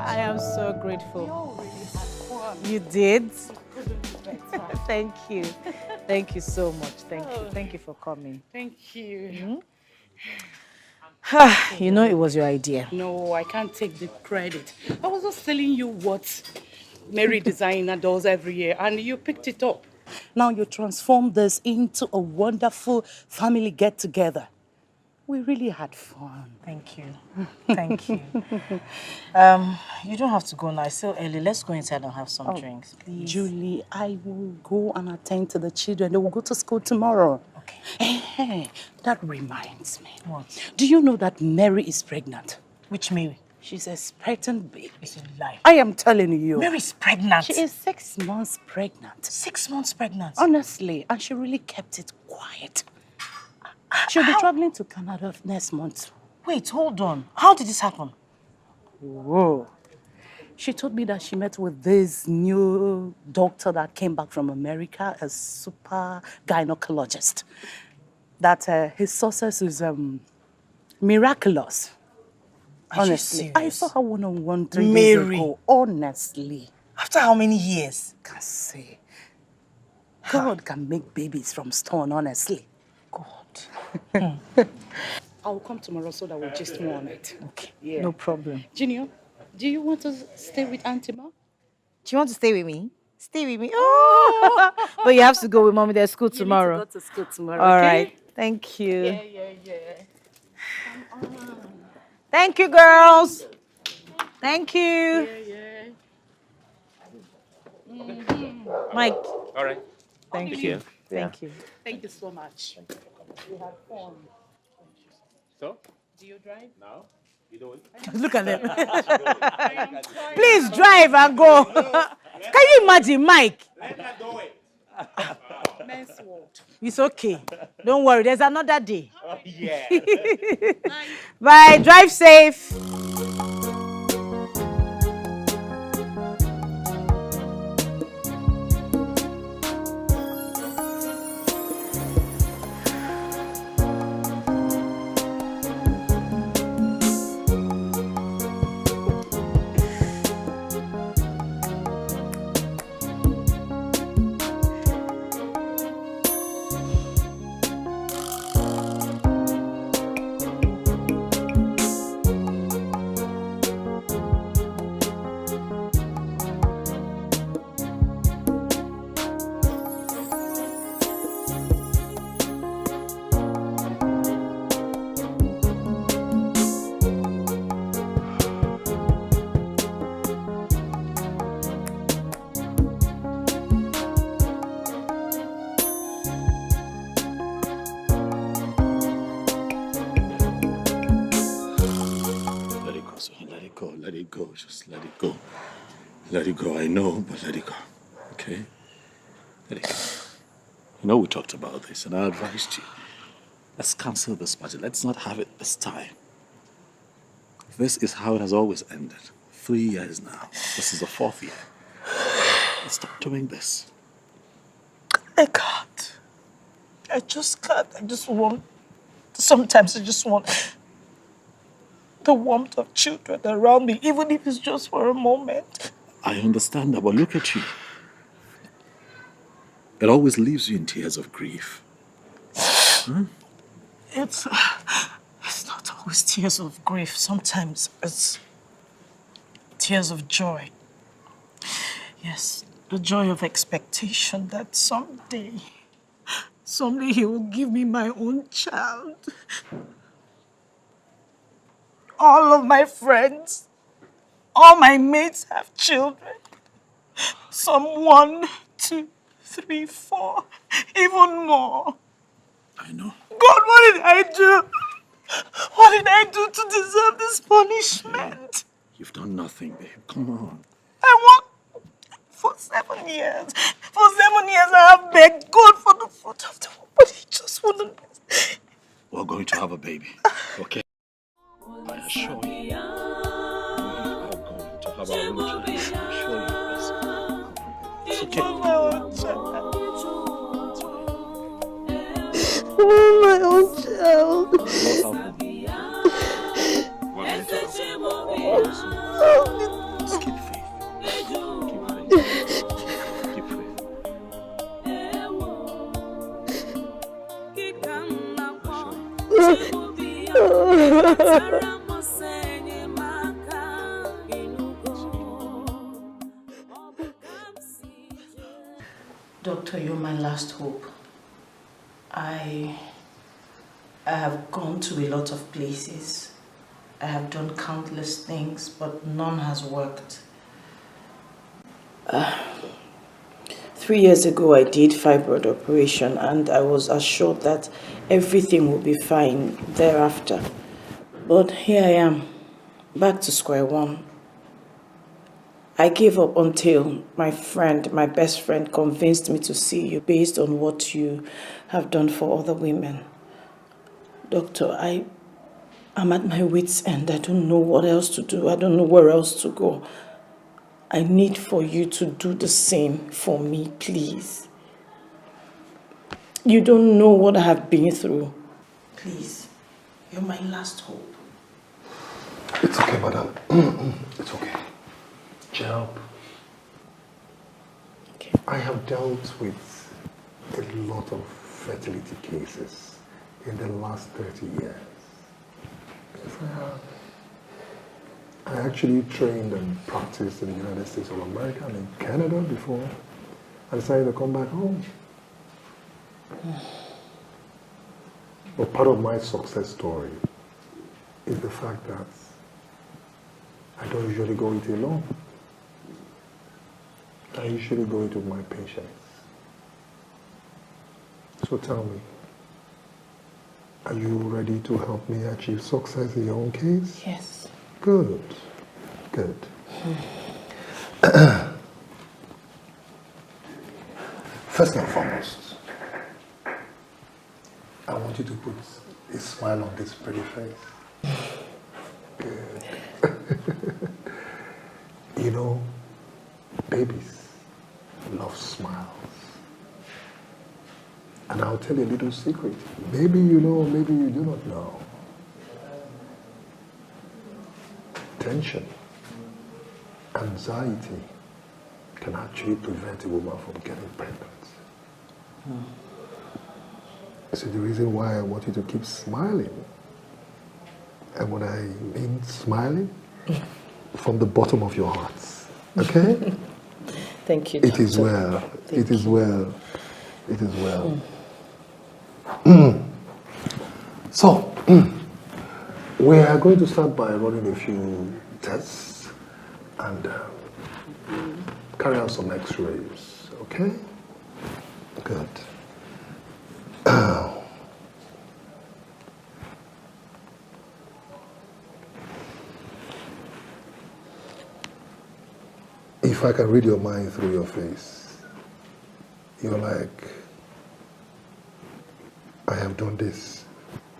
I am so grateful. We all really had fun. You did? Couldn't be better. Thank you. Thank you so much. Thank you. Thank you for coming. Thank you. You know it was your idea. No, I can't take the credit. I was just telling you what Mary Designer does every year, and you picked it up. Now you transformed this into a wonderful family get-together. We really had fun. Thank you. Thank you. You don't have to go now. It's still early. Let's go inside and have some drinks, please. Julie, I will go and attend to the children. They will go to school tomorrow. Okay. Hey, that reminds me. What? Do you know that Mary is pregnant? Which Mary? She's expecting baby. It's a lie. I am telling you. Mary's pregnant. She is 6 months pregnant. 6 months pregnant? Honestly, and she really kept it quiet. She'll be traveling to Canada next month. Wait, hold on. How did this happen? Whoa. She told me that she met with this new doctor that came back from America, a super gynecologist. That his success is miraculous. Honestly, I saw her one-on-one 3 days ago. Honestly. After how many years? Can't say. God can make babies from stone, honestly. God. I'll come tomorrow so that we'll just more on it. Okay, Yeah. no problem. Junior, do you want to stay with Auntie Ma? Do you want to stay with me? Stay with me. Oh! But you have to go with mommy. There's school tomorrow. You need to go to school tomorrow, All okay? right. Thank you. Yeah. Come on. Thank you, girls. Thank you. Yeah. Mike. All right. Thank you. Thank you. Thank you so much. We had fun. So, Do you drive? now, you do it. Look at them. Please drive and go. Can you imagine, Mike? Let her do it. Men's world. It's okay. Don't worry. There's another day. Oh, yeah. Bye. Drive safe. Let it go. Just let it go. Let it go. I know, but let it go. Okay? Let it go. You know we talked about this, and I advised you. Let's cancel this party. Let's not have it this time. This is how it has always ended. 3 years now. This is the 4th year. Let's stop doing this. I can't. I just can't. Sometimes I just want the warmth of children around me, even if it's just for a moment. I understand that, but look at you. It always leaves you in tears of grief. Huh? It's not always tears of grief. Sometimes it's tears of joy. Yes, the joy of expectation that someday he will give me my own child. All of my friends, all my mates have children. Some 1, 2, 3, 4, even more. I know. God, what did I do? What did I do to deserve this punishment? You've done nothing, babe. Come on. I worked for 7 years. For 7 years, I have begged God for the fruit of the womb, but he just wouldn't. We're going to have a baby, okay? I assure you. We're going to have our own child. I assure you this. It's okay. My own child. My own child. What happened? What happened? Doctor, you're my last hope. I have gone to a lot of places. I have done countless things, but none has worked. 3 years ago, I did fibroid operation and I was assured that everything will be fine thereafter. But here I am, back to square one. I gave up until my best friend, convinced me to see you based on what you have done for other women. Doctor, I'm at my wit's end. I don't know what else to do. I don't know where else to go. I need for you to do the same for me, please. You don't know what I have been through. Please, you're my last hope. It's okay, madam. It's okay. Help. Okay. I have dealt with a lot of fertility cases in the last 30 years. Yes, I have. I actually trained and practiced in the United States of America and in Canada before I decided to come back home. But part of my success story is the fact that I don't usually go it alone. I usually go it with my patients. So tell me, are you ready to help me achieve success in your own case? Yes. Good, good. First and foremost, I want you to put a smile on this pretty face. Good. You know, babies love smiles. And I'll tell you a little secret. Maybe you know, maybe you do not know. Tension, anxiety can actually prevent a woman from getting pregnant. So the reason why I want you to keep smiling, and when I mean smiling, from the bottom of your hearts, okay? Thank you, It doctor. is well. Thank It is you. well. It is well. So, we are going to start by running a few tests and carry out some x-rays, okay? Good. If I can read your mind through your face, you're like, I have done this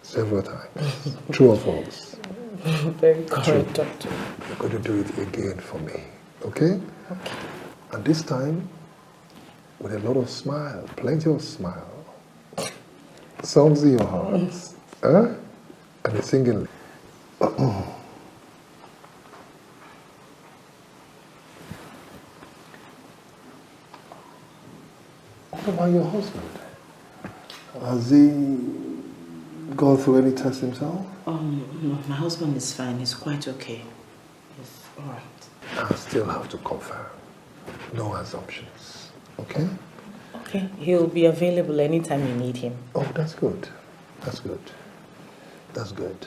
several times. True or false? Very correct, doctor. You're going to do it again for me, okay? Okay. And this time, with a lot of smile, plenty of smile. Songs in your heart, huh? And a singing. What about your husband? Has he gone through any tests himself? No, my husband is fine. He's quite okay. He's all right. I still have to confirm. No assumptions, okay? Okay. He'll be available anytime you need him. Oh, that's good. That's good. That's good.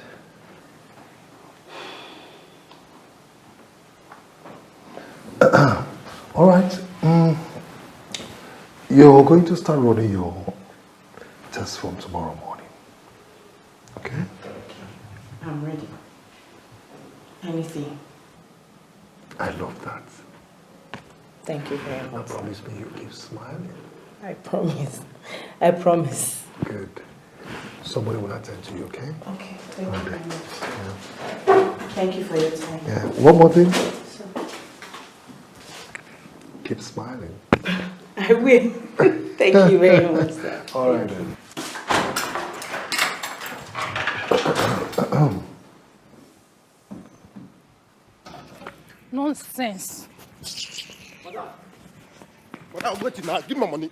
All right. You're going to start running your test from tomorrow morning. Okay? I'm ready. Anything. I love that. Thank you very Now much. promise me you keep smiling. I promise. I promise. Good. Somebody will attend to you, okay? Okay. Thank you Okay. very much. Yeah. Thank you for your time. Yeah. One more thing. So, Keep smiling. I will. Thank you very much, sir. All right then. Nonsense. Madam, wait now. Give me my money.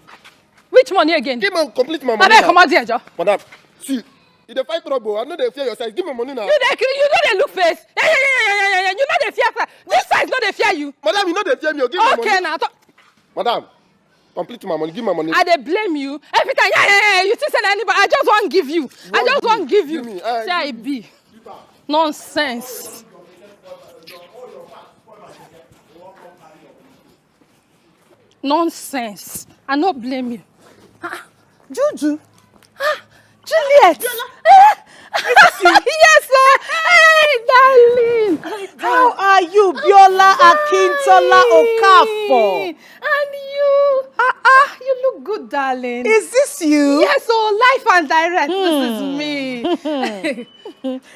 Which money again? Give me complete my money. Abeg, now. come out here, Joe. Madam, see, you dey fight trouble. I know they fear your size. Give me money now. You know they look face. Yeah. You know they fear. This size no they fear you. Madam, you know they fear me. Give me Okay, money. now. Madam, Complete my money. Give my money. I dey blame you. Every time, yeah. You still send anybody. I just want give you. I just want give you. Give me, Say I be. Nonsense. Nonsense. I not blame you. Juju. Juliet. Yes, sir. Hey, darling. How are you, Biola Akintola Okafor? And you. You look good, darling. Is this you? Yes, life and direct. This is me.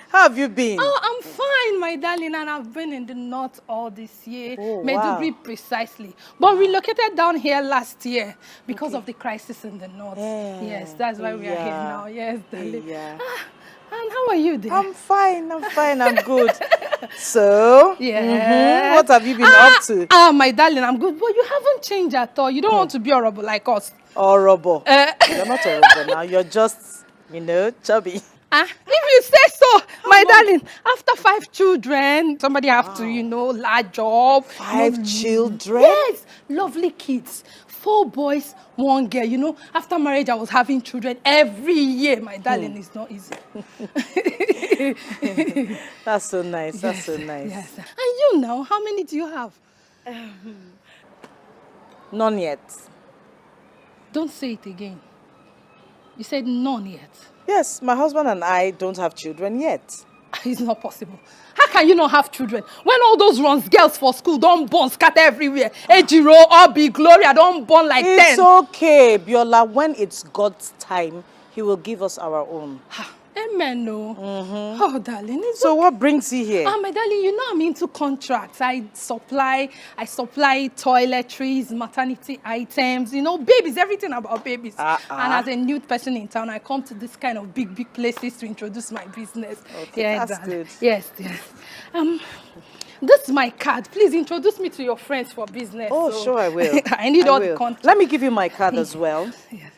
How have you been? Oh, I'm fine, my darling, and I've been in the north all this year. Oh, Maiduguri wow. precisely. But relocated down here last year because of the crisis in the north. Yeah. Yes, that's why we are here now. Yes, darling. Yeah. And how are you there? I'm fine, I'm good. So, Yeah. what have you been up to? My darling, I'm good. But you haven't changed at all. You don't want to be horrible like us. Horrible. You're not horrible now, you're just, chubby. If you say so, my darling, after 5 children, somebody have to, large job. 5 children? Yes, lovely kids. 4 boys, 1 girl. After marriage, I was having children every year. My darling, it's not easy. That's so nice, that's so nice. Yes. And you now, how many do you have? None yet. Don't say it again. You said none yet. Yes, my husband and I don't have children yet. It's not possible. How can you not have children? When all those runs girls for school don't born scatter everywhere. Ejiro, Obi, Gloria don't born like 10. It's okay, Biola. When it's God's time, He will give us our own. Amen, no. Oh, darling. So what brings you here? My darling, I'm into contracts. I supply toiletries, maternity items, babies, everything about babies. And as a new person in town, I come to this kind of big places to introduce my business. Okay, Yeah, that's darling. good. Yes. This is my card. Please introduce me to your friends for business. Oh, So sure, I will. I need all the contacts. Let me give you my card as well. Yeah.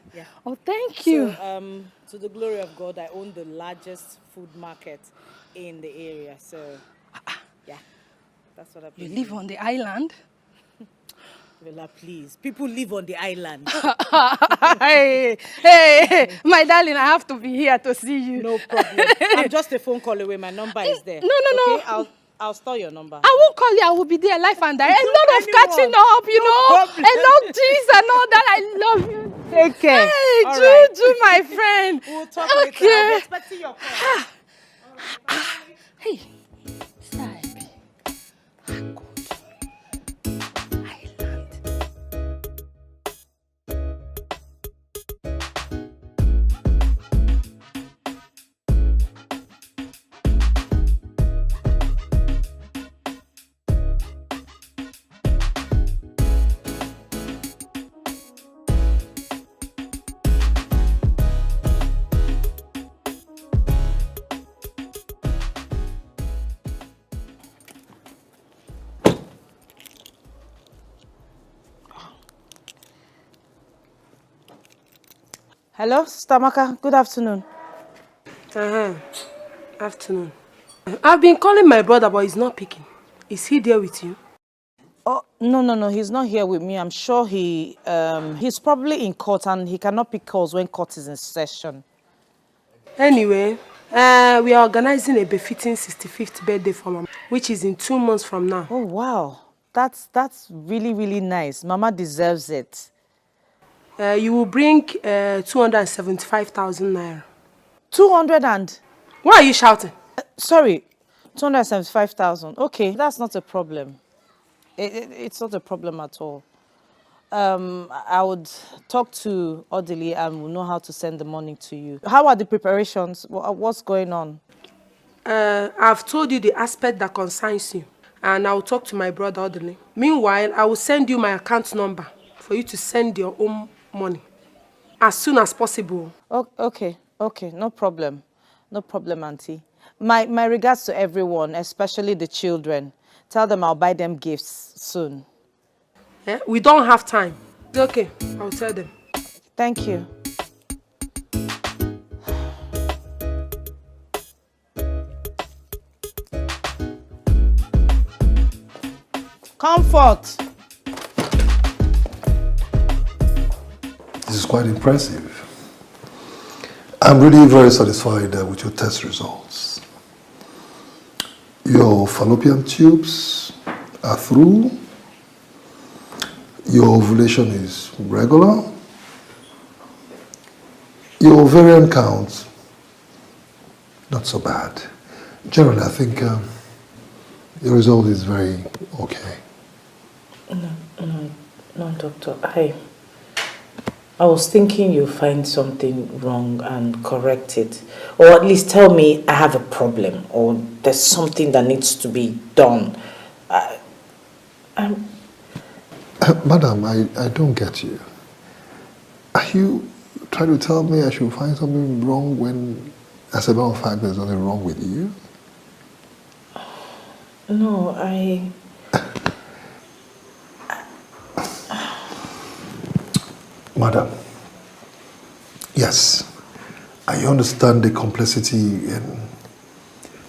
Oh, thank you. So, to the glory of God, I own the largest food market in the area. So, yeah, that's what You live on the island? Bella, please. People live on the island. Hey, my darling, I have to be here to see you. No problem. I'm just a phone call away. My number is there. No. Okay, I'll store your number. I won't call you. I will be there, life and direct. A lot of anyone. catching up, problem. A lot of cheese and all that. I love you. Take care. Hey, All Juju, my friend. We'll talk later. Okay. I'm expecting your call. Hey, Saibi. Island. Hello, Sister Maka. Good afternoon. Afternoon. I've been calling my brother, but he's not picking. Is he there with you? Oh, no. He's not here with me. I'm sure he's probably in court and he cannot pick calls when court is in session. Anyway, we are organizing a befitting 65th birthday for Mama, which is in 2 months from now. Oh, wow. That's really, really nice. Mama deserves it. You will bring 275,000 naira. 200 and... Why are you shouting? Sorry, 275,000. Okay, that's not a problem. It's not a problem at all. I would talk to Odili and we'll know how to send the money to you. How are the preparations? What's going on? I've told you the aspect that concerns you, and I'll talk to my brother Odili. Meanwhile, I will send you my account number for you to send your own money as soon as possible. Okay, no problem. No problem, Auntie. My regards to everyone, especially the children. Tell them I'll buy them gifts soon. Yeah? We don't have time. It's okay, I'll tell them. Thank you. Comfort. quite impressive. I'm really very satisfied with your test results. Your fallopian tubes are through. Your ovulation is regular. Your ovarian count, not so bad. Generally, I think the result is very okay. No, doctor. I was thinking you'll find something wrong and correct it. Or at least tell me I have a problem or there's something that needs to be done. Madam, I don't get you. Are you trying to tell me I should find something wrong when, as a matter of fact, there's nothing wrong with you? No, Madam, yes, I understand the complexity in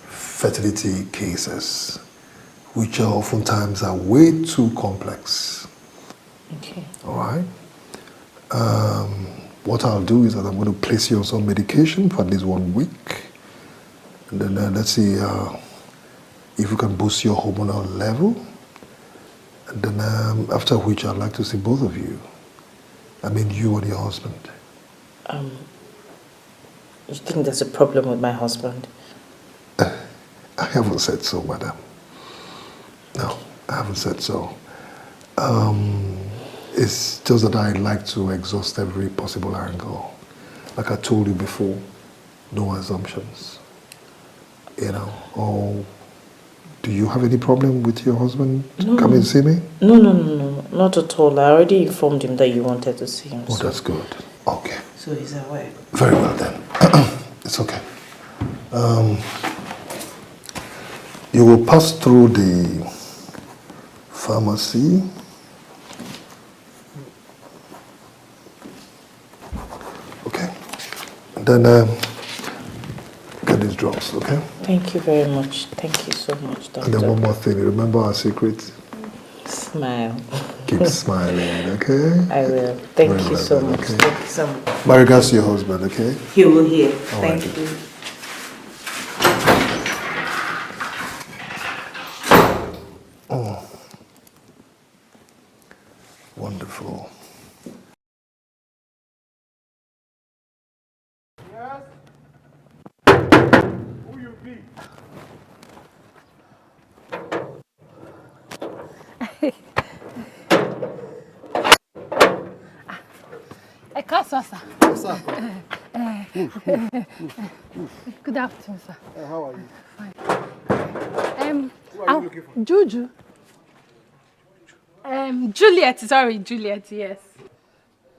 fertility cases, which oftentimes are way too complex. Okay. All right? What I'll do is that I'm going to place you on some medication for at least 1 week. And then let's see if we can boost your hormonal level. And then after which I'd like to see both of you. I mean, you and your husband. You think there's a problem with my husband? I haven't said so, madam. No, I haven't said so. It's just that I like to exhaust every possible angle. Like I told you before, no assumptions. You know, or do you have any problem with your husband coming to see me? No, not at all. I already informed him that you wanted to see him. Oh, that's good. Okay. So he's aware. Very well then. It's okay. You will pass through the pharmacy. Okay. And then get these drops, okay? Thank you very much. Thank you so much, doctor. And then one more thing. Remember our secret? Smile. Keep smiling, okay? I will. Thank Very you well so then, much. okay? Thank you so much. My regards to your husband, okay? He will hear. All Thank right. you. Oh. Wonderful. Yes? Who you be? Sir. Good afternoon, sir. How are you? Who are you looking for? Juju. Juliet, yes.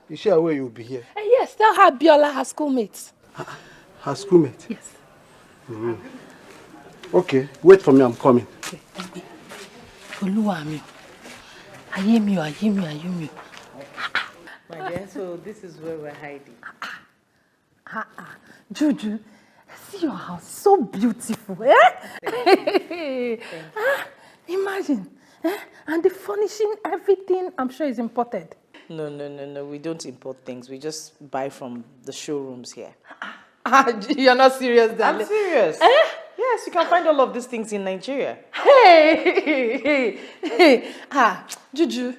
Is she aware you'll be here? Yes, tell her Biola, her schoolmates. Her schoolmate? Yes. Okay, wait for me, I'm coming. Oluwami. Ayemi. My dear, so this is where we're hiding. Juju, see your house, so beautiful, eh? Imagine, and the furnishing, everything, I'm sure is imported. No, we don't import things. We just buy from the showrooms here. You're not serious, darling. I'm serious. Yes, you can find all of these things in Nigeria. Hey. Juju,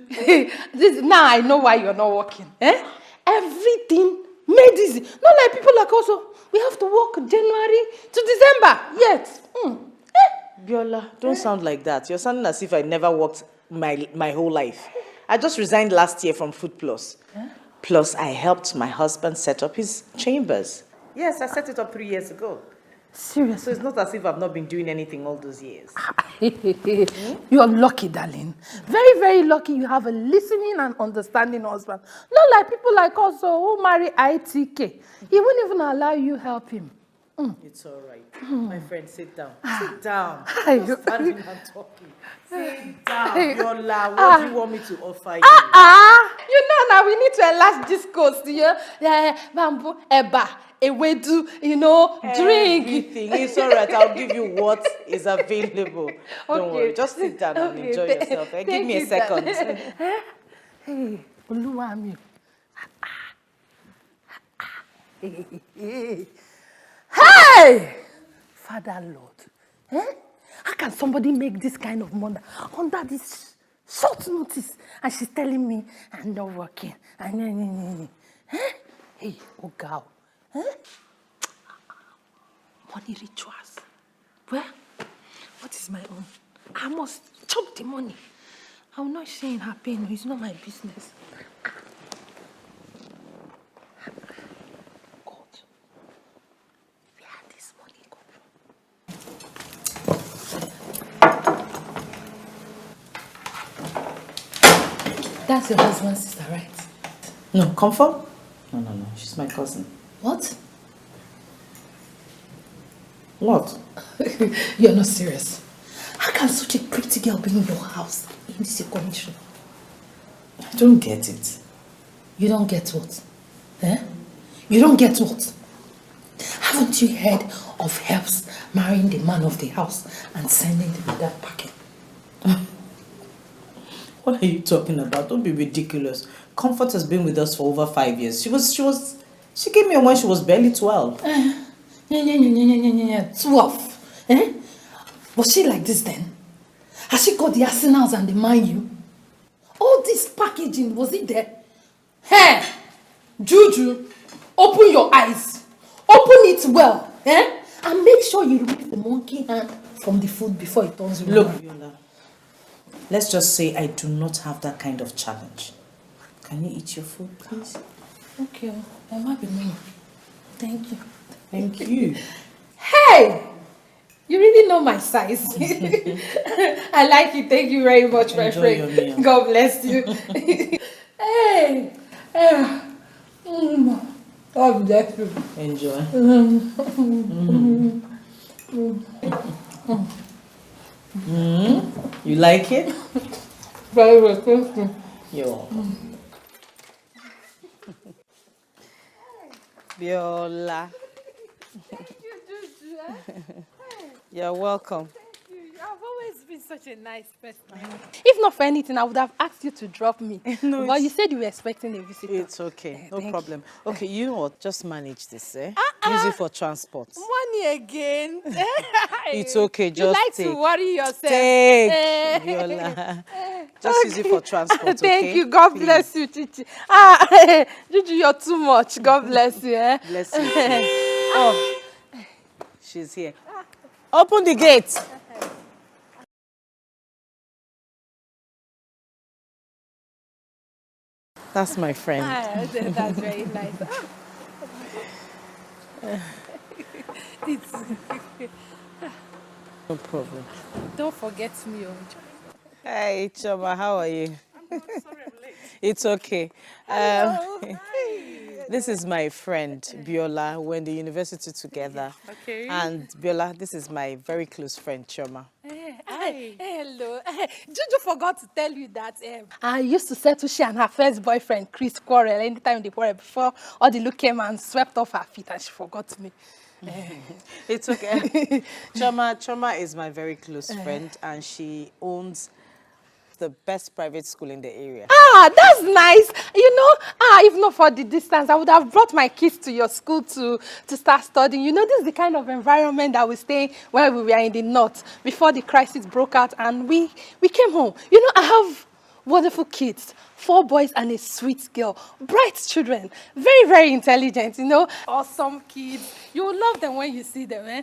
now I know why you're not working. Everything made easy. Not like people like us, we have to work January to December. Yet. Biola, don't sound like that. You're sounding as if I never worked my whole life. I just resigned last year from Food Plus. Plus, I helped my husband set up his chambers. Yes, I set it up 3 years ago. Seriously? So it's not as if I've not been doing anything all those years. You're lucky, darling. Very, very lucky you have a listening and understanding husband. Not like people like us who marry Etiko. He won't even allow you help him. It's all right. My friend, sit down. Sit down. You're standing and talking. Sit down. Biola, what do you want me to offer you? You know now we need to enlarge this coast, bamboo, eba, ewedu, drink. Everything. It's all right. I'll give you what is available. Don't worry. Just sit down and enjoy yourself. Give me a second. Hey, Oluwami. Hey! Father Lord, eh? How can somebody make this kind of money under this short notice? And she's telling me I'm not working. Eh? Hey, oh girl. Eh? Money rituals. Well, what is my own? I must chop the money. I'm not sharing her pain. It's not my business. God, where this money come from? That's your husband's sister, right? No, Comfort? No. She's my cousin. What? What? You're not serious. How can such a pretty girl be in your house in this condition? I don't get it. You don't get what? Eh? You don't get what? Haven't you heard of helps marrying the man of the house and sending them with that packet? What are you talking about? Don't be ridiculous. Comfort has been with us for over 5 years. She came here when she was barely 12. 12. Eh? Was she like this then? Has she got the arsenals and the mind you? All this packaging, was it there? Hey! Juju, open your eyes. Open it well. Eh? And make sure you remove the monkey hand from the food before it turns you Look, around. Viola, let's just say I do not have that kind of challenge. Can you eat your food, please? Okay, that might be me. Thank you. Thank you. Hey! You really know my size. I like it. Thank you very much, my Enjoy your friend. meal. God bless you. Hey! God bless you. Enjoy. You like it? Very well, thank you. You're welcome. Biola. You're welcome. I've always been such a nice person. If not for anything, I would have asked you to drop me. No, but you said you were expecting a visitor. It's okay. No Thank problem. Okay, you know what? Just manage this, eh? Use it for transport. Money again. It's okay. You Just like take. to worry yourself. Take, Eh. Viola. Just use it for transport, okay? Thank you. God Please. bless you, Chichi. Juju, you're too much. God bless you. Eh? Bless you. Oh, she's here. Open the gate. That's my friend. That's very nice. No problem. Don't forget me. Hey, Choma, how are you? I'm sorry I'm late. It's okay. Hello. This is my friend, Biola. We're in the university together. Okay. And Biola, this is my very close friend, Choma. Hello. Juju forgot to tell you that I used to settle she and her first boyfriend, Chris, quarrel anytime they quarrel before all the look came and swept off her feet and she forgot me. It's okay. Choma is my very close friend and she owns the best private school in the area. That's nice. You know, if not for the distance, I would have brought my kids to your school to start studying. You know, this is the kind of environment that we stay in when we were in the north before the crisis broke out and we came home. You know, I have wonderful kids, 4 boys and a sweet girl, bright children, very, very intelligent, you know, awesome kids. You will love them when you see them, eh?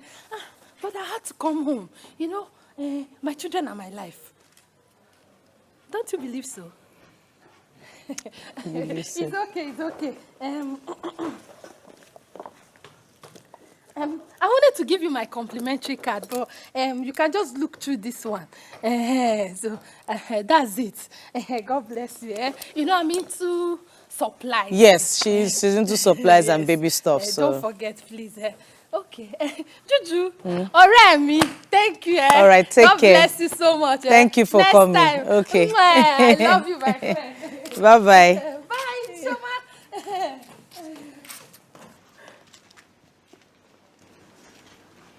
But I had to come home. You know, my children are my life. Don't you believe so? It's okay, it's okay. I wanted to give you my complimentary card, but you can just look through this one. So that's it. God bless you. You know, I'm into supplies. Yes, she's into supplies and baby stuff. So Don't forget, please. Okay. Juju, ọ̀rẹ́ mi, thank you. All right, take God care. bless you so much. Thank you for Next coming. Time. Okay. I love you, my friend. Bye-bye. Bye, Choma.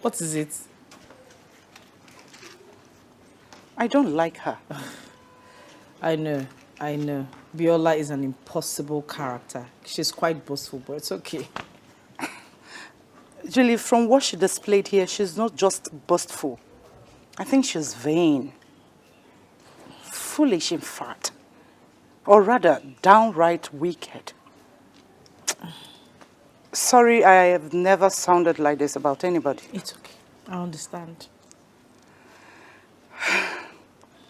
What is it? I don't like her. I know. Biola is an impossible character. She's quite boastful, but it's okay. Julie, from what she displayed here, she's not just boastful. I think she's vain. Foolish, in fact. Or rather, downright wicked. Sorry, I have never sounded like this about anybody. It's okay. I understand.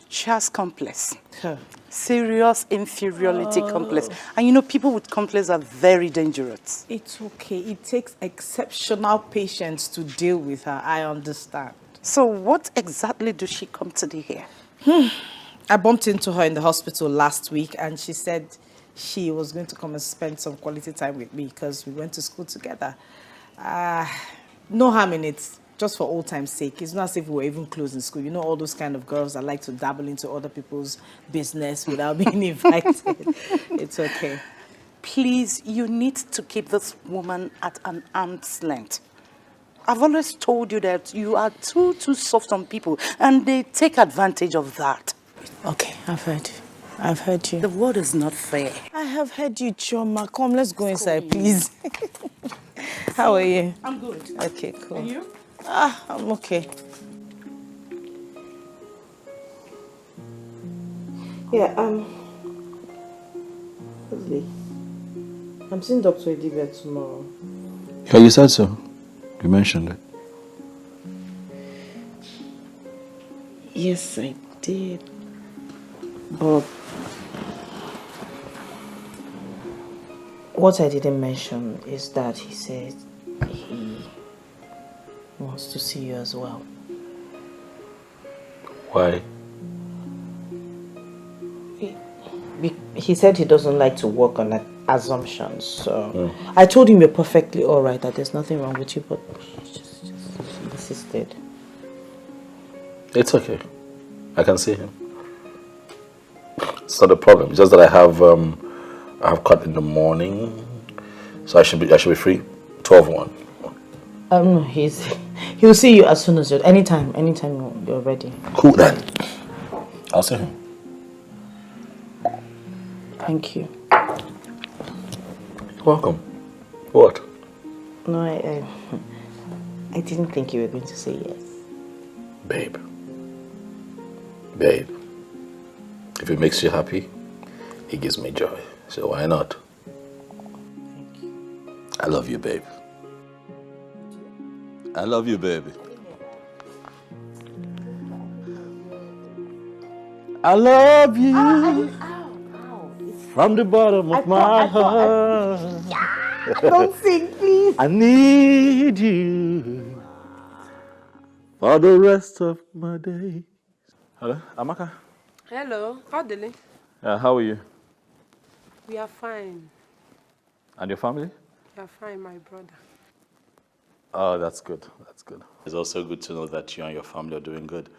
She has complex. Huh. Serious inferiority complex. And you know, people with complex are very dangerous. It's okay. It takes exceptional patience to deal with her. I understand. So what exactly does she come to do here? I bumped into her in the hospital last week and she said she was going to come and spend some quality time with me because we went to school together. No harm in it, just for old time's sake. It's not as if we were even close in school. You know all those kind of girls that like to dabble into other people's business without being invited. It's okay. Please, you need to keep this woman at an arm's length. I've always told you that you are too soft on people and they take advantage of that. Okay, I've heard you. I've heard you. The world is not fair. I have heard you, Chioma. Come, let's go inside, please. How are you? I'm good. Okay, cool. And you? I'm okay. Yeah, Leslie, I'm seeing Dr. Edibia tomorrow. Yeah, you said so. You mentioned it. Yes, I did. But what I didn't mention is that he said he wants to see you as well. Why? He said he doesn't like to work on assumptions, so I told him you're perfectly alright, that there's nothing wrong with you, but he just insisted. It's okay. I can see him. It's not a problem. It's just that I have cut in the morning, so I should be free. 12:01. No, he'll see you as soon as anytime you're ready. Cool then. I'll see him. Thank you. Welcome. What? No, I didn't think you were going to say yes. Babe. Babe. If it makes you happy, it gives me joy. So why not? Thank you. I love you, babe. I love you, baby. I love you. From the bottom of my heart. Don't sing, please. I need you for the rest of my days. Hello, Amaka. Hello, Adele. How are you? We are fine. And your family? We are fine, my brother. Oh, that's good. That's good. It's also good to know that you and your family are doing good.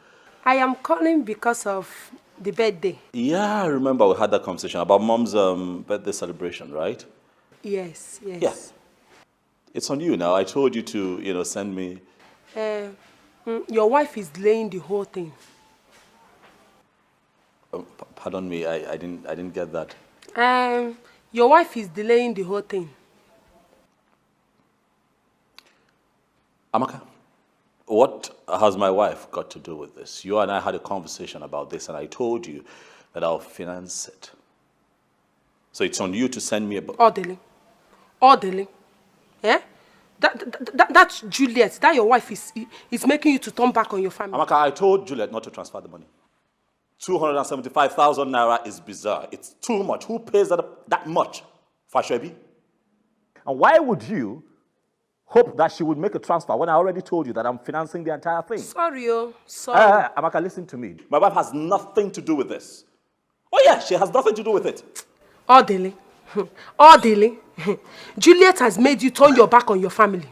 I am calling because of the birthday. Yeah, I remember we had that conversation about Mom's birthday celebration, right? Yes. Yeah. It's on you now. I told you to, send me. Your wife is delaying the whole thing. Pardon me, I didn't get that. Your wife is delaying the whole thing. Amaka, what has my wife got to do with this? You and I had a conversation about this, and I told you that I'll finance it. So it's on you to send me a... Orderly. Yeah? That's Juliet. That your wife is making you to turn back on your family. Amaka, I told Juliet not to transfer the money. 275,000 naira is bizarre. It's too much. Who pays that much for Shebi? And why would you hope that she would make a transfer when I already told you that I'm financing the entire thing? Sorry. Amaka, listen to me. My wife has nothing to do with this. Oh yeah, she has nothing to do with it. Orderly. Juliet has made you turn your back on your family.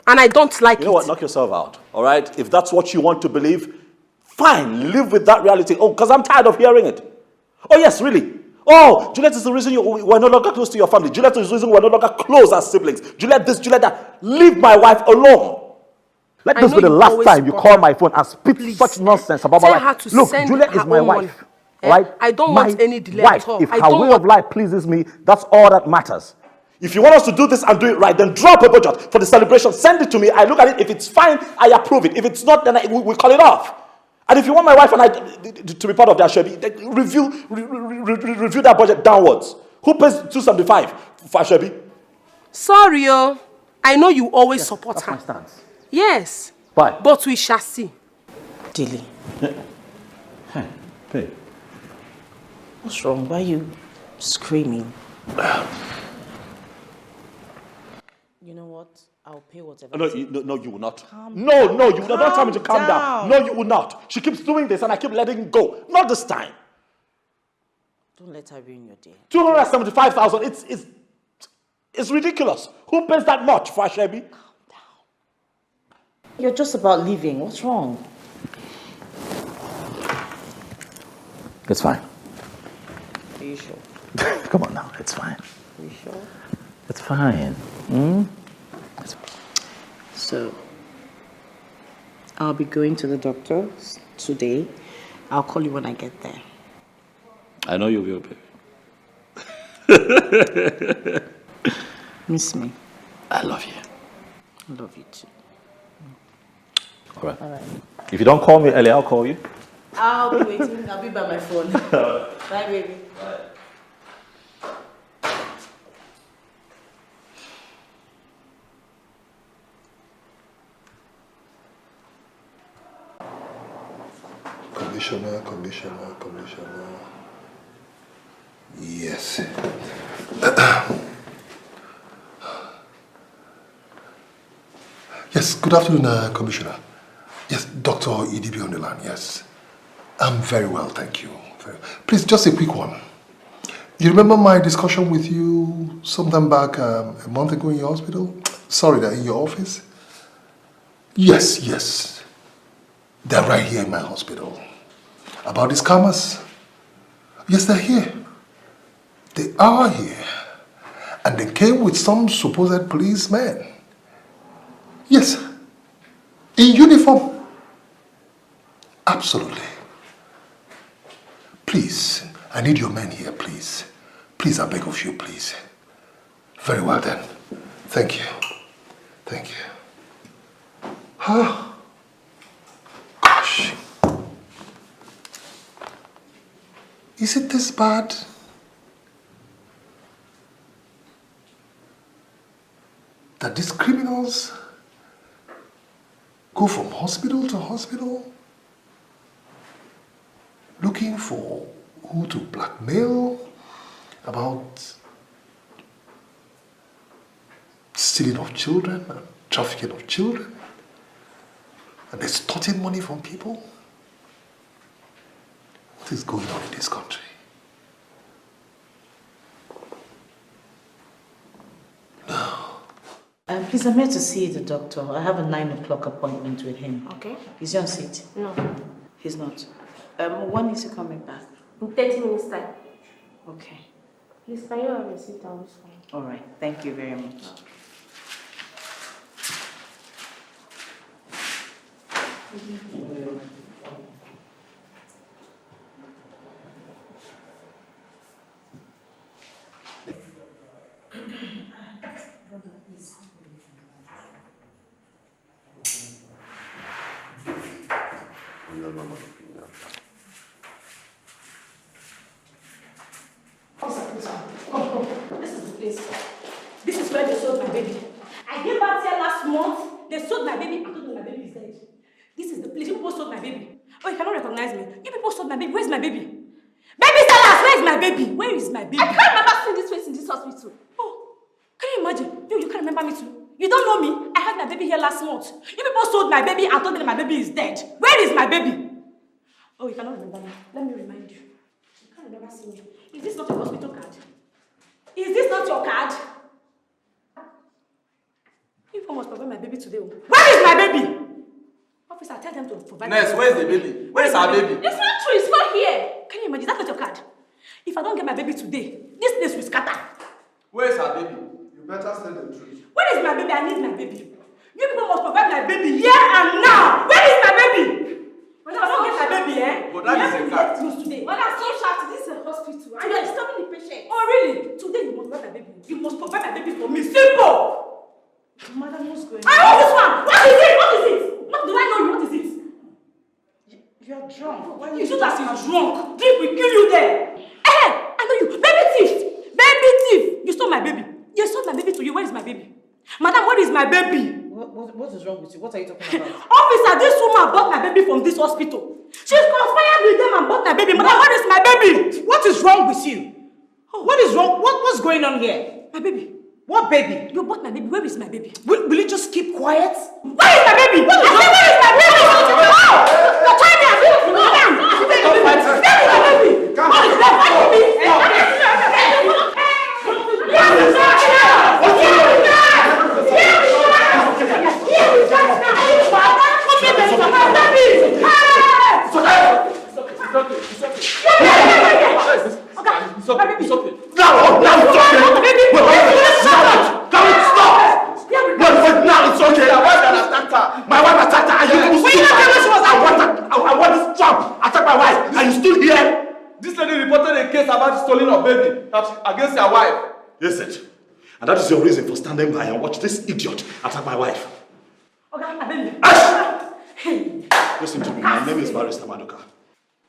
And I don't like it. You know what? Knock yourself out, all right? If that's what you want to believe, fine, live with that reality. Oh, because I'm tired of hearing it. Oh, yes, really. Oh, Juliet is the reason we're no longer close to your family. Juliet is the reason we're no longer close as siblings. Juliet this, Juliet that. Leave my wife alone. Let this be the last time you call my phone and speak such nonsense about my wife. Look, Juliet is my wife. Right? I don't want any delay wife. at all. If her way of life pleases me, that's all that matters. If you want us to do this and do it right, then drop a budget for the celebration. Send it to me. I look at it. If it's fine, I approve it. If it's not, then we call it off. And if you want my wife and I to be part of that, Shebi, review that budget downwards. Who pays 275 for Shebi? Sorry, I know you always support her. That's my stance. Yes. Why? But we shall see. Dilly, Hey. what's wrong? Why are you screaming? You know what? I'll pay whatever. No, you will not. No, you will not. Don't tell me to calm down. down. No, you will not. She keeps doing this and I keep letting go. Not this time. Don't let her ruin your day. 275,000. It's ridiculous. Who pays that much for Shebi? Calm down. You're just about leaving. What's wrong? It's fine. Are you sure? Come on now. It's fine. Are you sure? It's fine. So, I'll be going to the doctor today. I'll call you when I get there. I know you'll be okay. Miss me. I love you. I love you too. All right. If you don't call me early, I'll call you. I'll be waiting. I'll be by my phone. Bye, baby. Bye. Commissioner. Yes. Yes, good afternoon, Commissioner. Yes, Dr. Idibi on the line, yes. I'm very well, thank you. Please, just a quick one. You remember my discussion with you sometime back a month ago in your hospital? Sorry, in your office? Yes. They're right here in my hospital. About these scammers? Yes, they're here. They are here. And they came with some supposed policemen. Yes. In uniform. Absolutely. Please, I need your men here, please. Please, I beg of you, please. Very well then. Thank you. Gosh. Is it this bad? That these criminals go from hospital to hospital looking for who to blackmail about stealing of children and trafficking of children and extorting money from people? What is going on in this country? Please, I'm here to see the doctor. I have a 9 o'clock appointment with him. Okay. Is he on seat? No. He's not. When is he coming back? In 30 minutes time. Okay. Please, can you have a seat on this phone? All right. Thank you very much. This is the place. This is where they sold my baby. I gave birth here last month. They sold my baby. I told them my baby is dead. This is the place. You people sold my baby. Oh, you cannot recognize me. You people sold my baby. Where's my baby? Baby sellers, where is my baby? Where is my baby? I can't remember seeing this face in this hospital. Oh, can you imagine? You can't remember me too. You don't know me. I had my baby here last month. You people sold my baby and told them my baby is dead. Where is my baby? Oh, you cannot remember me. Let me remind you. You can't remember seeing me. Is this not your hospital card? Is this not your card? You must provide my baby today. Where is my baby? Officer, tell them to provide. Nurse, where is the baby? Where is our baby? It's not true. It's not here. Can you imagine? That's not your card. If I don't get my baby today, this place will scatter. Where is our baby? You better tell the truth. Where is my baby? I need my baby. You people must provide my baby here and now. Where is my baby? When I don't get my baby, But that is a card. Today. When I'm so sharp, this is a hospital. And you're disturbing the patient. Oh, really? Today you must provide my baby. You must provide my baby to you. Where is my baby? Madam, where is my baby? What is wrong with you? What are you talking about? Officer, this woman bought my baby from this hospital. She's conspired with them and bought my baby. Madam, where is my baby? What is wrong with you? What is wrong? What's going on here? My baby. What baby? You bought my baby. Where is my baby? Will you just keep quiet? Where is my baby? Where is my baby? You're trying to abuse me, madam. Where is my baby? What is that? It's okay. Now it's okay. Wait, now it's okay. My wife attacked her. And you I want this trap. Attack my wife. And you still here? This lady reported a case about the stealing of baby against her wife. Yes, it. And that is your reason for standing by and watch this idiot attack my wife. Okay, Listen to me. My name is Barrister Maduka.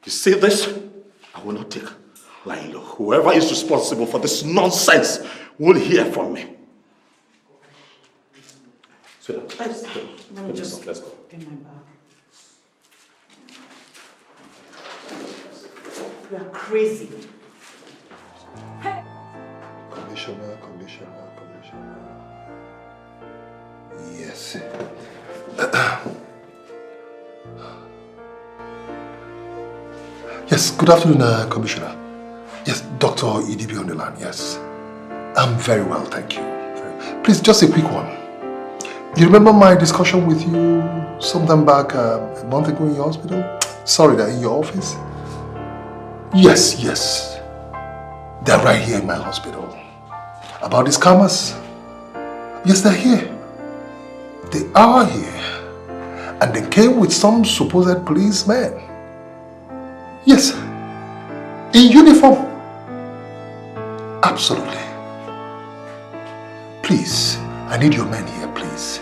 You see this? I will not take lying low. Whoever is responsible for this nonsense will hear from me. Sweetheart, let's go. Get my bag. You are crazy. Commissioner. Yes. Yes, good afternoon, Commissioner. Yes, Dr. Idibio on the line, yes. I'm very well, thank you. Please, just a quick one. You remember my discussion with you sometime back a month ago in your hospital? Sorry, in your office? Yes. They're right here in my hospital. About these scammers? Yes, they're here. They are here. And they came with some supposed policemen. Yes. In uniform. Absolutely. Please, I need your men here, please.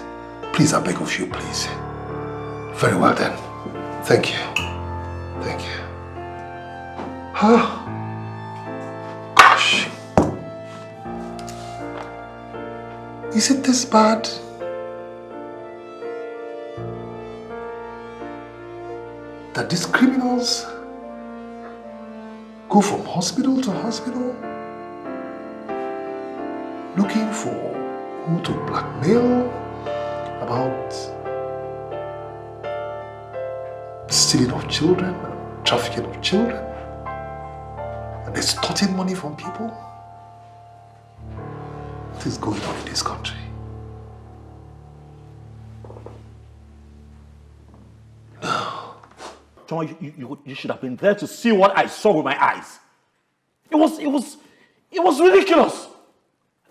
Please, I beg of you, please. Very well then. Thank you. Thank you. Gosh. Is it this bad? That these criminals go from hospital to hospital looking for who to blackmail about stealing of children, trafficking of children, and extorting money from people? What is going on in this country? John, you should have been there to see what I saw with my eyes. It was ridiculous.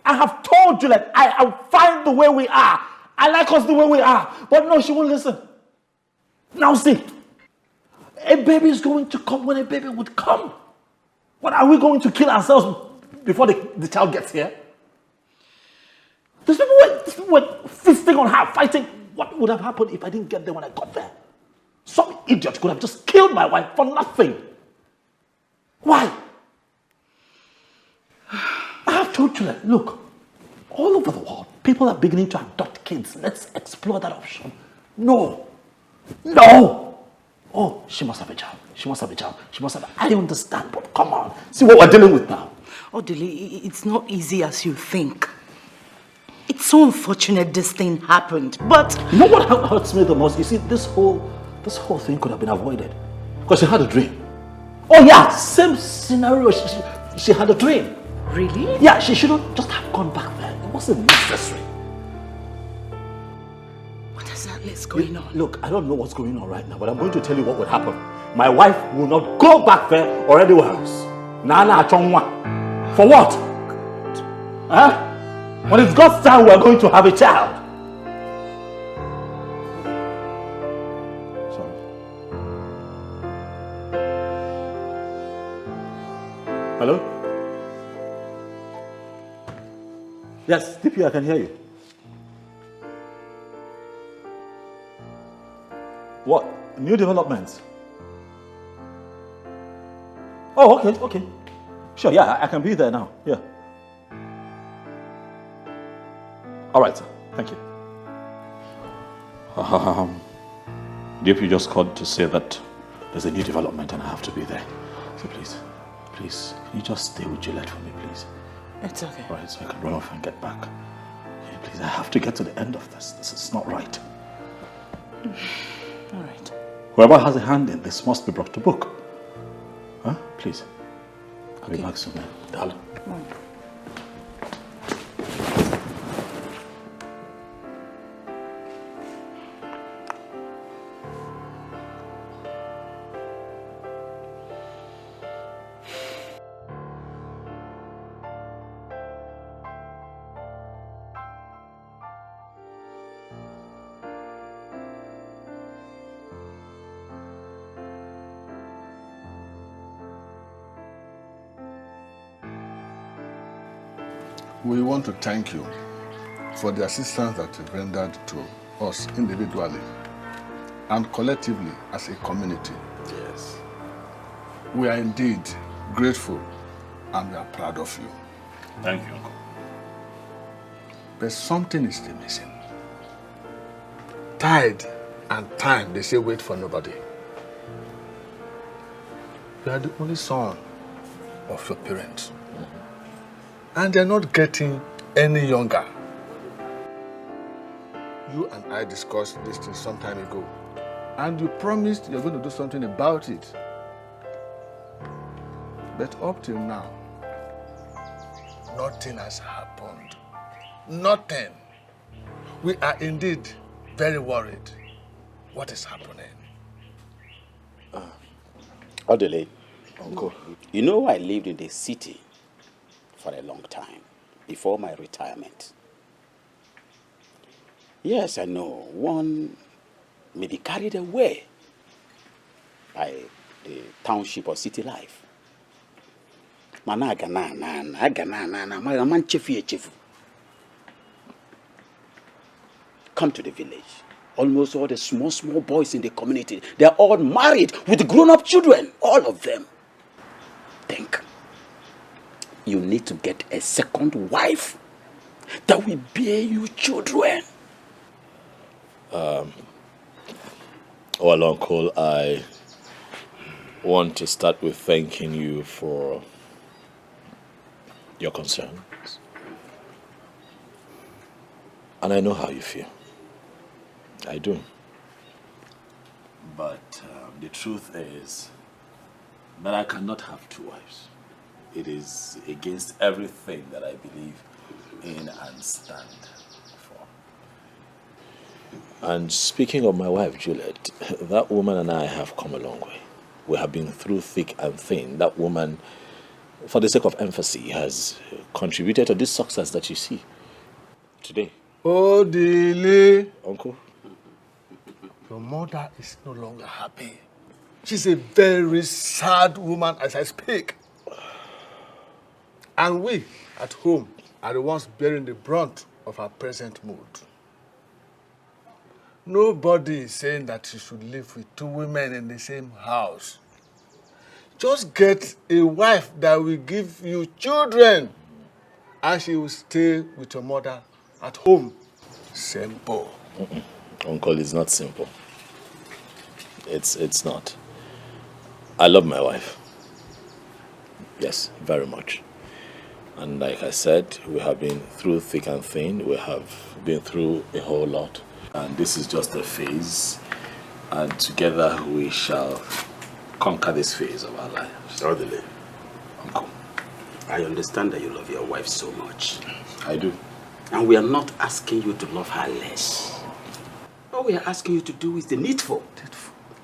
I have told you that I'm fine the way we are. I like us the way we are. But no, she won't listen. Now see, a baby is going to come when a baby would come. What, are we going to kill ourselves before the child gets here? These people were feasting on her, fighting. What would have happened if I didn't get there when I got there? Some idiot could have just killed my wife for nothing. Why? I have told you that, look, all over the world, people are beginning to adopt kids. Let's explore that option. No. Oh, she must have a job. She must have. I understand, but come on. See what we're dealing with now. Odili, it's not easy as you think. It's so unfortunate this thing happened, but... You know what hurts me the most? You see, this whole thing could have been avoided. Because she had a dream. Oh yeah, same scenario. She had a dream. Really? Yeah, she shouldn't just have gone back there. It wasn't necessary. What exactly is going on? Look, I don't know what's going on right now, but I'm going to tell you what would happen. My wife will not go back there or anywhere else. Nana Chongwa. For what? Huh? When it's God's time, we're going to have a child. Sorry. Hello? Yes, DP, I can hear you. What? New developments? Oh, okay. Sure, yeah, I can be there now. Yeah. All right, sir. Thank you. DP just called to say that there's a new development and I have to be there. So please, can you just stay with Juliet for me, please? It's okay. All right, so I can run off and get back. Okay, please, I have to get to the end of this. This is not right. All right. Whoever has a hand in this must be brought to book. Huh? Please. I'll be back soon, darling. We want to thank you for the assistance that you've rendered to us individually and collectively as a community. Yes. We are indeed grateful and we are proud of you. Thank you, Uncle. But something is still missing. Tide and time, they say wait for nobody. You are the only son of your parents. And they're not getting any younger. You and I discussed this thing some time ago. And you promised you're going to do something about it. But up till now, nothing has happened. Nothing. We are indeed very worried. What is happening? Odele, Uncle, you know I lived in the city for a long time, before my retirement. Yes, I know, one may be carried away by the township or city life. Come to the village. Almost all the small boys in the community, they are all married with grown-up children, all of them. Think. You need to get a second wife that will bear you children. Well, Uncle, I want to start with thanking you for your concerns. And I know how you feel. I do. But the truth is that I cannot have two wives. It is against everything that I believe in and stand for. And speaking of my wife, Juliet, that woman and I have come a long way. We have been through thick and thin. That woman, for the sake of emphasis, has contributed to this success that you see today. Oh, Dele. Uncle? Your mother is no longer happy. She's a very sad woman as I speak. And we, at home, are the ones bearing the brunt of her present mood. Nobody is saying that you should live with two women in the same house. Just get a wife that will give you children, and she will stay with your mother at home. Simple. Uncle, it's not simple. It's not. I love my wife. Yes, very much. And like I said, we have been through thick and thin. We have been through a whole lot. And this is just a phase. And together we shall conquer this phase of our lives. Orderly. Uncle, I understand that you love your wife so much. I do. And we are not asking you to love her less. All we are asking you to do is the needful.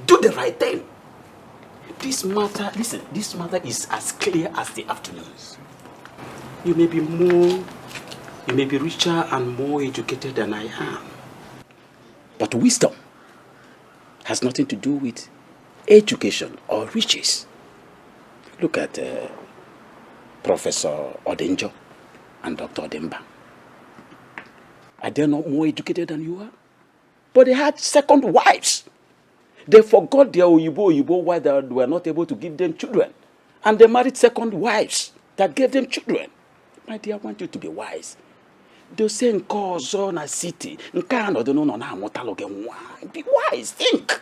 Do the right thing. This matter, listen, this matter is as clear as the afternoons. You may be richer and more educated than I am. But wisdom has nothing to do with education or riches. Look at Professor Odenjo and Dr. Odemba. Are they not more educated than you are? But they had second wives. They forgot their Oyibo wives that were not able to give them children. And they married second wives that gave them children. My dear, I want you to be wise. dose nke ọzọ na city nke a nọdụ n'ụlọ na-amụtalụ gị nwa. Be wise, think.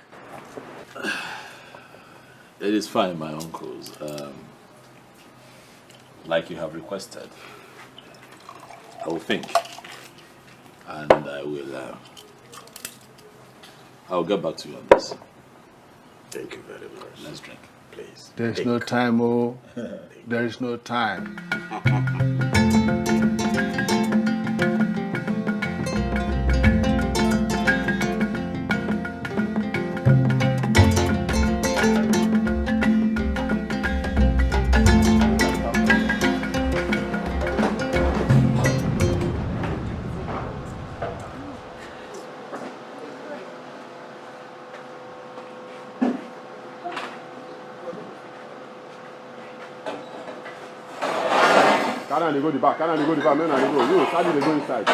It is fine, my uncles. Like you have requested, I will think, and I'll get back to you on this. Thank you very much. Let's drink, please. There's no time, oh. There is no time. They go the back. Can they go the back? Men, they go. You, Sadi, they go inside.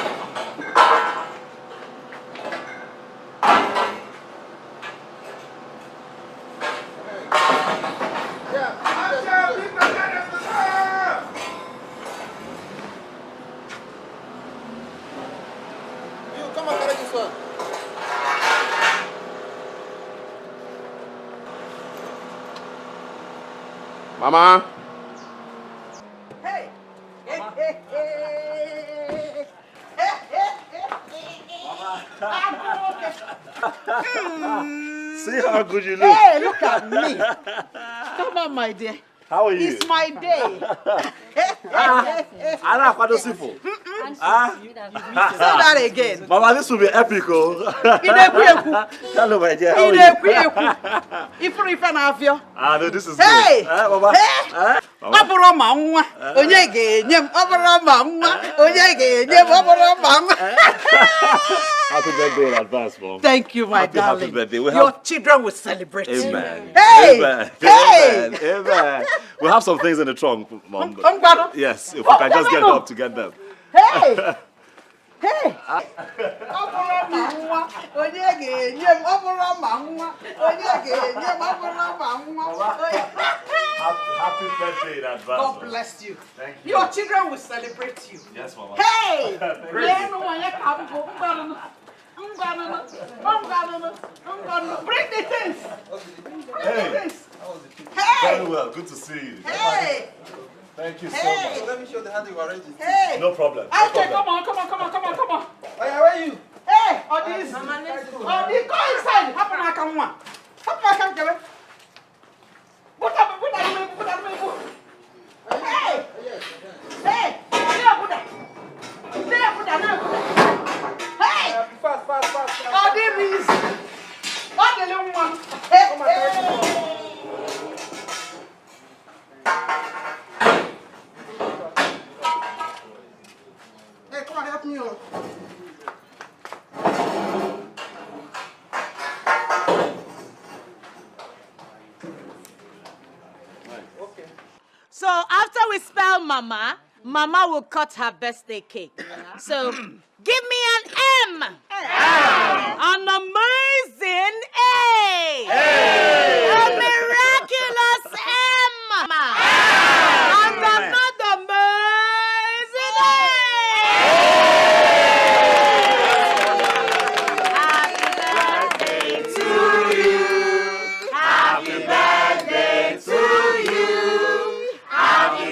You come and carry this one. Mama. See how good you look. Hey, look at me. Come on, my dear. How are you? It's my day. Anna, what does it for? Say that again. Mama, this will be epic, oh. Hello, my dear. How are you? If you have you. No, this is Hey! good. Mama. Mama. Happy birthday in advance, Mom. Thank you, my darling. Happy birthday. Your children will celebrate. Amen. Hey! Amen. Hey! Amen. Amen. We have some things in the trunk, Mom. Yes, if we can just get up to get them. Hey! Hey! Happy birthday in advance. God bless you. Thank you. Your children will celebrate you. Yes, Mama. Hey! Bring the things. Hey. Hey! Very well. Good to see you. Hey! Thank you so Hey! much. Let me show the hand you arranged it. Hey! No problem. No Okay, problem. come on. Where are you? Hey! All these. All these. Go inside. Happen I come one. Happen I come get it. Put that. Hey! Hey! Hey! Fast. All these. All the little one. Hey! Hey, come on, help me. So after we spell Mama, Mama will cut her birthday cake. So give me an M. An amazing A. A miraculous M. And another amazing A. Happy birthday to you. Happy birthday to you. Happy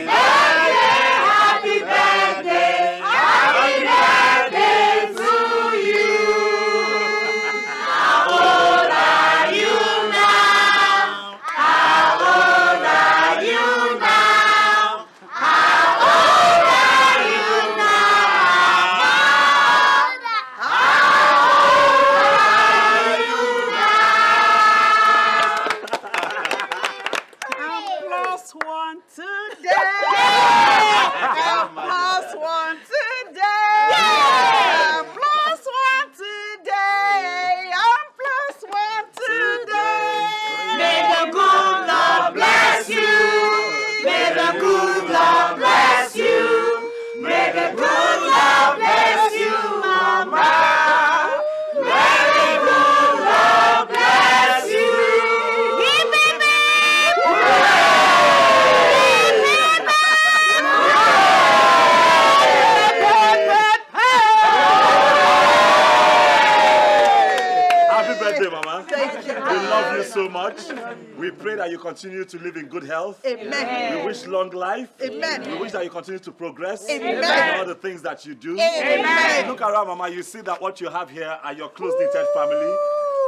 birthday to you. How old are you now? How old are you now? How old are you now? I'm plus one today. I'm plus one today. I'm plus one today. I'm plus one today. May the good Lord bless you. May the good Lord bless you. May the good Lord bless you, Mama. May the good Lord bless you. Hip, hip, hip. Hip, hip, hip. much. We pray that you continue to live in good health. Amen. We wish long life. Amen. We wish that you continue to progress Amen. in all the things that you do. Amen. Look around, Mama. You see that what you have here are your close-knitted family.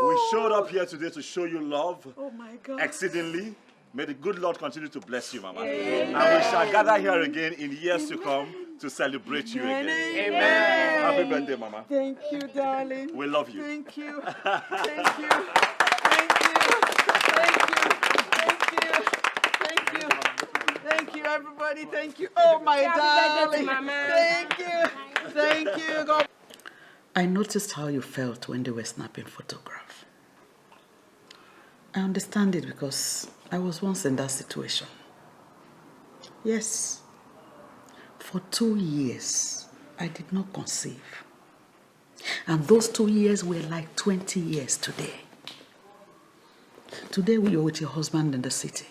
We showed up here today to show you love exceedingly. May the good Lord continue to bless you, Mama. Amen. And we shall gather here again in years to come to celebrate you again. Amen. Happy birthday, Mama. Thank you, darling. We love you. Thank you. Thank you. Thank you. Thank you. Thank you. Thank you, everybody. Thank you. Oh, my darling. Thank you. Thank you. God. I noticed how you felt when they were snapping photographs. I understand it because I was once in that situation. Yes. For 2 years, I did not conceive. And those 2 years were like 20 years today. Today we are with your husband in the city.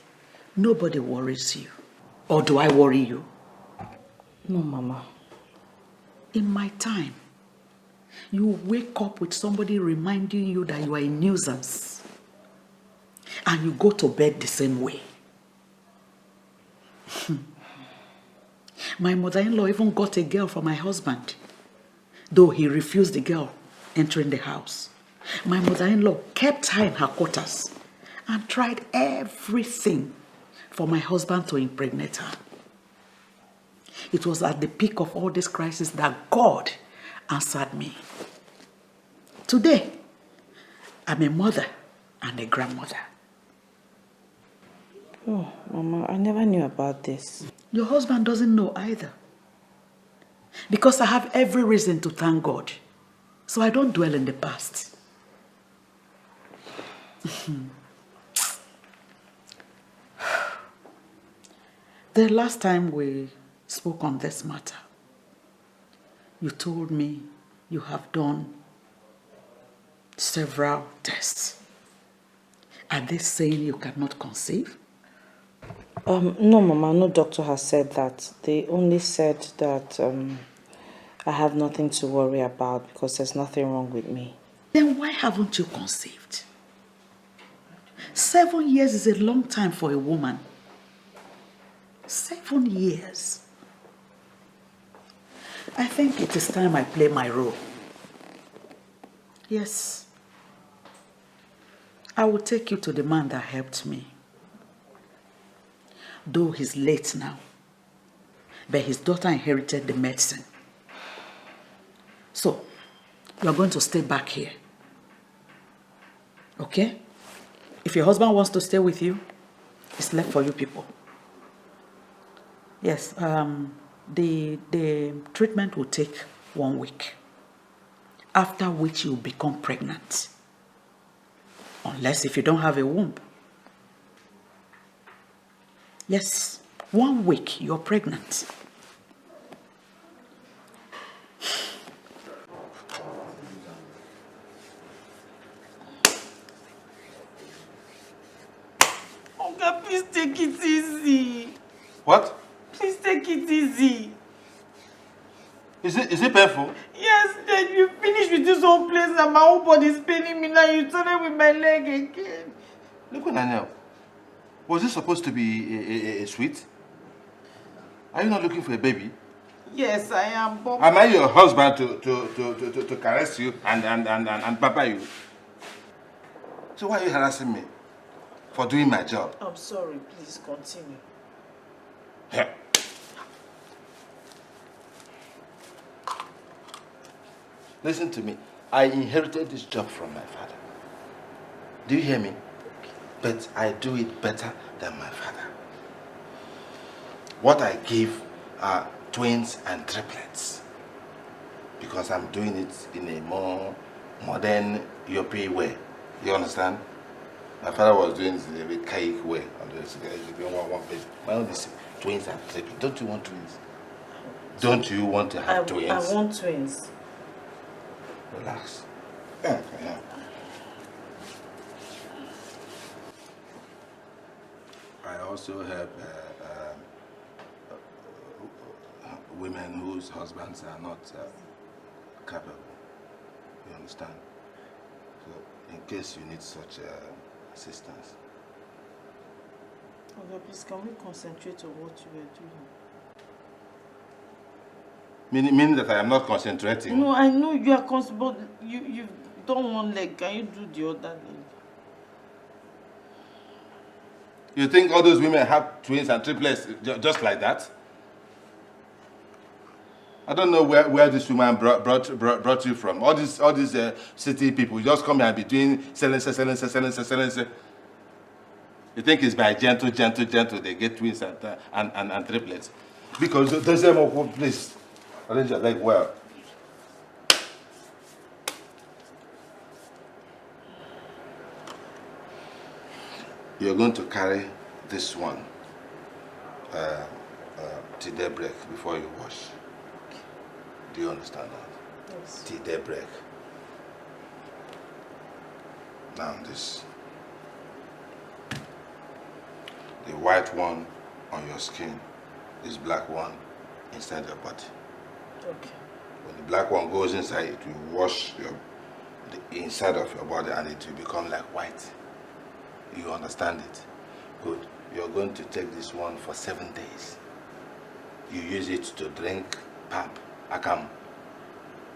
Nobody worries you. Or do I worry you? No, Mama. In my time, you wake up with somebody reminding you that you are a nuisance. And you go to bed the same way. My mother-in-law even got a girl for my husband, though he refused the girl entering the house. My mother-in-law kept her in her quarters and tried everything for my husband to impregnate her. It was at the peak of all this crisis that God answered me. Today, I'm a mother and a grandmother. Oh, Mama, I never knew about this. Your husband doesn't know either. Because I have every reason to thank God. So I don't dwell in the past. The last time we spoke on this matter, you told me you have done several tests. Are they saying you cannot conceive? No, Mama, no doctor has said that. They only said that I have nothing to worry about because there's nothing wrong with me. Then why haven't you conceived? 7 years is a long time for a woman. 7 years. I think it is time I play my role. Yes. I will take you to the man that helped me. Though he's late now, but his daughter inherited the medicine. So, you're going to stay back here. Okay? If your husband wants to stay with you, it's left for you people. Yes, the treatment will take 1 week, after which you'll become pregnant. Unless if you don't have a womb. Yes, 1 week, you're pregnant. Oga, please take it easy. What? Please take it easy. Is it painful? Yes, then you finish with this whole place and my whole body is paining me now. You turn it with my leg again. Look what I know. Was this supposed to be a sweet? Are you not looking for a baby? Yes, I am. But Am I your husband to caress you and pamper you? So why are you harassing me for doing my job? I'm sorry, please continue. Yeah. Listen to me. I inherited this job from my father. Do you hear me? But I do it better than my father. What I give are twins and triplets. Because I'm doing it in a more modern European way. You understand? My father was doing it in a very cake way. My own is twins and triplets. Don't you want twins? Don't you want to have twins? I want twins. Relax. Yeah. I also have women whose husbands are not capable. You understand? So, in case you need such assistance. Okay, please, can we concentrate on what you were doing? Meaning that I am not concentrating? No, I know you are but you've done one leg. Can you do the other leg? You think all those women have twins and triplets just like that? I don't know where this woman brought you from. All these city people just come here and be doing selling. You think it's by gentle they get twins and triplets? Because there's a more place. Arrange your leg well. You're going to carry this one till daybreak before you wash. Do you understand that? Yes. Till daybreak. Now this. The white one on your skin, this black one inside your body. Okay. When the black one goes inside, it will wash the inside of your body and it will become like white. You understand it? Good. You're going to take this one for 7 days. You use it to drink pap, akam.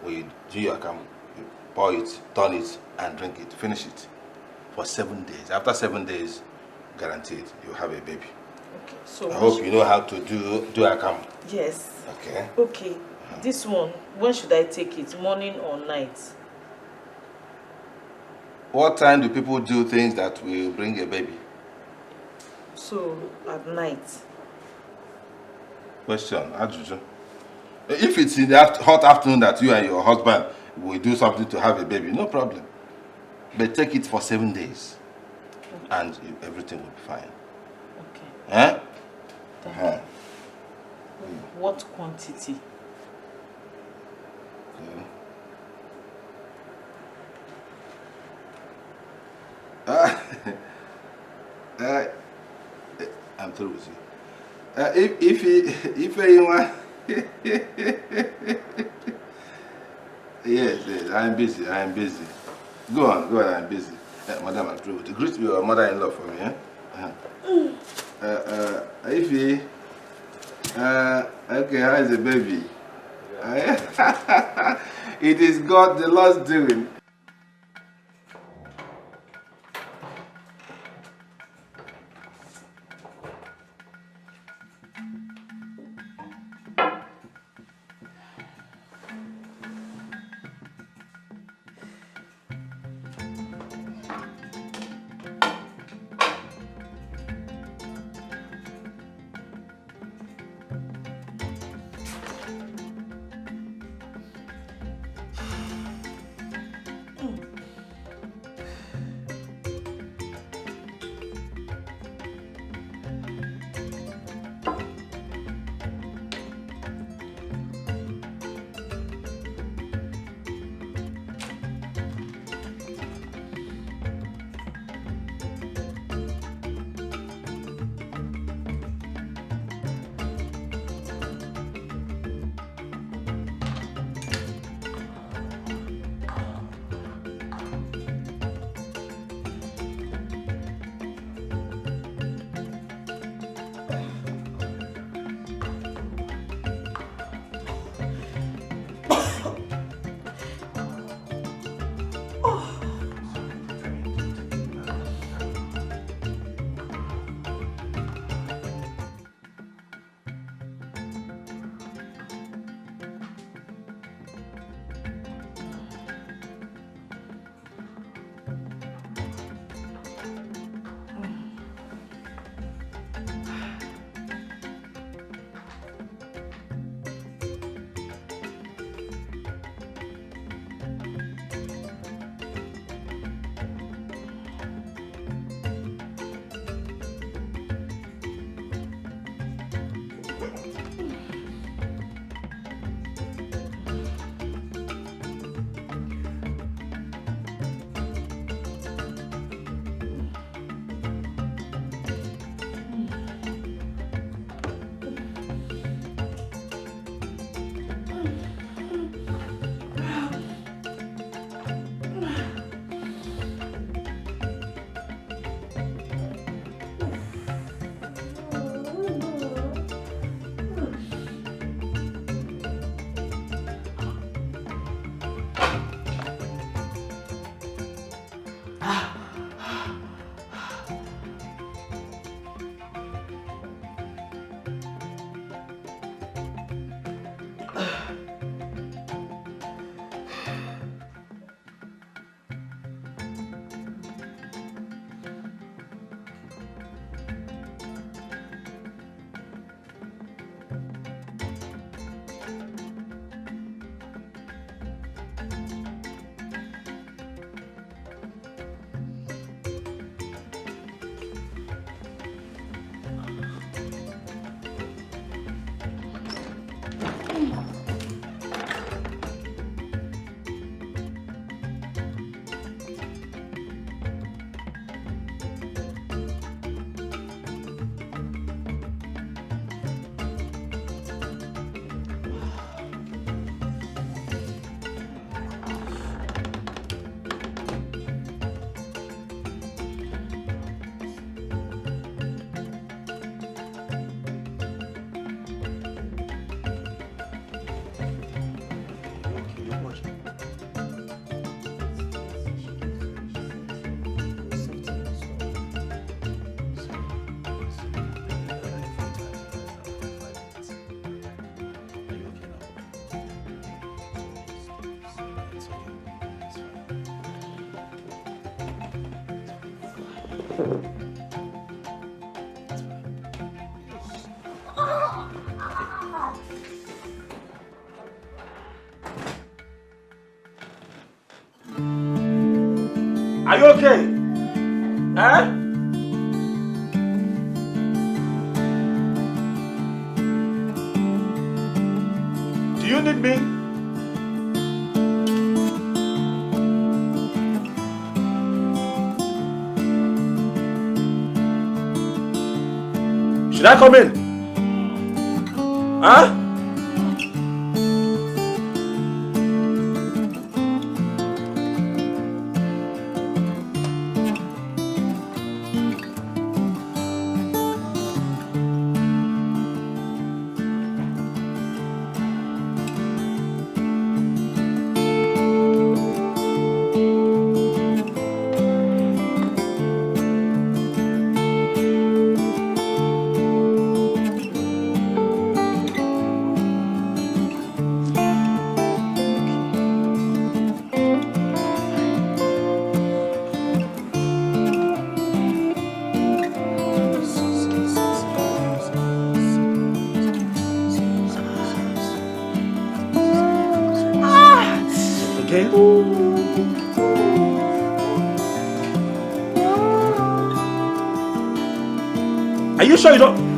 When you do your akam, you pour it, turn it, and drink it. Finish it for 7 days. After 7 days, guaranteed, you'll have a baby. Okay. So I hope you know how to do akam. Yes. Okay. Okay. This one, when should I take it? Morning or night? What time do people do things that will bring a baby? So, at night. Question, Ajuju. If it's in the hot afternoon that you and your husband will do something to have a baby, no problem. But take it for 7 days. Okay. And everything will be fine. Okay. Eh? Thank you. What quantity? I'm through with you. If anyone, yes, I'm busy. Go on, I'm busy. Madam, I'm through with you. Greet your mother-in-law for me, Ify, okay, how is the baby? It is God, the Lord's doing. Are you okay? Huh? Do you need me? Should I come in? Huh? Are you sure you don't?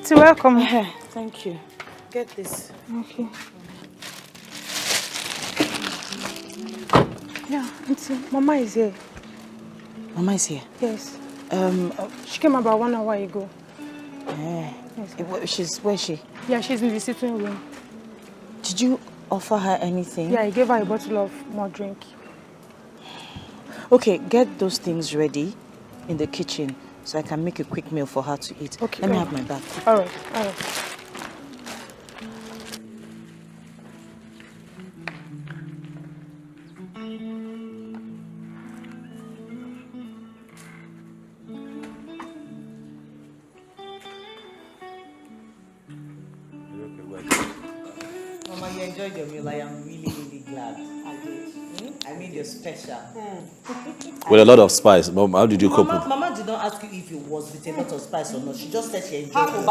So welcome. Thank you. Get this. Okay. Yeah, Auntie, Mama is here. Mama is here? Yes. She came about 1 hour ago. Yes. Where's she? Yeah, she's in the sitting room. Did you offer her anything? Yeah, I gave her a bottle of more drink. Okay, get those things ready in the kitchen so I can make a quick meal for her to eat. Okay. Let me have my bag. All right. Mama, you enjoyed your meal. I am really, really glad. I did. I made you special. With a lot of spice. Mom, how did you cope with it? Mama did not ask you if it was with a lot of spice or not. She just said she enjoyed How it.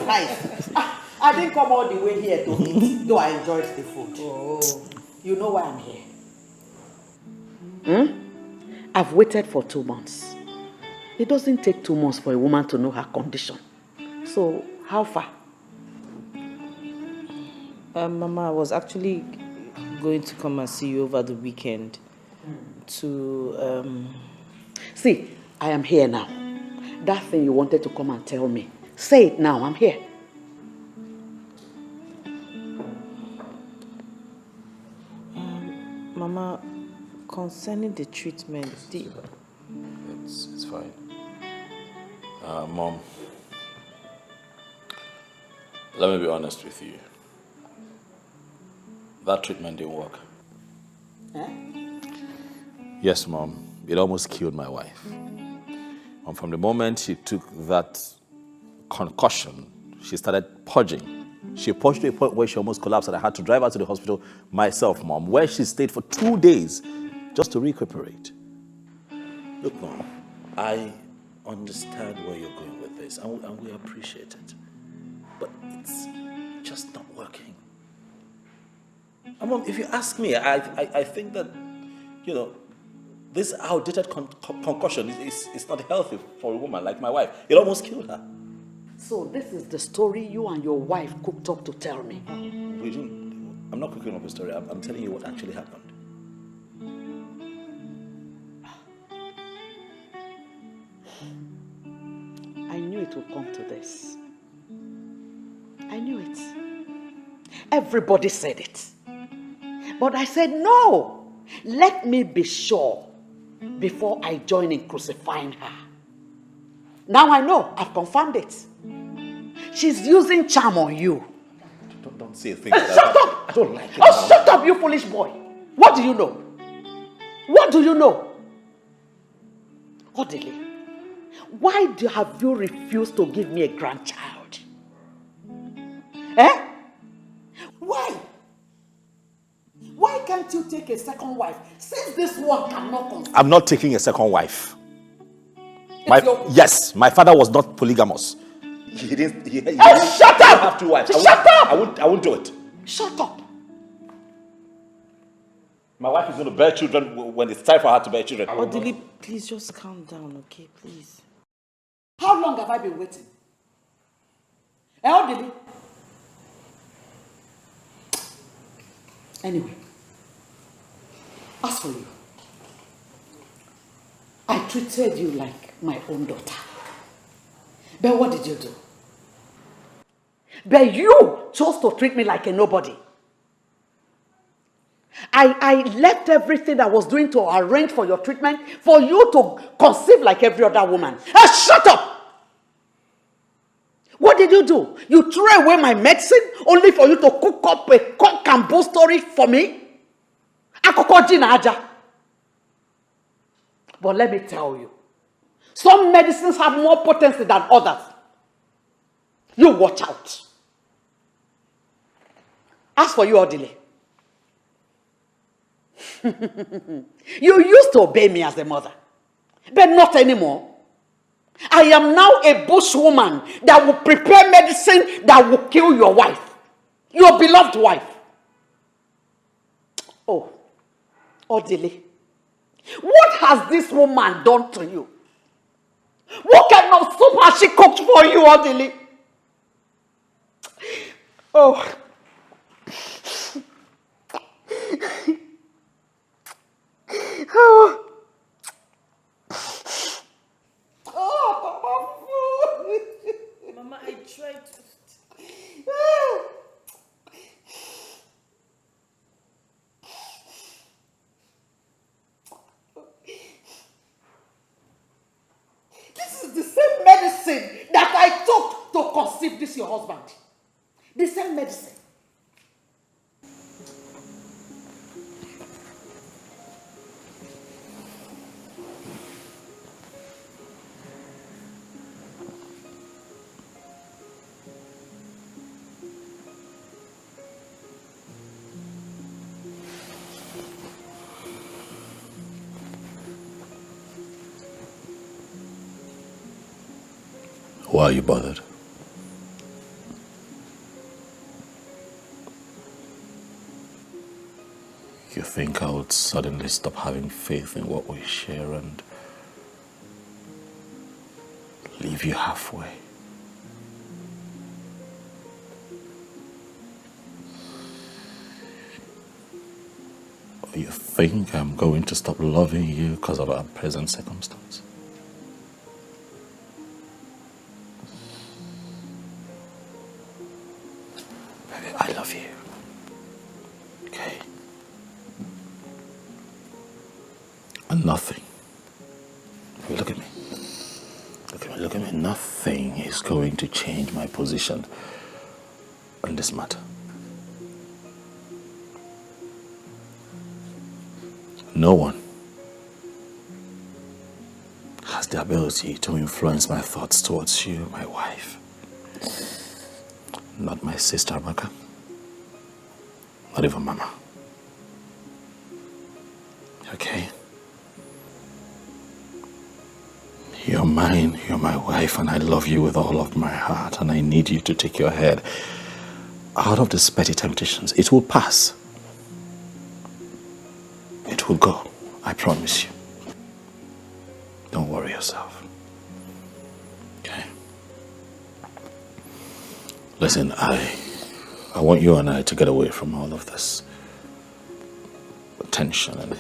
spice? I didn't come all the way here to eat, though I enjoyed the food. Oh. You know why I'm here? I've waited for 2 months. It doesn't take 2 months for a woman to know her condition. So, how far? Mama, I was actually going to come and see you over the weekend to... See, I am here now. That thing you wanted to come and tell me, say it now, I'm here. Mama, concerning the treatment, It's fine. Mom, let me be honest with you. That treatment didn't work. Eh? Yes, Mom. It almost killed my wife. And from the moment she took that concussion, she started purging. She purged to a point where she almost collapsed and I had to drive her to the hospital myself, Mom, where she stayed for 2 days just to recuperate. Look, Mom, I understand where you're going with this and we appreciate it. But it's just not working. And Mom, if you ask me, I think that, this outdated concussion is not healthy for a woman like my wife. It almost killed her. So this is the story you and your wife cooked up to tell me. I'm not cooking up a story. I'm telling you what actually happened. I knew it would come to this. I knew it. Everybody said it. But I said, no, let me be sure before I join in crucifying her. Now I know, I've confirmed it. She's using charm on you. Don't say a thing like that. Shut up! I don't like it. Oh, shut up, you foolish boy. What do you know? What do you know? Odile, why have you refused to give me a grandchild? Eh? Why? Why can't you take a second wife since this one cannot conceive? I'm not taking a second wife. Yes, my father was not polygamous. He didn't. Shut up! Have 2 wives. Shut up! I won't do it. Shut up! My wife is going to bear children when it's time for her to bear children. Odili, please just calm down, okay? Please. How long have I been waiting? Odili? Anyway, as for you, I treated you like my own daughter. But what did you do? But you chose to treat me like a nobody. I left everything I was doing to arrange for your treatment for you to conceive like every other woman. Shut up! What did you do? You threw away my medicine only for you to cook up a cock and bull story for me? But let me tell you, some medicines have more potency than others. You watch out. As for you, Odile, you used to obey me as a mother, but not anymore. I am now a bushwoman that will prepare medicine that will kill your wife, your beloved wife. Oh, Odile, what has this woman done to you? What kind of soup has she cooked for you, Odile? Oh. Oh. Mama, I tried to. This is the same medicine that I took to conceive this your husband. The same medicine. Why are you bothered? You think I would suddenly stop having faith in what we share and leave you halfway? Or you think I'm going to stop loving you because of our present circumstance? Baby, I love you. Okay? And nothing. Look at me. Look at me. Nothing is going to change my position on this matter. No one has the ability to influence my thoughts towards you, my wife. Not my sister, Amaka. Not even Mama. Okay? You're mine, you're my wife, and I love you with all of my heart, and I need you to take your head out of these petty temptations. It will pass. It will go. I promise you. Don't worry yourself. Okay? Listen, I want you and I to get away from all of this tension and,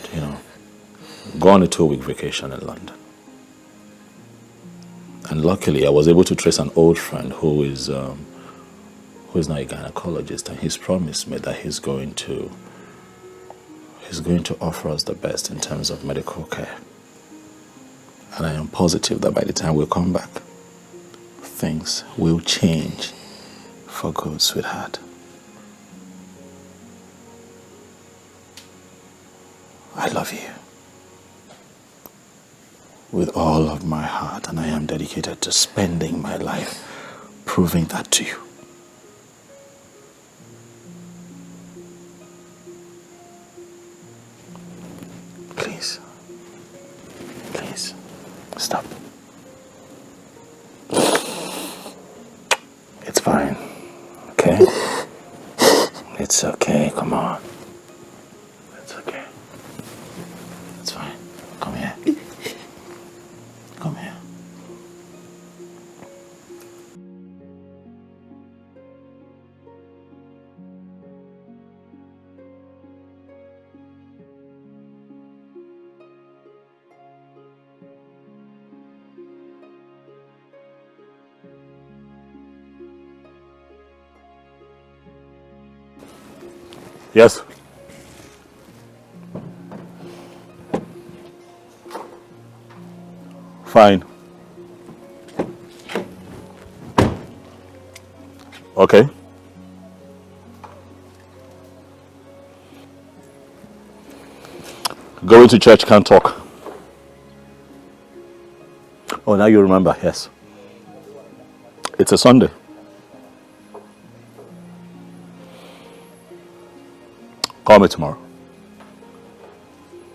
go on a 2-week vacation in London. And luckily, I was able to trace an old friend who is now a gynecologist, and he's promised me that he's going to offer us the best in terms of medical care. And I am positive that by the time we come back, things will change for good, sweetheart. I love you with all of my heart, and I am dedicated to spending my life proving that to you. Please. Please. Stop. It's fine. Okay? It's okay. Come on. It's okay. It's fine. Come here. Come here. Yes. Fine. Okay. Going to church, can't talk. Oh, now you remember, yes. It's a Sunday. Call me tomorrow.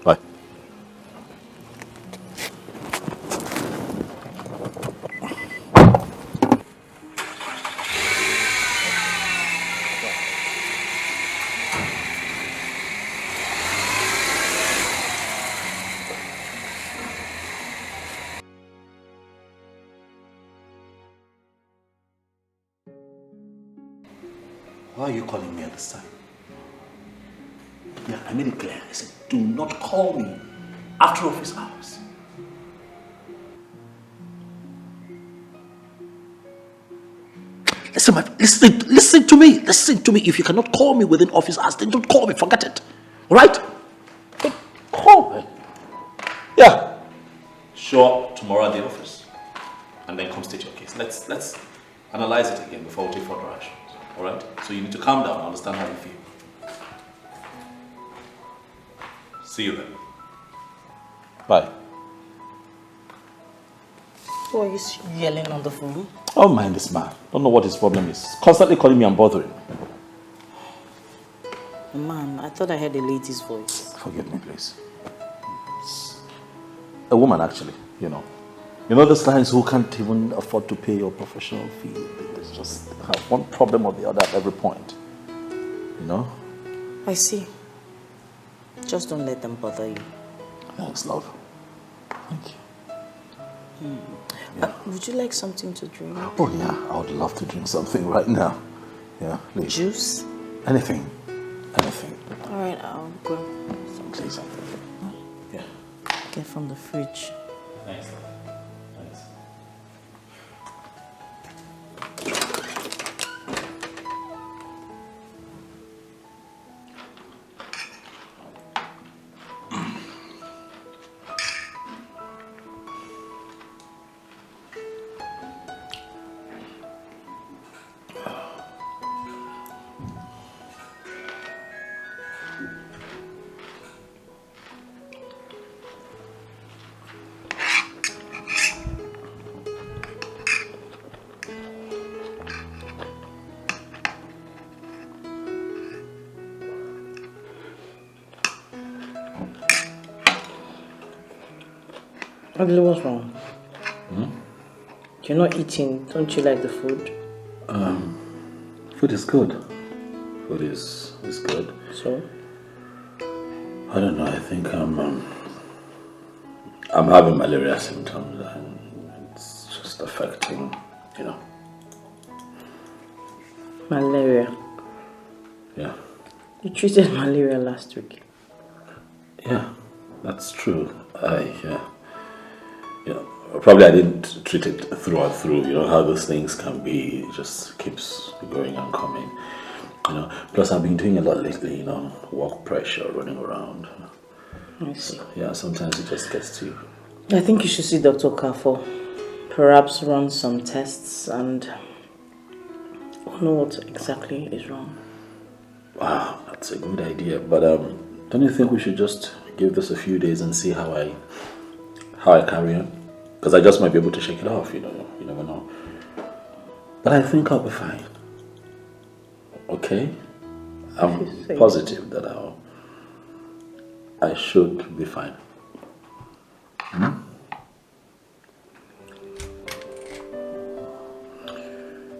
Bye. Why are you calling me at this time? Yeah, I made it clear. I said, do not call me after office hours. Listen to me. Listen to me. If you cannot call me within office hours, then don't call me. Forget it. All right? Don't call me. Yeah. Show up tomorrow at the office, and then come state your case. Let's analyze it again before we take further actions. All right? So you need to calm down and understand how you feel. See you then. Bye. Why are you yelling on the phone? Oh, mind this man. Don't know what his problem is. Constantly calling me and bothering me. Man, I thought I heard a lady's voice. Forgive me, please. It's a woman, actually, You know those clients who can't even afford to pay your professional fee. They just have one problem or the other at every point. I see. Just don't let them bother you. Thanks, love. Thank you. Yeah. Would you like something to drink? Oh, yeah. I would love to drink something right now. Yeah, please. Juice? Anything. Anything. All right, I'll grab some. Please. Yeah. Get from the fridge. Thanks. Thanks. Ugly, what's wrong? You're not eating. Don't you like the food? Food is good. Food is good. So? I don't know. I think I'm having malaria symptoms, and it's just affecting, you know. Malaria? Yeah. You treated malaria last week. Yeah, that's true. Probably I didn't treat it through and through. You know how those things can be. It just keeps going and coming. You know. Plus, I've been doing a lot lately. You know, work pressure, running around. I see. Yeah, sometimes it just gets to you. I think you should see Dr. Kafo. Perhaps run some tests and know what exactly is wrong. Wow, that's a good idea. But don't you think we should just give this a few days and see how I carry on? Because I just might be able to shake it off, you know. You never know. But I think I'll be fine. Okay? I'm positive that I should be fine.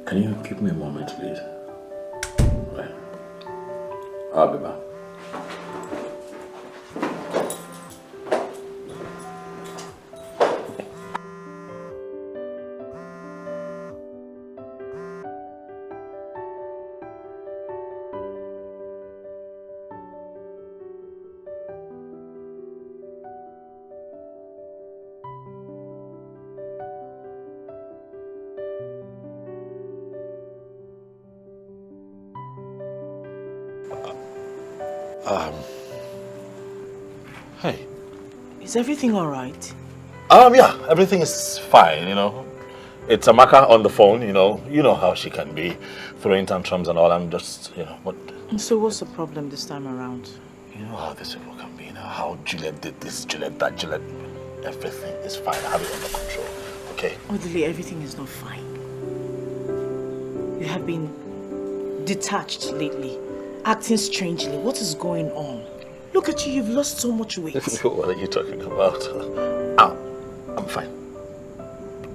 Can you give me a moment, please? Right. I'll be back. Hey. Is everything all right? Yeah, everything is fine, you know. It's Amaka on the phone, you know how she can be, throwing tantrums and all. I'm just, you know, what... So what's the problem this time around? You know how these people can be, you know, how Juliet did this, Juliet that, Juliet... Everything is fine. I have it under control, okay? Odile, everything is not fine. You have been detached lately, acting strangely. What is going on? Look at you, you've lost so much weight. What are you talking about? I'm fine.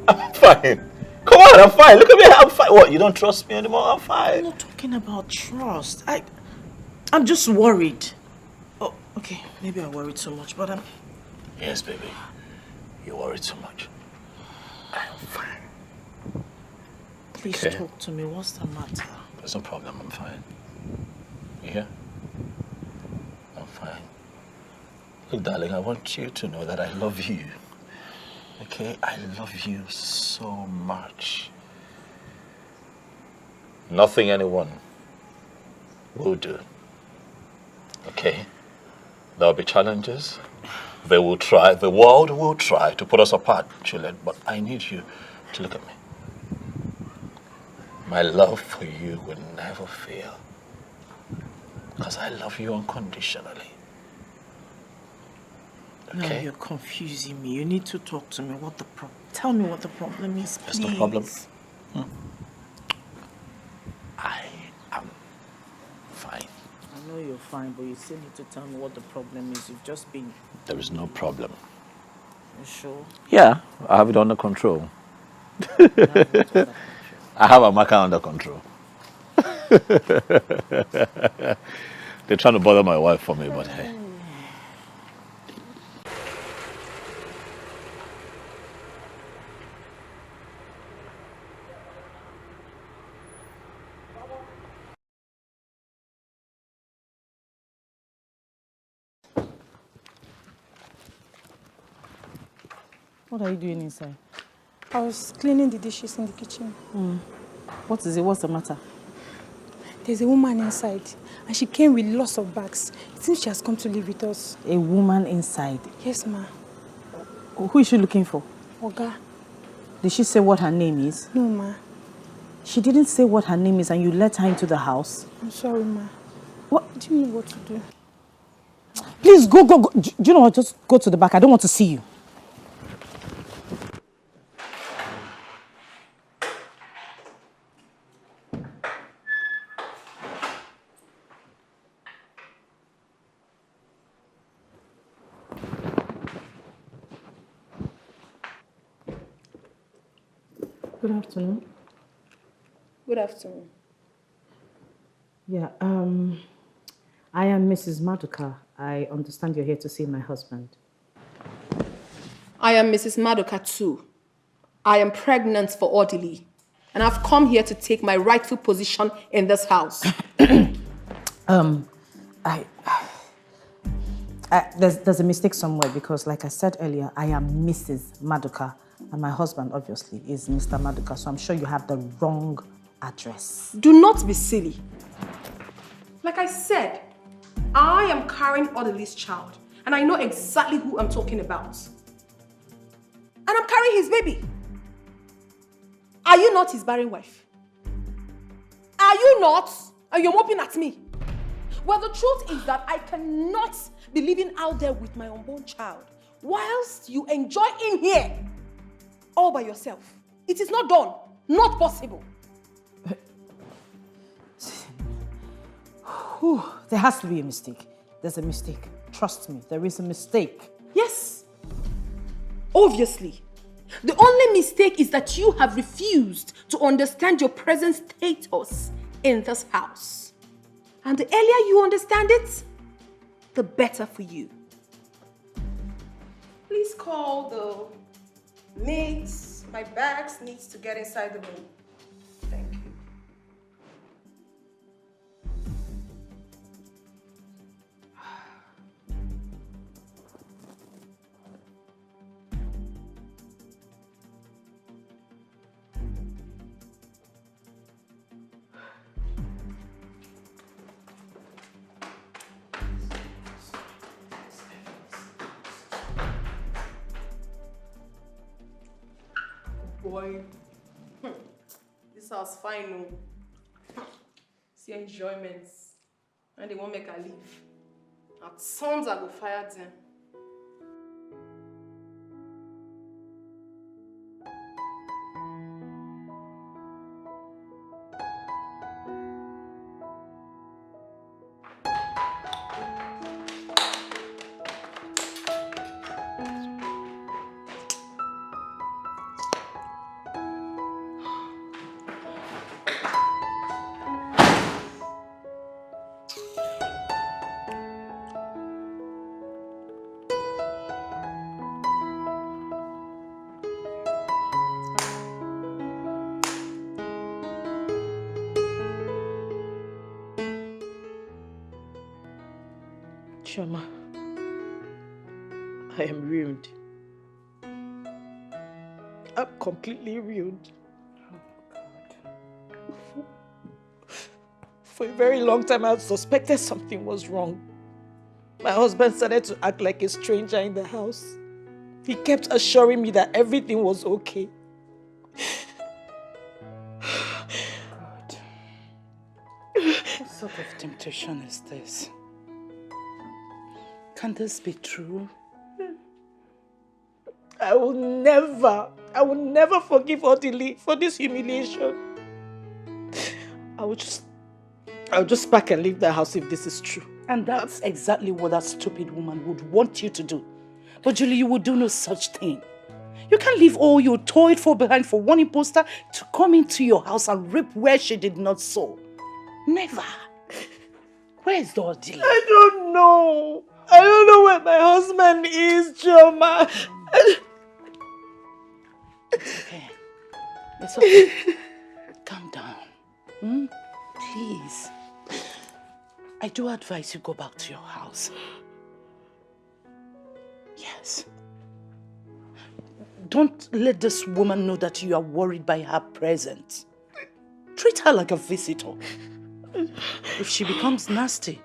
I'm fine. Come on, I'm fine. Look at me, I'm fine. What, you don't trust me anymore? I'm fine. I'm not talking about trust. I'm just worried. Oh, okay, maybe I worried too much, but I'm... Yes, baby. You worry too much. I'm fine. Please talk to me. What's the matter? There's no problem. I'm fine. You hear? I'm fine. Look, darling, I want you to know that I love you. Okay? I love you so much. Nothing anyone will do. Okay? There'll be challenges. They will try, the world will try to put us apart, Juliet, but I need you to look at me. My love for you will never fail. Because I love you unconditionally. Okay? No, you're confusing me. You need to talk to me. Tell me what the problem is, please. There's no problem. I am fine. I know you're fine, but you still need to tell me what the problem is. You've just been... There is no problem. You sure? Yeah, I have it under control. I have Amaka under control. They're trying to bother my wife for me, but hey. What are you doing inside? I was cleaning the dishes in the kitchen. What is it? What's the matter? There's a woman inside, and she came with lots of bags. It seems she has come to live with us. A woman inside? Yes, ma. Who is she looking for? Oga. Did she say what her name is? No, ma. She didn't say what her name is and you let her into the house? I'm sorry, ma. What? Do you know what to do? Please, go. Do you know what? Just go to the back. I don't want to see you. Good afternoon. Good afternoon. Yeah, I am Mrs. Maduka. I understand you're here to see my husband. I am Mrs. Madoka too. I am pregnant for Odili, and I've come here to take my rightful position in this house. There's a mistake somewhere because, like I said earlier, I am Mrs. Maduka, and my husband, obviously, is Mr. Maduka, so I'm sure you have the wrong address. Do not be silly. Like I said, I am carrying Odili's child, and I know exactly who I'm talking about. And I'm carrying his baby. Are you not his barren wife? Are you not? And you're moping at me. Well, the truth is that I cannot be living out there with my unborn child whilst you enjoy in here all by yourself. It is not done. Not possible. Whew, there has to be a mistake. There's a mistake. Trust me, there is a mistake. Yes. Obviously. The only mistake is that you have refused to understand your present status in this house. And the earlier you understand it, the better for you. Please call the maids. My bags needs to get inside the room. Thank you. Boy, this house fine, no. See enjoyments. And they won't make her leave. At sons I go fire them. Chioma, I am ruined. I'm completely ruined. Oh, God. For a very long time, I suspected something was wrong. My husband started to act like a stranger in the house. He kept assuring me that everything was okay. God. What sort of temptation is this? Can this be true? I will never forgive Odili for this humiliation. I'll just pack and leave the house if this is true. And that's exactly what that stupid woman would want you to do. But Julie, you would do no such thing. You can't leave all your toiled for behind for one imposter to come into your house and rip where she did not sow. Never. Where is the Odili? I don't know. I don't know where my husband is, Chioma. It's okay. It's okay. Calm down. Please. I do advise you go back to your house. Yes. Don't let this woman know that you are worried by her presence. Treat her like a visitor. If she becomes nasty,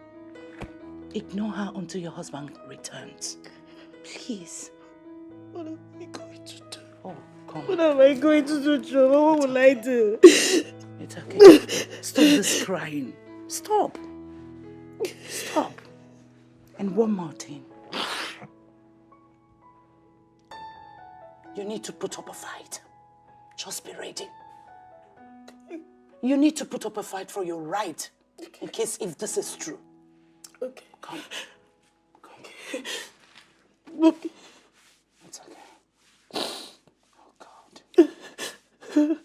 ignore her until your husband returns. Please. What am I going to do? Oh, come What on. am I going to do, Chioma? What will I do? It's okay. Stop this crying. Stop. Stop. And one more thing. You need to put up a fight. Just be ready. You need to put up a fight for your right. In case if this is true. Okay. Come. Okay. It's okay. Oh, God.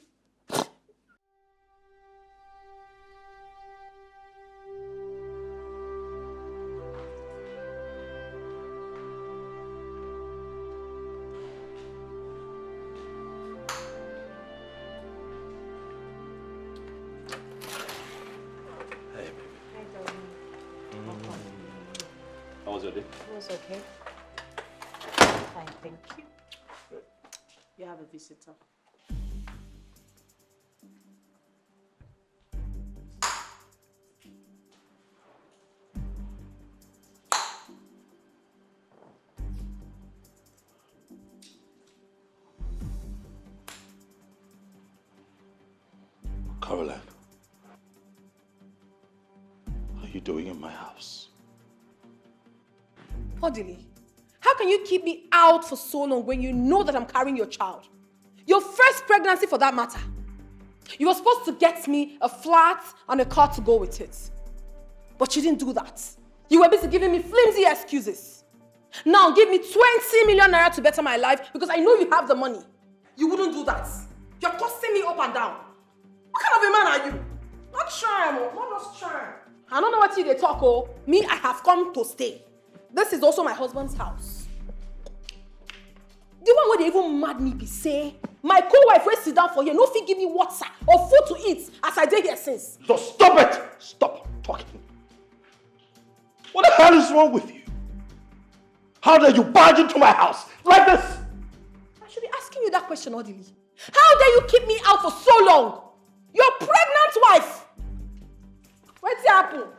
was okay. Fine, thank you. You have a visitor. Caroline, what are you doing in my house? Odili, how can you keep me out for so long when you know that I'm carrying your child? Your first pregnancy for that matter. You were supposed to get me a flat and a car to go with it. But you didn't do that. You were busy giving me flimsy excuses. Now give me 20 million naira to better my life because I know you have the money. You wouldn't do that. You're tossing me up and down. What kind of a man are you? Not charm, not just charm. I don't know what they talk, oh. Me, I have come to stay. This is also my husband's house. The one where they even mad me be say, my co-wife will sit down for here, no fit give me water or food to eat as I did here since. So stop it! Stop talking. What the hell is wrong with you? How dare you barge into my house like this? I should be asking you that question, Odili. How dare you keep me out for so long? Your pregnant wife! What's happened?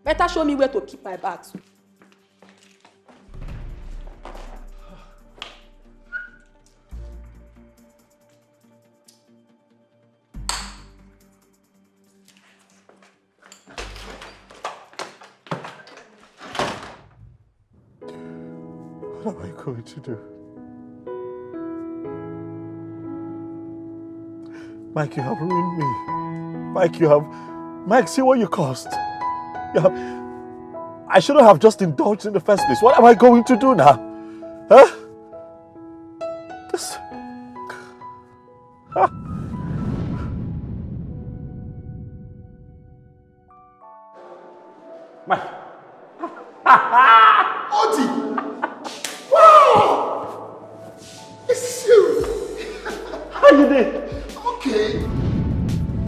Better show me where to keep my bags. What am I going to do? Mike, you have ruined me. Mike, see what you caused. I shouldn't have just indulged in the first place. What am I going to do now? Huh? This... Mike. Odi! Wow! This is you! How you doing? Okay.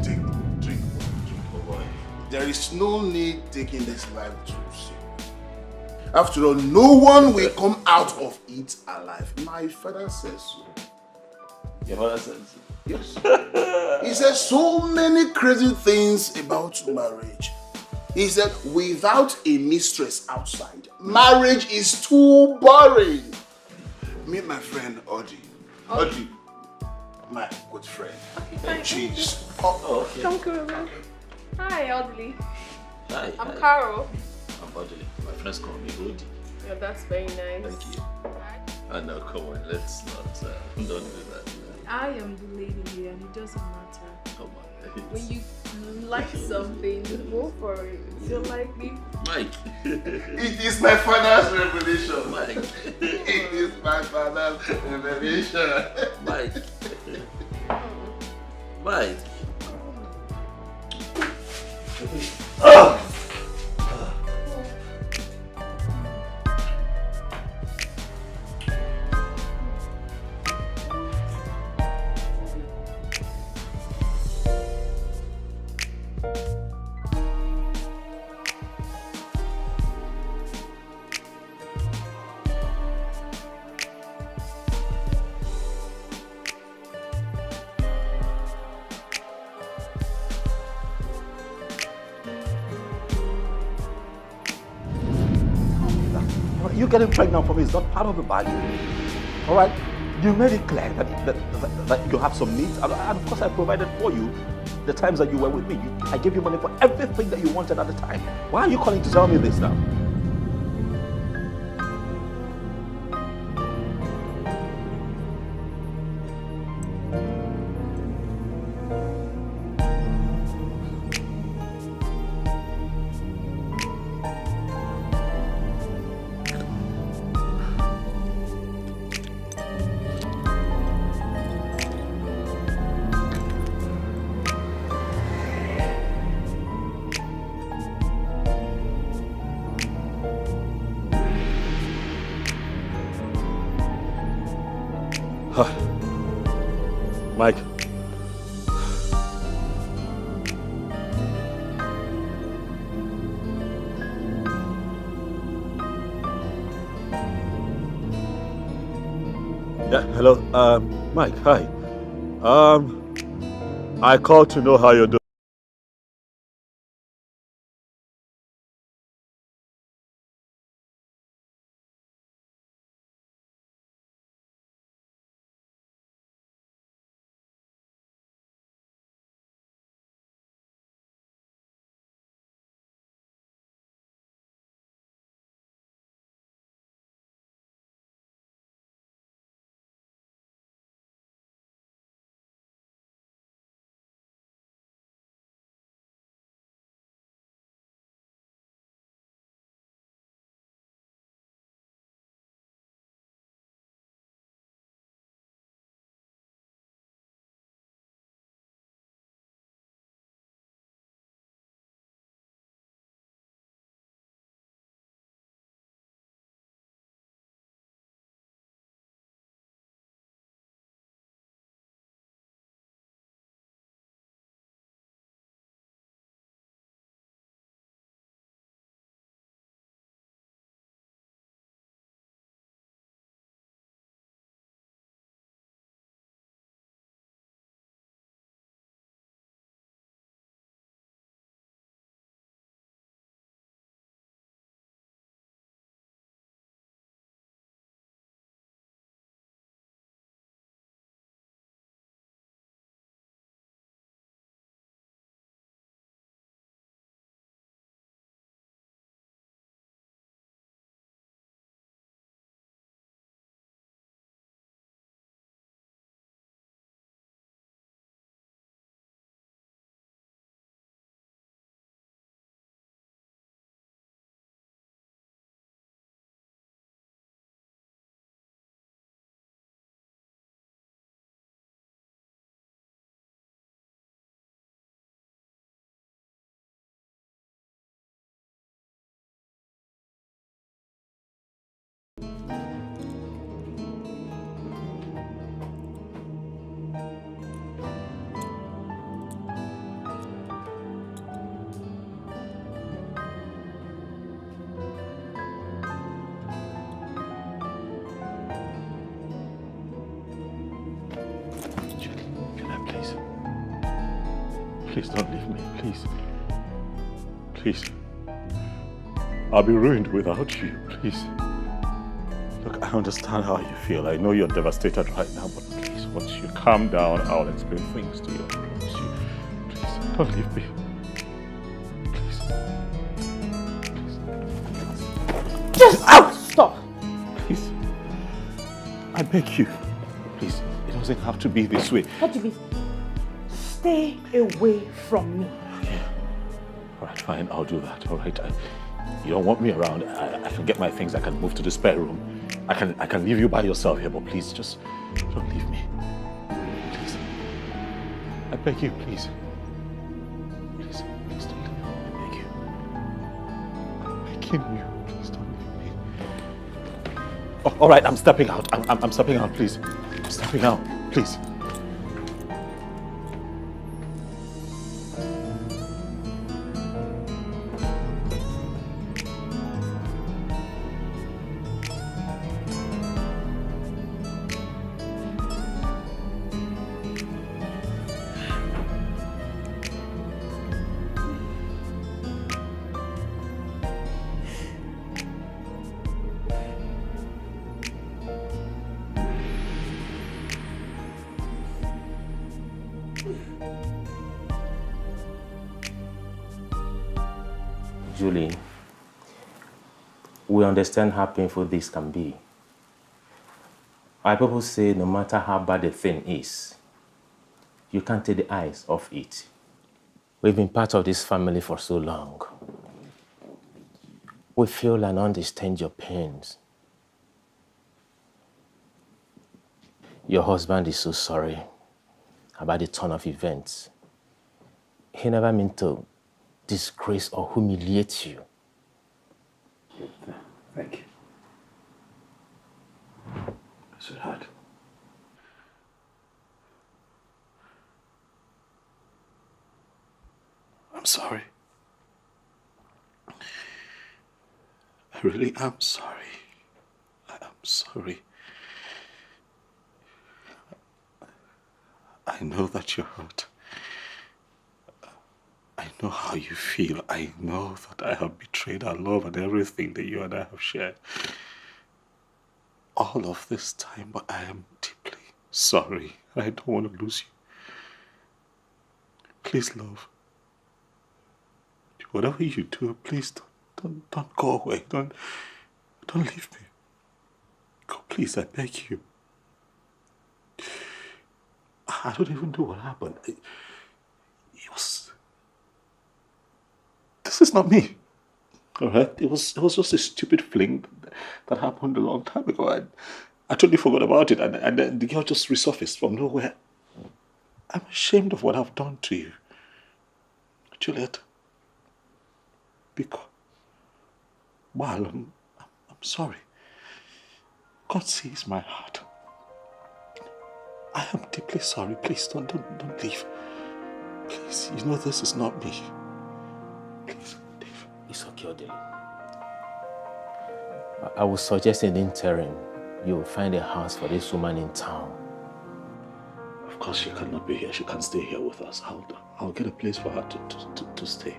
Drink, boy. There is no need taking this life too seriously. After all, no one will come out of it alive. My father says so. Your father says so? Yes. He says so many crazy things about marriage. He said, without a mistress outside, marriage is too boring. Meet my friend, Odi. Odi, my good friend. Okay, Jeez. Okay. Thank you. Hi, Audley. Hi. I'm Carol. I'm Audley. My friends call me Odi. Yeah, that's very nice. Thank you. No, come on, let's not, don't do that. I am the lady here and it doesn't matter. Come on. When you like something, go for it. You don't like me? Mike. It is my father's revelation. Mike. It is my father's revelation. Mike. Mike. Oh! You getting pregnant for me is not part of the bargain. All right? You made it clear that you have some needs, and of course I provided for you the times that you were with me. I gave you money for everything that you wanted at the time. Why are you calling to tell me this now? Mike. Yeah, hello. Mike, hi. I called to know how you're doing. Please don't leave me, please. Please. I'll be ruined without you, please. Look, I understand how you feel. I know you're devastated right now, but please, once you calm down, I'll explain things to you. I promise you. Please, don't leave me. Please. Please. Just stop. Please. I beg you. Please, it doesn't have to be this way. What do you mean? Stay away from me. Okay. All right, fine, I'll do that. All right. You don't want me around. I can get my things. I can move to the spare room. I can leave you by yourself here, but please, just don't leave me. Please. I beg you, please. Please, please don't leave me. I beg you. I'm begging you. Please don't leave me. Oh, all right, I'm stepping out. I'm stepping out, please. I'm stepping out, please. Julie, we understand how painful this can be. Our people say no matter how bad the thing is, you can't take the eyes off it. We've been part of this family for so long. We feel and understand your pains. Your husband is so sorry about the turn of events. He never meant to disgrace or humiliate you. Thank you. Sweetheart. I'm sorry. I really am sorry. I am sorry. I know that you're hurt. I know how you feel. I know that I have betrayed our love and everything that you and I have shared. All of this time, but I am deeply sorry. I don't want to lose you. Please, love. Whatever you do, please don't go away. Don't leave me. Go, please, I beg you. I don't even know what happened. It was... This is not me. All right? It was just a stupid fling that happened a long time ago. I totally forgot about it, and then the girl just resurfaced from nowhere. I'm ashamed of what I've done to you. Juliet. Because... Well, I'm sorry. God sees my heart. I am deeply sorry. Please don't leave. Please, you know this is not me. Please, Dave. It's okay, Odile. I would suggest in the interim, you will find a house for this woman in town. Of course, she cannot be here. She can't stay here with us. I'll get a place for her to stay.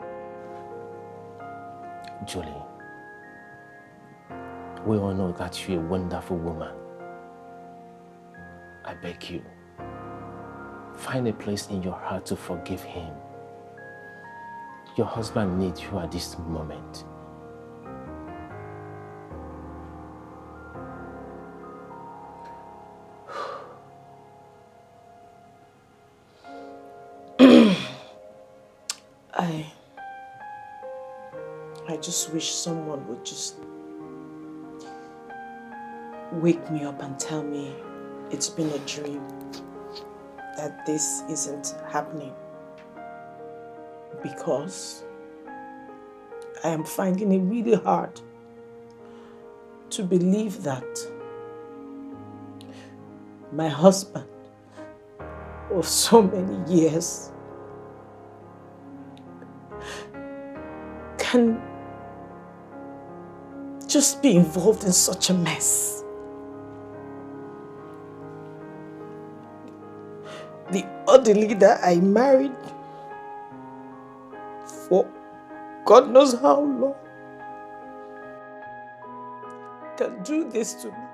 Julie, we all know that you're a wonderful woman. I beg you, find a place in your heart to forgive him. Your husband needs you at this moment. I just wish someone would just wake me up and tell me it's been a dream, that this isn't happening. Because I am finding it really hard to believe that my husband of so many years can just be involved in such a mess. The other leader I married for God knows how long can do this to me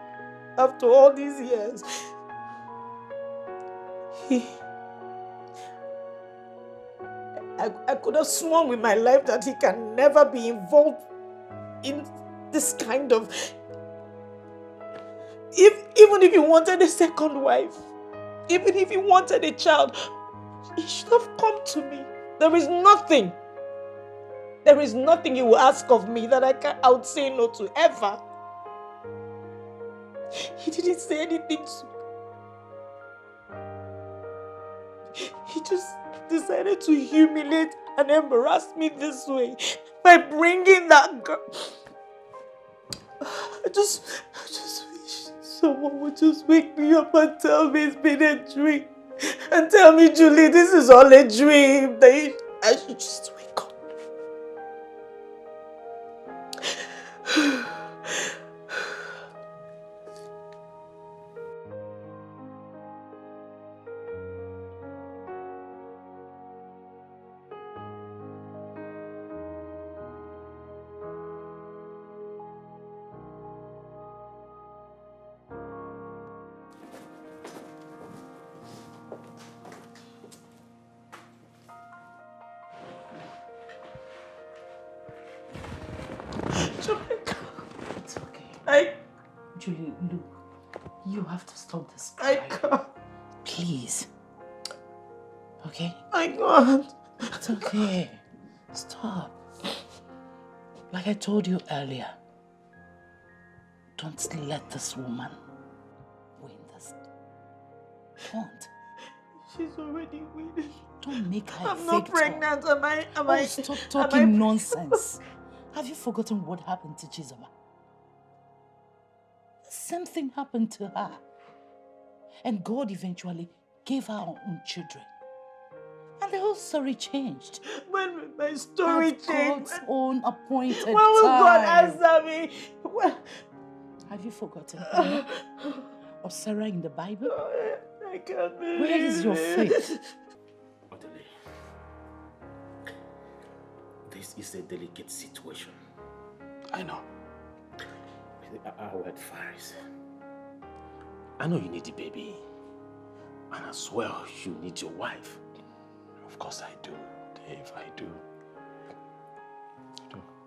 after all these years. I could have sworn with my life that he can never be involved in this kind of... Even if he wanted a second wife, even if he wanted a child, he should have come to me. There is nothing he will ask of me that I would say no to, ever. He didn't say anything to me. He just decided to humiliate and embarrass me this way by bringing that girl. I just wish someone would just wake me up and tell me it's been a dream. And tell me, Julie, this is all a dream. I should just wake up. It's okay. Julie, look, you have to stop this crying. I can't. Please. Okay? I can't. It's okay. Stop. Like I told you earlier, don't let this woman win this. Don't. She's already winning. Don't make her I'm not pregnant. Am I? Stop talking nonsense. Have you forgotten what happened to Chizoma? The same thing happened to her. And God eventually gave her her own children. And the whole story changed. When will my story At change? God's own appointed When will God time. answer me? Have you forgotten Hannah or Sarah in the Bible? I can't believe Where is your faith? Odele, this is a delicate situation. I know. I will advise. I know you need the baby. And as well, you need your wife. Of course I do, Dave, I do.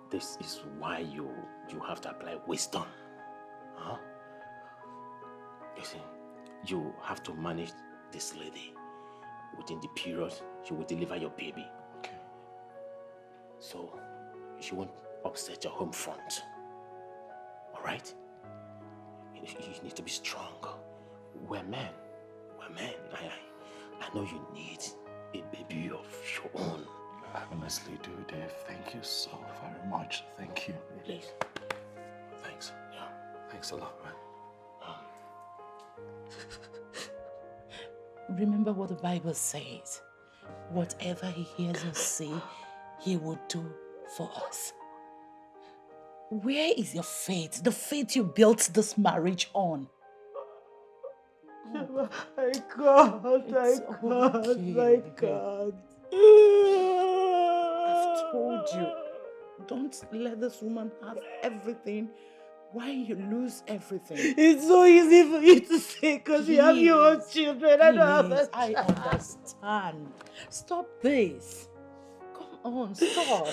This is why you have to apply wisdom. Huh? You see, you have to manage this lady. Within the period, she will deliver your baby. Okay. So, she won't upset your home front. Alright? You need to be strong. We're men. We're men. I know you need a baby of your own. I honestly do, Dave. Thank you so very much. Thank you. Please. Thanks. Yeah. Thanks a lot, man. Remember what the Bible says. Whatever He hears us say, He will do for us. Where is your faith? The faith you built this marriage on. I can't. I've told you, don't let this woman have everything. Why you lose everything? It's so easy for you to say because you have your own children. I don't have I understand. Stop this. Come on, stop.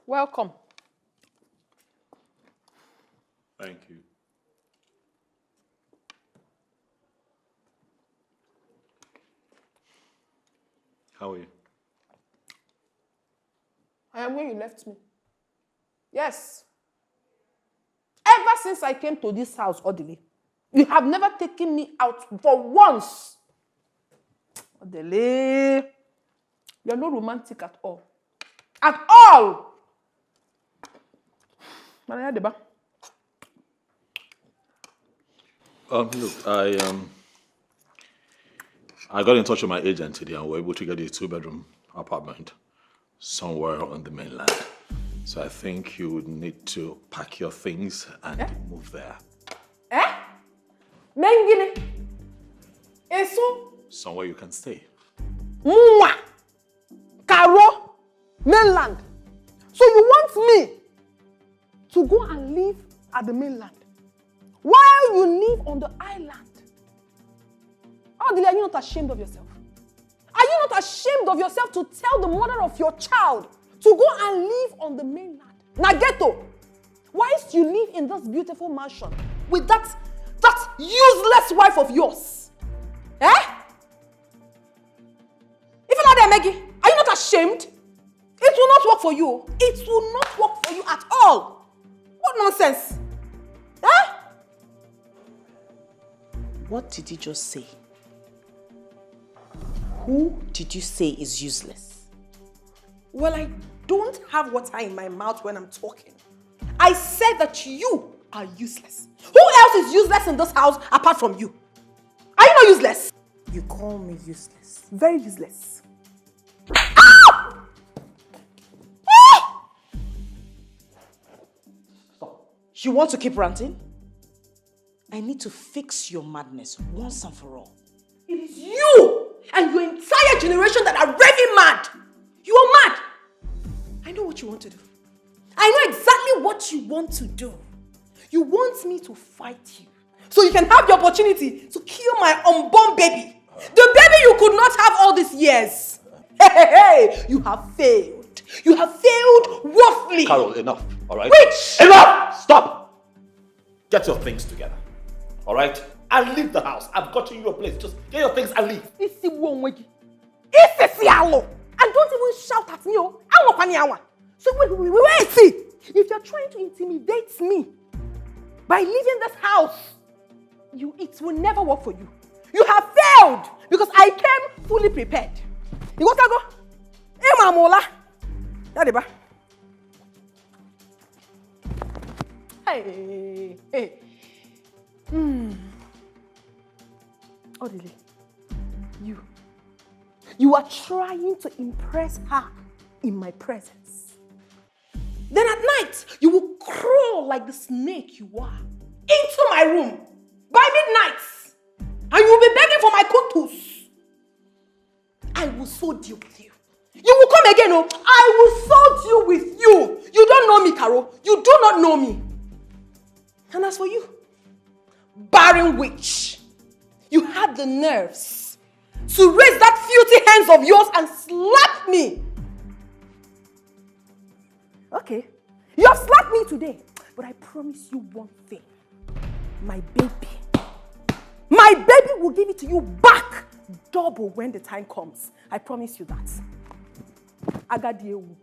Welcome. Thank you. How are you? I am where you left me. Yes. Ever since I came to this house, Odile, you have never taken me out for once. Odile, you're not romantic at all. At all! Maria Deba. Look, I got in touch with my agent today and we're able to get a 2-bedroom apartment somewhere on the mainland. So I think you would need to pack your things and move there. Mengine. Eso. Somewhere you can stay. Mwah. Karo. Mainland. So you want me to go and live at the mainland while you live on the island? Oh, Dile, are you not ashamed of yourself? Are you not ashamed of yourself to tell the mother of your child to go and live on the mainland? Nageto, whilst you live in this beautiful mansion with that useless wife of yours? If you're not there, Maggie, are you not ashamed? It will not work for you. It will not work for you at all. What nonsense? What did you just say? Who did you say is useless? Well, I don't have water in my mouth when I'm talking. I said that you are useless. Who else is useless in this house apart from you? Are you not useless? You call me useless. Very useless. Stop. You want to keep ranting? I need to fix your madness once and for all. It is you and your entire generation that are raving mad. You are mad. I know what you want to do. I know exactly what you want to do. You want me to fight you so you can have the opportunity to kill my unborn baby. The baby you could not have all these years. Hey, you have failed. You have failed woefully. Carol, enough, all right? Which? Enough! Stop! Get your things together, all right? And leave the house. I've gotten you a place. Just get your things and leave. And don't even shout at me. So wait, see. If you're trying to intimidate me by leaving this house, it will never work for you. You have failed because I came fully prepared. You want to go? Hey, Mamola. Daddy, hey. Odile, you are trying to impress her in my presence. Then at night, you will crawl like the snake you are into my room by midnight, and you will be begging for my kutus. I will so deal with you. You will come again, oh. I will so deal with you. You don't know me, Carol. You do not know me. And as for you, barren witch, you had the nerves to raise that filthy hands of yours and slap me. Okay, you have slapped me today, but I promise you one thing. My baby will give it to you back double when the time comes. I promise you that. Agadiewu.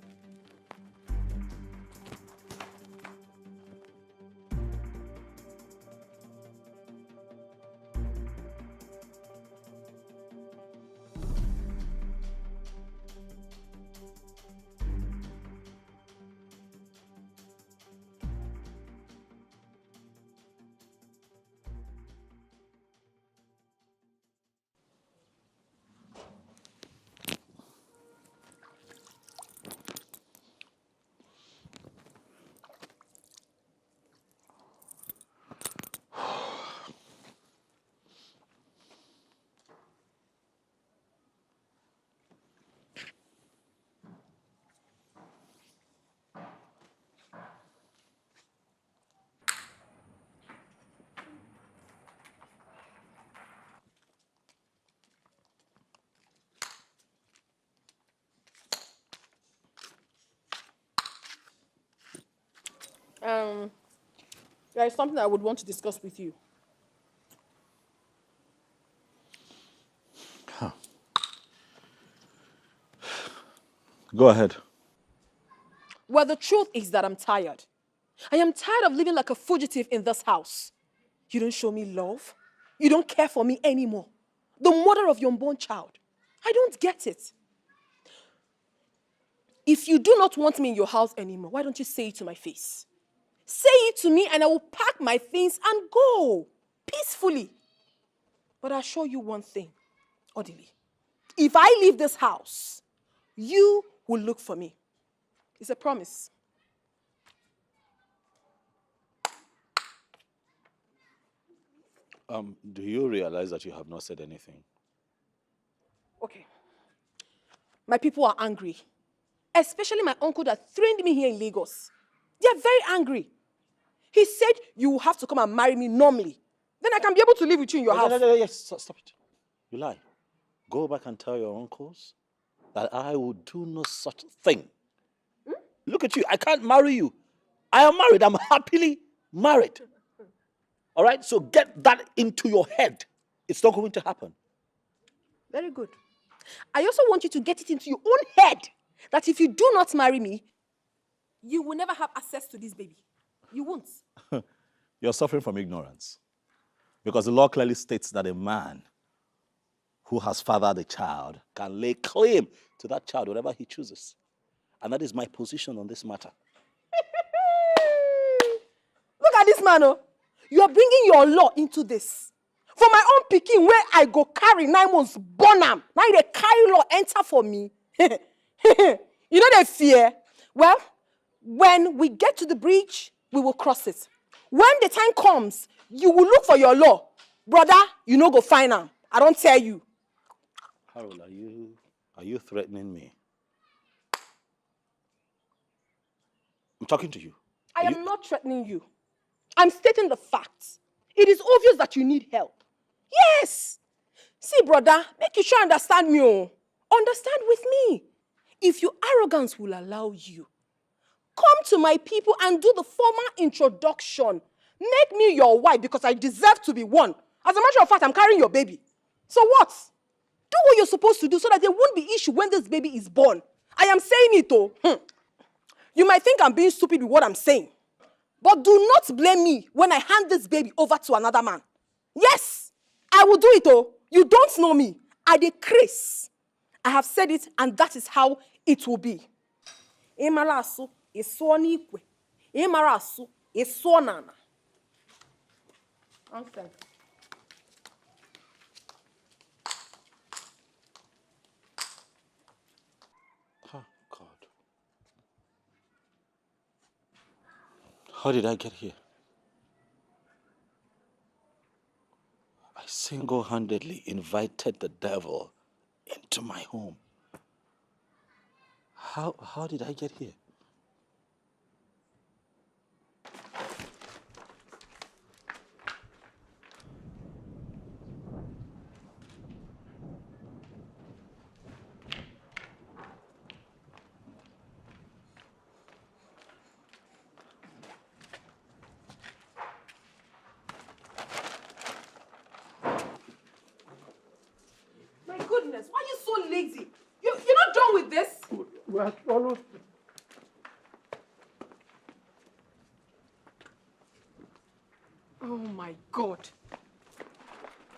There is something I would want to discuss with you. Go ahead. Well, the truth is that I'm tired. I am tired of living like a fugitive in this house. You don't show me love. You don't care for me anymore. The mother of your unborn child. I don't get it. If you do not want me in your house anymore, why don't you say it to my face? Say it to me and I will pack my things and go peacefully. But I assure you one thing, Odile. If I leave this house, you will look for me. It's a promise. Do you realize that you have not said anything? Okay. My people are angry. Especially my uncle that trained me here in Lagos. They are very angry. He said you will have to come and marry me normally. Then I can be able to live with you in your house. No, yes, stop it. You lie. Go back and tell your uncles that I will do no such thing. Look at you. I can't marry you. I am married. I'm happily married. All right? So get that into your head. It's not going to happen. Very good. I also want you to get it into your own head that if you do not marry me, you will never have access to this baby. You won't. You're suffering from ignorance. Because the law clearly states that a man who has fathered a child can lay claim to that child whenever he chooses. And that is my position on this matter. Look at this man, oh. You are bringing your law into this. For my own picking, where I go carry 9 months, born am. Now they carry law enter for me. You know they fear. Well, when we get to the bridge, we will cross it. When the time comes, you will look for your law. Brother, you know go find am. I don't tell you. Harold, are you threatening me? I'm talking to you. I am not threatening you. I'm stating the facts. It is obvious that you need help. Yes. See, brother, make you try understand me. Oh. Understand with me. If your arrogance will allow you, come to my people and do the formal introduction. Make me your wife because I deserve to be one. As a matter of fact, I'm carrying your baby. So what? Do what you're supposed to do so that there won't be issue when this baby is born. I am saying it, oh. You might think I'm being stupid with what I'm saying. But do not blame me when I hand this baby over to another man. Yes, I will do it, oh. You don't know me. I decrease. I have said it, and that is how it will be. Imarasu is so nikwe. Imarasu is so nana. Okay. Oh, God. How did I get here? I single-handedly invited the devil into my home. How did I get here? My goodness, why are you so lazy? You're not done with this? We're almost... Oh my God.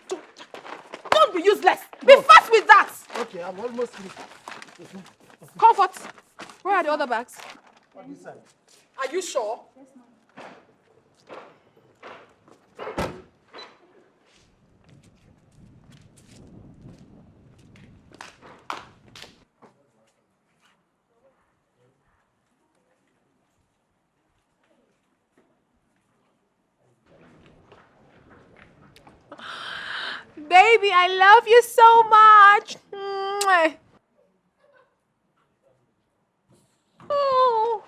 Don't be useless. Be fast with that. Okay, I'm almost finished. Comfort. Where are the other bags? On this side. Are you sure? Yes, ma'am. Baby, I love you so much. Mwah. Oh.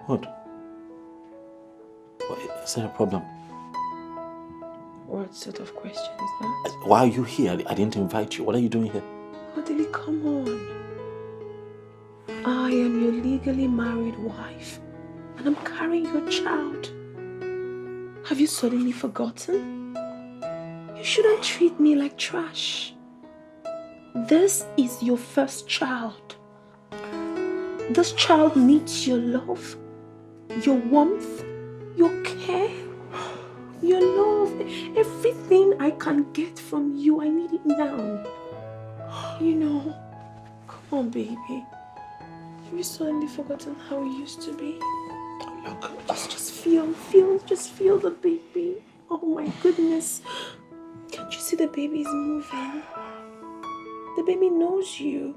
What? Is there a problem? What sort of question is that? Why are you here? I didn't invite you. What are you doing here? Odili, come on. I am your legally married wife, and I'm carrying your child. Have you suddenly forgotten? You shouldn't treat me like trash. This is your first child. This child needs your love, your warmth, your care, your love. Everything I can get from you, I need it now. You know, come on, baby. Have you suddenly forgotten how it used to be? Look. Just feel the baby. Oh my goodness. Can't you see the baby is moving? The baby knows you.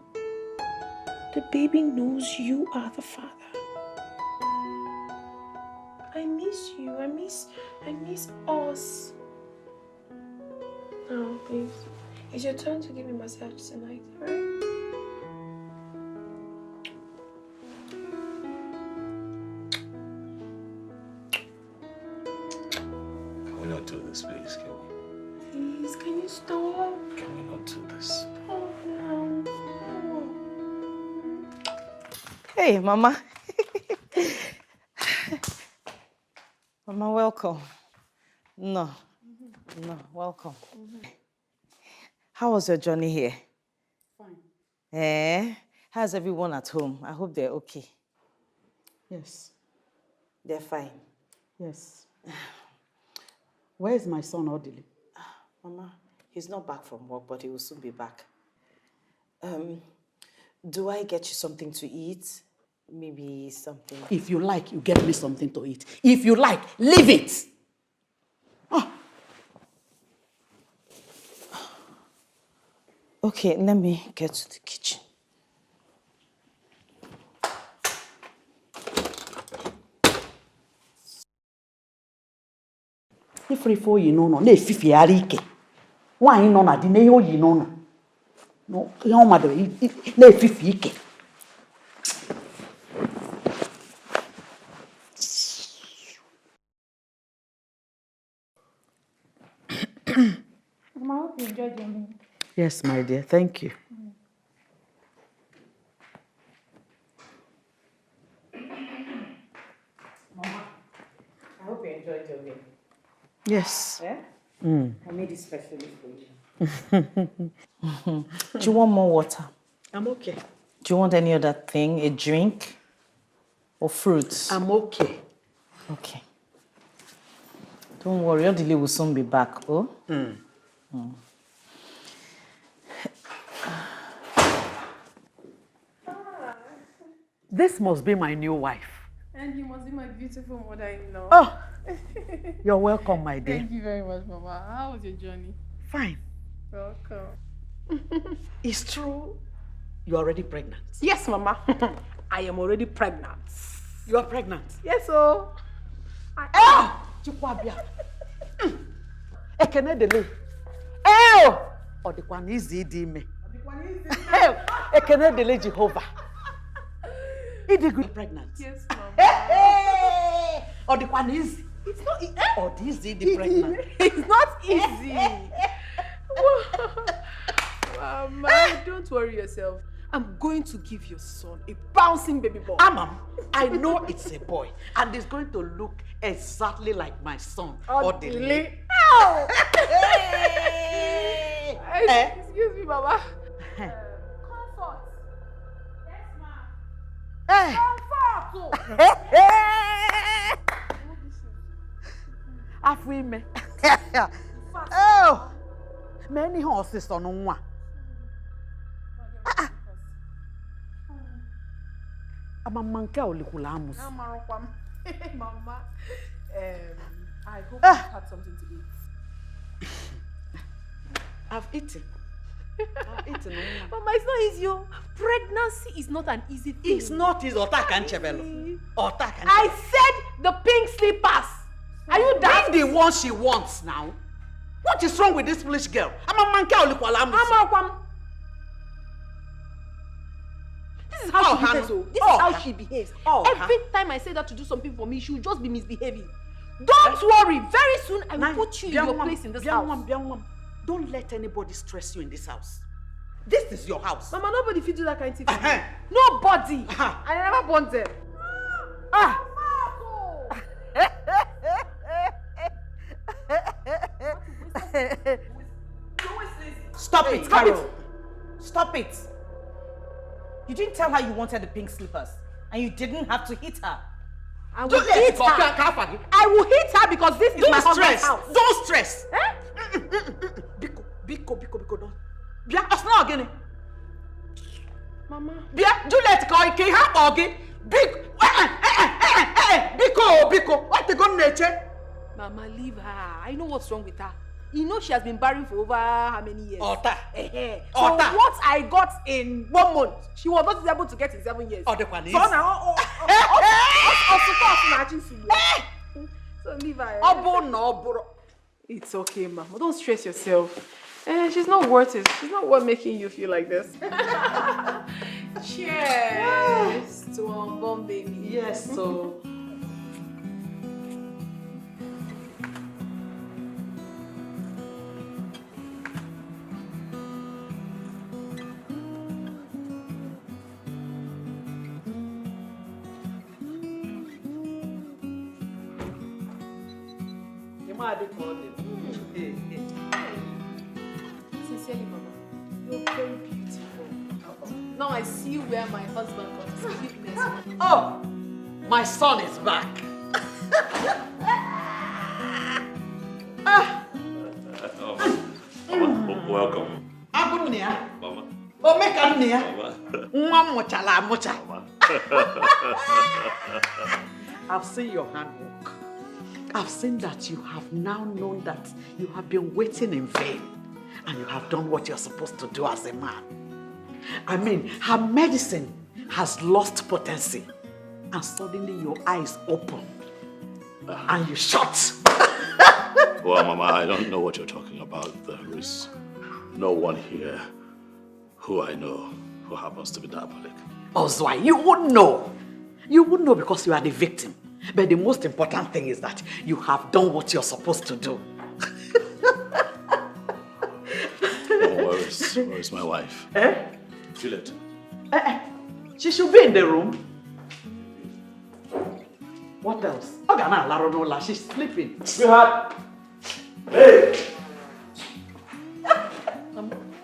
The baby knows you are the father. I miss you. I miss us. Now, please. It's your turn to give me massage tonight, alright? Can we not do this, please? Can we? Please, can you stop? Can we not do this? Oh, no. Hey, Mama. Mama, welcome. No, welcome. How was your journey here? Fine. How's everyone at home? I hope they're okay. Yes. They're fine. Yes. Where is my son, Odili? Mama, he's not back from work, but he will soon be back. Do I get you something to eat? Maybe something. If you like, you get me something to eat. If you like, leave it. Okay, let me get to the kitchen. Ifrifo yi no na efifi ara ike. Nwaanyị nọ na di na ihe oyi no no. No, ihe ọ madara na efifi ike. Mama, I hope you enjoyed your meal. Yes, my dear. Thank you. Mama, I hope you enjoyed your meal. Yes. Yeah? I made it specially for you. Do you want more water? I'm okay. Do you want any other thing? A drink? Or fruits? I'm okay. Okay. Don't worry, your delay will soon be back, oh? This must be my new wife. And you must be my beautiful mother-in-law. Oh, you're welcome, my dear. Thank you very much, Mama. How was your journey? Fine. Welcome. It's true. You're already pregnant. Yes, Mama. I am already pregnant. You are pregnant? Yes, oh. Chikwabia. Ekene dele. Oh! Odikwan izi di me. Ekene dele Jehovah. Idi good pregnant. Yes, Mama. Hey! Odikwan izi. It's not easy. Odi di pregnant. It's not easy. Mama, don't worry yourself. I'm going to give your son a bouncing baby boy. Amam, I know it's a boy, and it's going to look exactly like my son, Odile. Ow! Excuse me, Mama. Comfort. Yes, ma'am. Hey! Afwime. Oh! Many horses on one. Amamanka olikulamus. Mama, I hope you had something to eat. I've eaten. Mama, it's not easy. Pregnancy is not an easy thing. It's not easy. I said the pink slippers. Are you daft? Bring the one she wants now. What is wrong with this foolish girl? Amamanka olikulamus. This is how she behaves. This is how she behaves. Every time I say that to do something for me, she will just be misbehaving. Don't worry. Very soon I will put you in your place in this house. Don't let anybody stress you in this house. This is your house. Mama, nobody feed you that kind of thing. Nobody. I never born them. Stop it, Carol. Stop it. You didn't tell her you wanted the pink slippers, and you didn't have to hit her. I will hit her. I will hit her because this is my husband's house. Don't stress. Biko, don't. Bia, asna again. Mama. Bia, Juliet, go ike ha ogi. Biko. What the gun nature? Mama, leave her. I know what's wrong with her. You know she has been barren for over how many years? So what I got in 1 month, she was not able to get in 7 years. So now, so leave her. It's okay, Mama. Don't stress yourself. She's not worth it. She's not worth making you feel like this. Cheers to unborn baby. Yes, so. Sincerely, Mama, you're very beautiful. Now I see where my husband got his weakness. Oh, my son is back. Welcome. Abunia. Mama. Oh, make Abunia. Mama. I've seen your handwork. I've seen that you have now known that you have been waiting in vain and you have done what you're supposed to do as a man. I mean, her medicine has lost potency and suddenly your eyes open and you shut. Well, Mama, I don't know what you're talking about. There is no one here who I know who happens to be diabolic. Ozwai, you wouldn't know. You wouldn't know because you are the victim. But the most important thing is that you have done what you're supposed to do. Where is my wife? Juliet. She should be in the room. What else? She's sleeping. Sweetheart. Hey!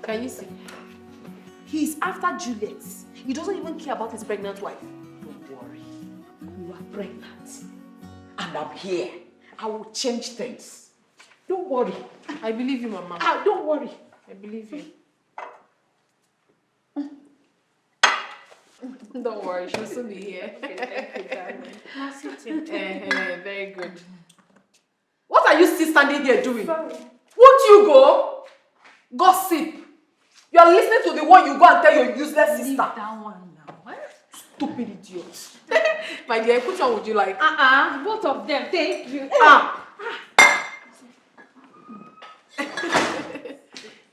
Can you see? He's after Juliet. He doesn't even care about his pregnant wife. Don't worry. You are pregnant. And I'm here. I will change things. Don't worry. I believe you, Mama. Don't worry. I believe you. Don't worry, she'll soon be here. Very good. What are you still standing here doing? Won't you go? Gossip. You are listening to the one you go and tell your useless sister. That one now. What? Stupid idiot. My dear, which one would you like? Both of them. Thank you.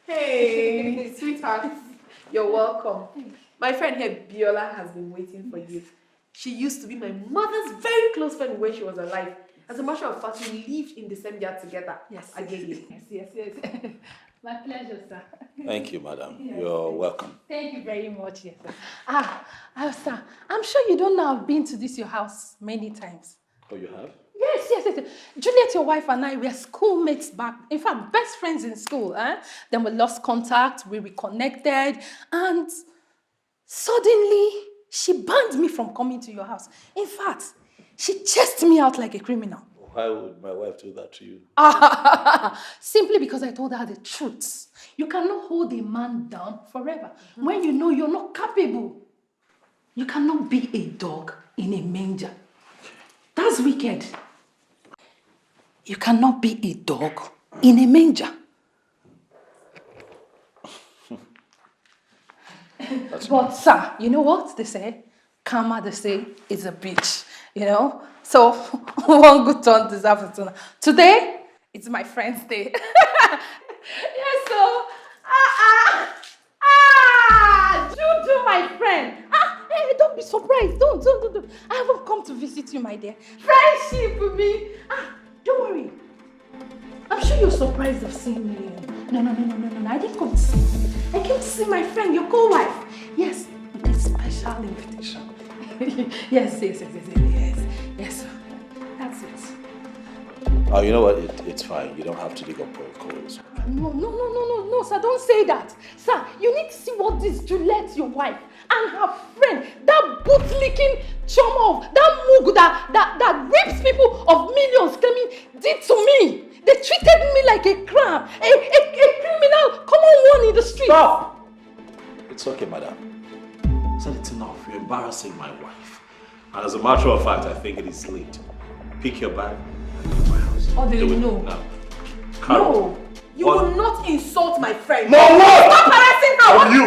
Hey, sweetheart. You're welcome. My friend here, Biola, has been waiting for you. She used to be my mother's very close friend when she was alive. As a matter of fact, we lived in the same yard together. Yes. Again. Yes. My pleasure, sir. Thank you, madam. Yes. You're welcome. Thank you very much, yes, sir. Sir, I'm sure you don't know I've been to your house many times. Oh, you have? Yes. Juliet, your wife, and I were schoolmates back. In fact, best friends in school. Then we lost contact, we reconnected, and suddenly she banned me from coming to your house. In fact, she chased me out like a criminal. Why would my wife do that to you? Simply because I told her the truth. You cannot hold a man down forever when you know you're not capable. You cannot be a dog in a manger. That's wicked. You cannot be a dog in a manger. But sir, you know what they say? Karma, they say, is a bitch. You know? So, one good turn deserves a turn. Today, it's my friend's day. Yes, so, Juju, my friend. Hey, don't be surprised. Don't. I haven't come to visit you, my dear. Friendship with me. Don't worry. I'm sure you're surprised of seeing me. No. I didn't come to see you. I came to see my friend, your co-wife. Yes, with a special invitation. Yes. That's it. Oh, you know what? It's fine. You don't have to dig up old coals. No, sir, don't say that. Sir, you need to see what this Juliet, your wife, and her friend, that boot-licking chum of, that mug that rapes people of millions claiming did to me. They treated me like a crab, a criminal, common one in the street. Stop! It's okay, madam. So it's enough. You're embarrassing my wife. And as a matter of fact, I think it is late. Pick your bag and leave my house. Oh, they Do it know. now. Carol, You will not insult my friend. No, what? Stop harassing her. From you.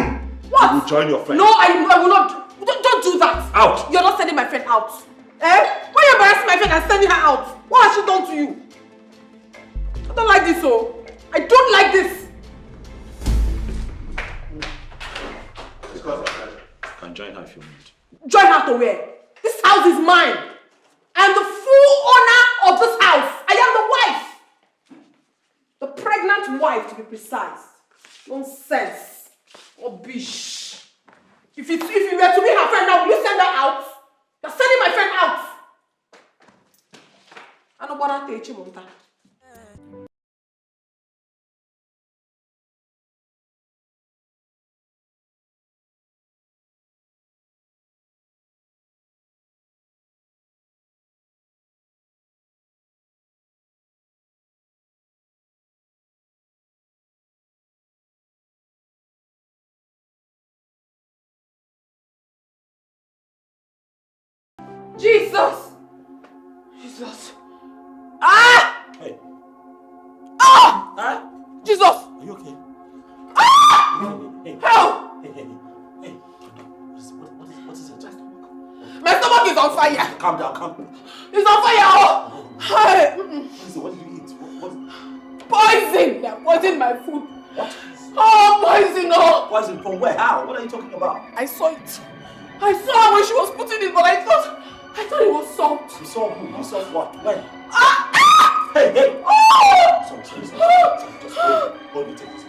What? You will join your friend. No, I will not. Don't do that. Out. You're not sending my friend out. Why are you embarrassing my friend and sending her out? What has she done to you? I don't like this, I don't like this. You can join her if you want. Join her to where? This house is mine. I am the full owner of this house. I am the wife. The pregnant wife, to be precise. Nonsense. Rubbish. If you were to be her friend now, will you send her out? You're sending my friend out. I don't want to take you, Jesus! Jesus! Ah! Hey. Ah! Ah! Jesus! Are you okay? Ah! Hey. Help! Hey. What is it? My stomach is on fire! Calm down. It's on fire! Oh! Hey. Listen, what did you eat? Poison! They poisoned my food. What? Oh, poison! Oh! Poison from where? How? What are you talking about? I saw it. I saw her when she was putting it, but I thought it was salt. You saw who? You saw what? When? Ah! Ah! Hey! Oh! Sorry. Just hold me, take this.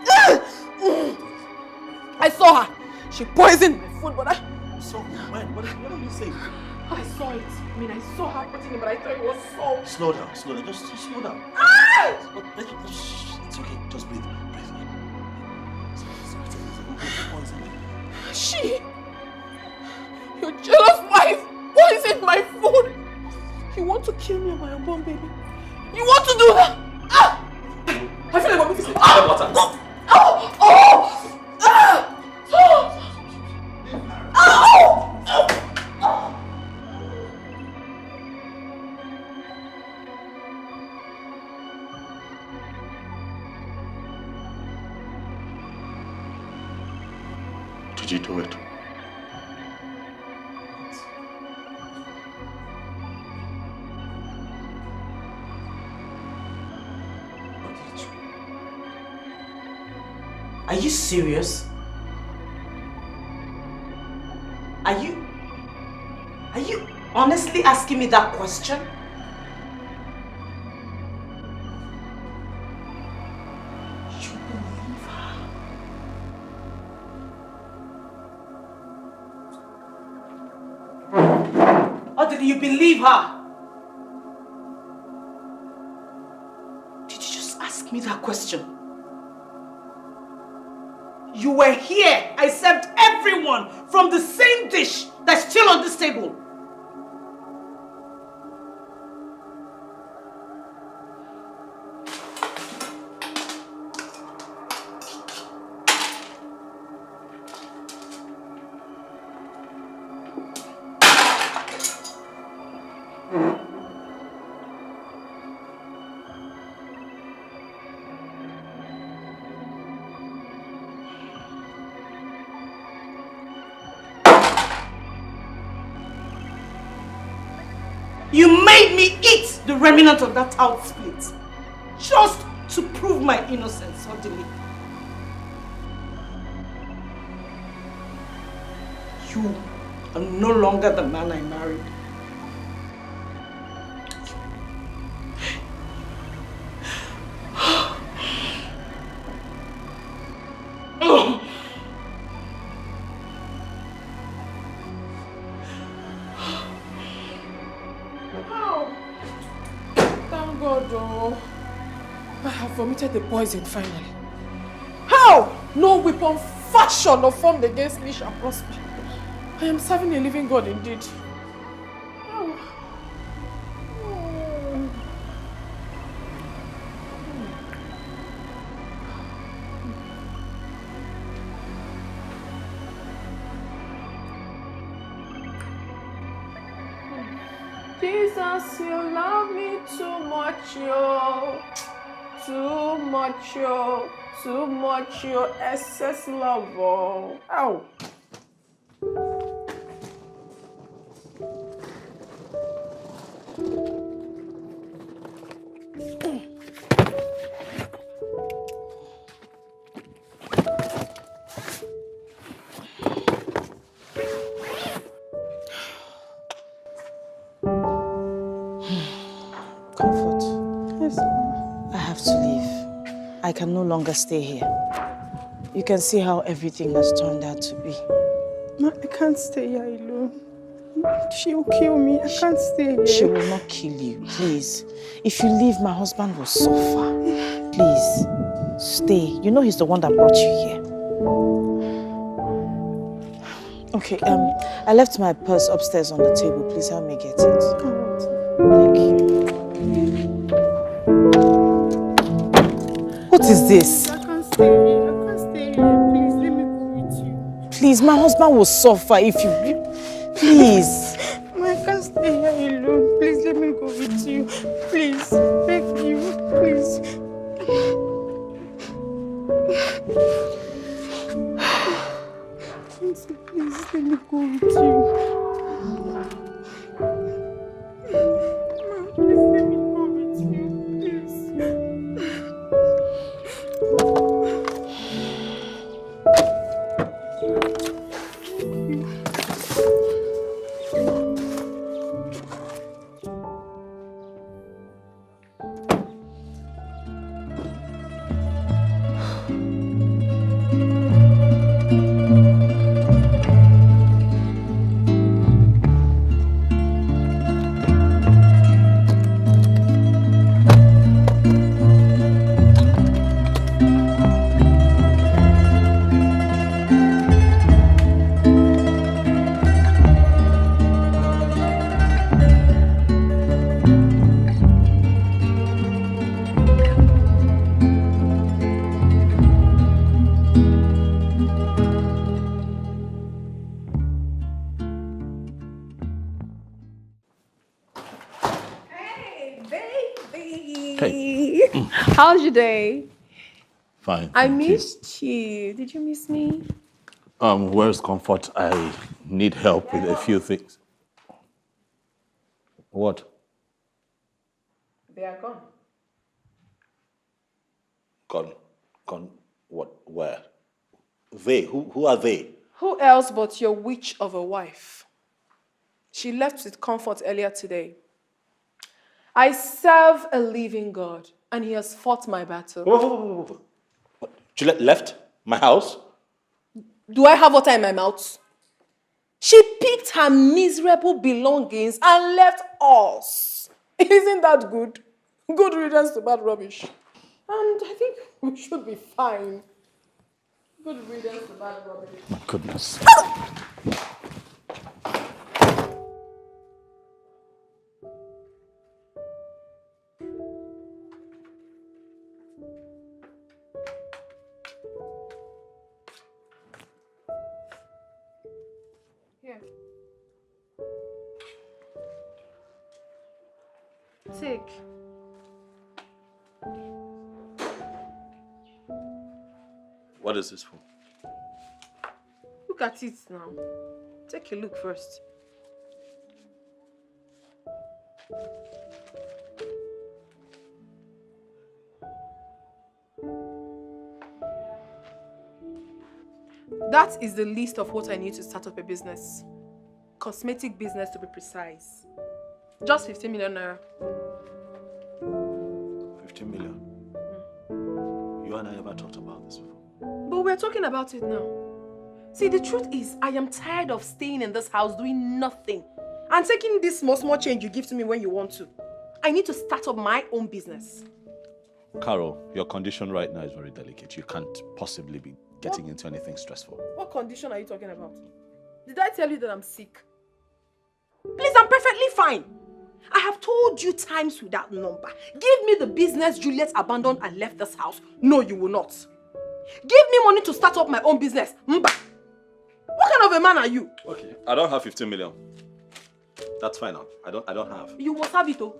I saw her. She poisoned my food, but You saw who? When? What are you saying? I saw it. I mean, I saw her putting it, but I thought it was salt. Slow down. Just slow down. Ah! It's okay. Just breathe. She, your jealous wife, poisoned my food. You want to kill me and my unborn baby? You want to do that? Ah! I feel like vomiting. Ah! Oh! Oh! Oh! Ah! Oh! Oh! Oh! Did you do it? Are you serious? Are you honestly asking me that question? You believe her? Or did you believe her? Did you just ask me that question? You were here. I served everyone from the same dish that's still on this table. You made me eat the remnant of that out split just to prove my innocence suddenly. You are no longer the man I married. Vomited the poison finally. How? No weapon fashioned or formed against me shall prosper. I am serving a living God indeed. Oh. Jesus, you love me too much, yo. Too much, your excess love. Oh. Ow. Comfort. Yes, I have to leave. I can no longer stay here. You can see how everything has turned out to be. Ma, I can't stay here alone. She will kill me. I can't stay here. She will not kill you, please. If you leave, my husband will suffer. Please, stay. You know he's the one that brought you here. Okay, I left my purse upstairs on the table. Please help me get it. Thank you. What is this? I can't stay here. I can't stay here. Please, let me go with you. Please, my husband will suffer if you... Please. Ma, I can't stay here alone. Please let me go with you. Please, beg you, please. Please let me go with you. Please let me go with you, please. How's your day? Fine. I thank you. missed you. Did you miss me? Where's Comfort? I need help with a few things. What? They are gone. Gone. What? Where? They? Who are they? Who else but your witch of a wife? She left with Comfort earlier today. I serve a living God, and he has fought my battle. Whoa. She left my house? Do I have water in my mouth? She picked her miserable belongings and left us. Isn't that good? Good riddance to bad rubbish. And I think we should be fine. Good riddance to bad rubbish. My goodness. Here. Take. What is this for? Look at it now. Take a look first. That is the list of what I need to start up a business. Cosmetic business to be precise. Just 15 million naira. 15 million? You and I never talked about this before. But we're talking about it now. See, the truth is, I am tired of staying in this house doing nothing and taking this small change you give to me when you want to. I need to start up my own business. Carol, your condition right now is very delicate. You can't possibly be getting into anything stressful. What condition are you talking about? Did I tell you that I'm sick? Please, I'm perfectly fine. I have told you times without number. Give me the business Juliet abandoned and left this house. No, you will not. Give me money to start up my own business. Mba. What kind of a man are you? Okay, I don't have 15 million. That's fine now. I don't have. You must have it, oh.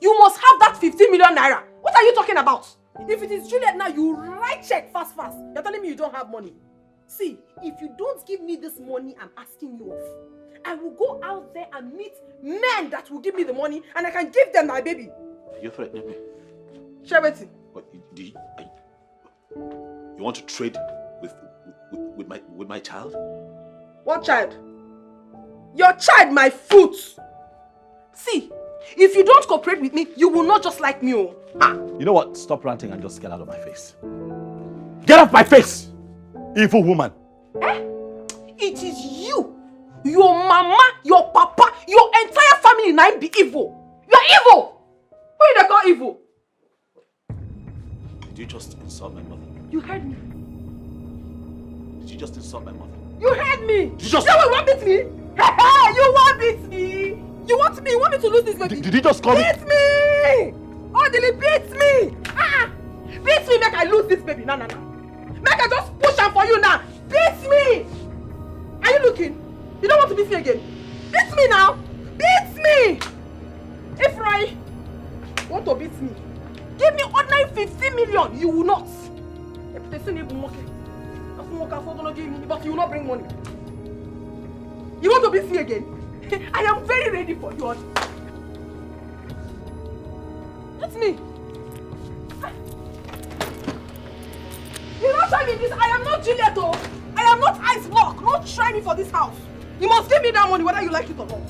You must have that 15 million naira. What are you talking about? If it is Juliet now, you write check fast. You're telling me you don't have money. See, if you don't give me this money I'm asking you of, I will go out there and meet men that will give me the money and I can give them my baby. You're threatening me. Shabeti. What, you want to trade with my child? What child? Your child, my foot. See, if you don't cooperate with me, you will not just like me. Oh. Ah. You know what? Stop ranting and just get out of my face. Get off my face! Evil woman. It is you, your mama, your papa, your entire family now be evil. You are evil. Who you they call evil? Did you just insult my mother? You heard me. Did you just insult my mother? You heard me. Did you just... You want beat me? You want beat me? You want me? You want me to lose this baby? Did you just call me? Beat me! Odili, beat me! Beat me, make I lose this baby. No. Make I just push her for you now. Beat me! Are you looking? You don't want to beat me again? Beat me now! Beat me! me! If I want to beat me, give me ordinary 50 million. You will not. If they send you but you will not bring money. You want to beat me again? I am very ready for you. That's me. You don't try me this. I am not Juliet. I am not Ice Block. Don't try me for this house. You must give me that money whether you like it or not.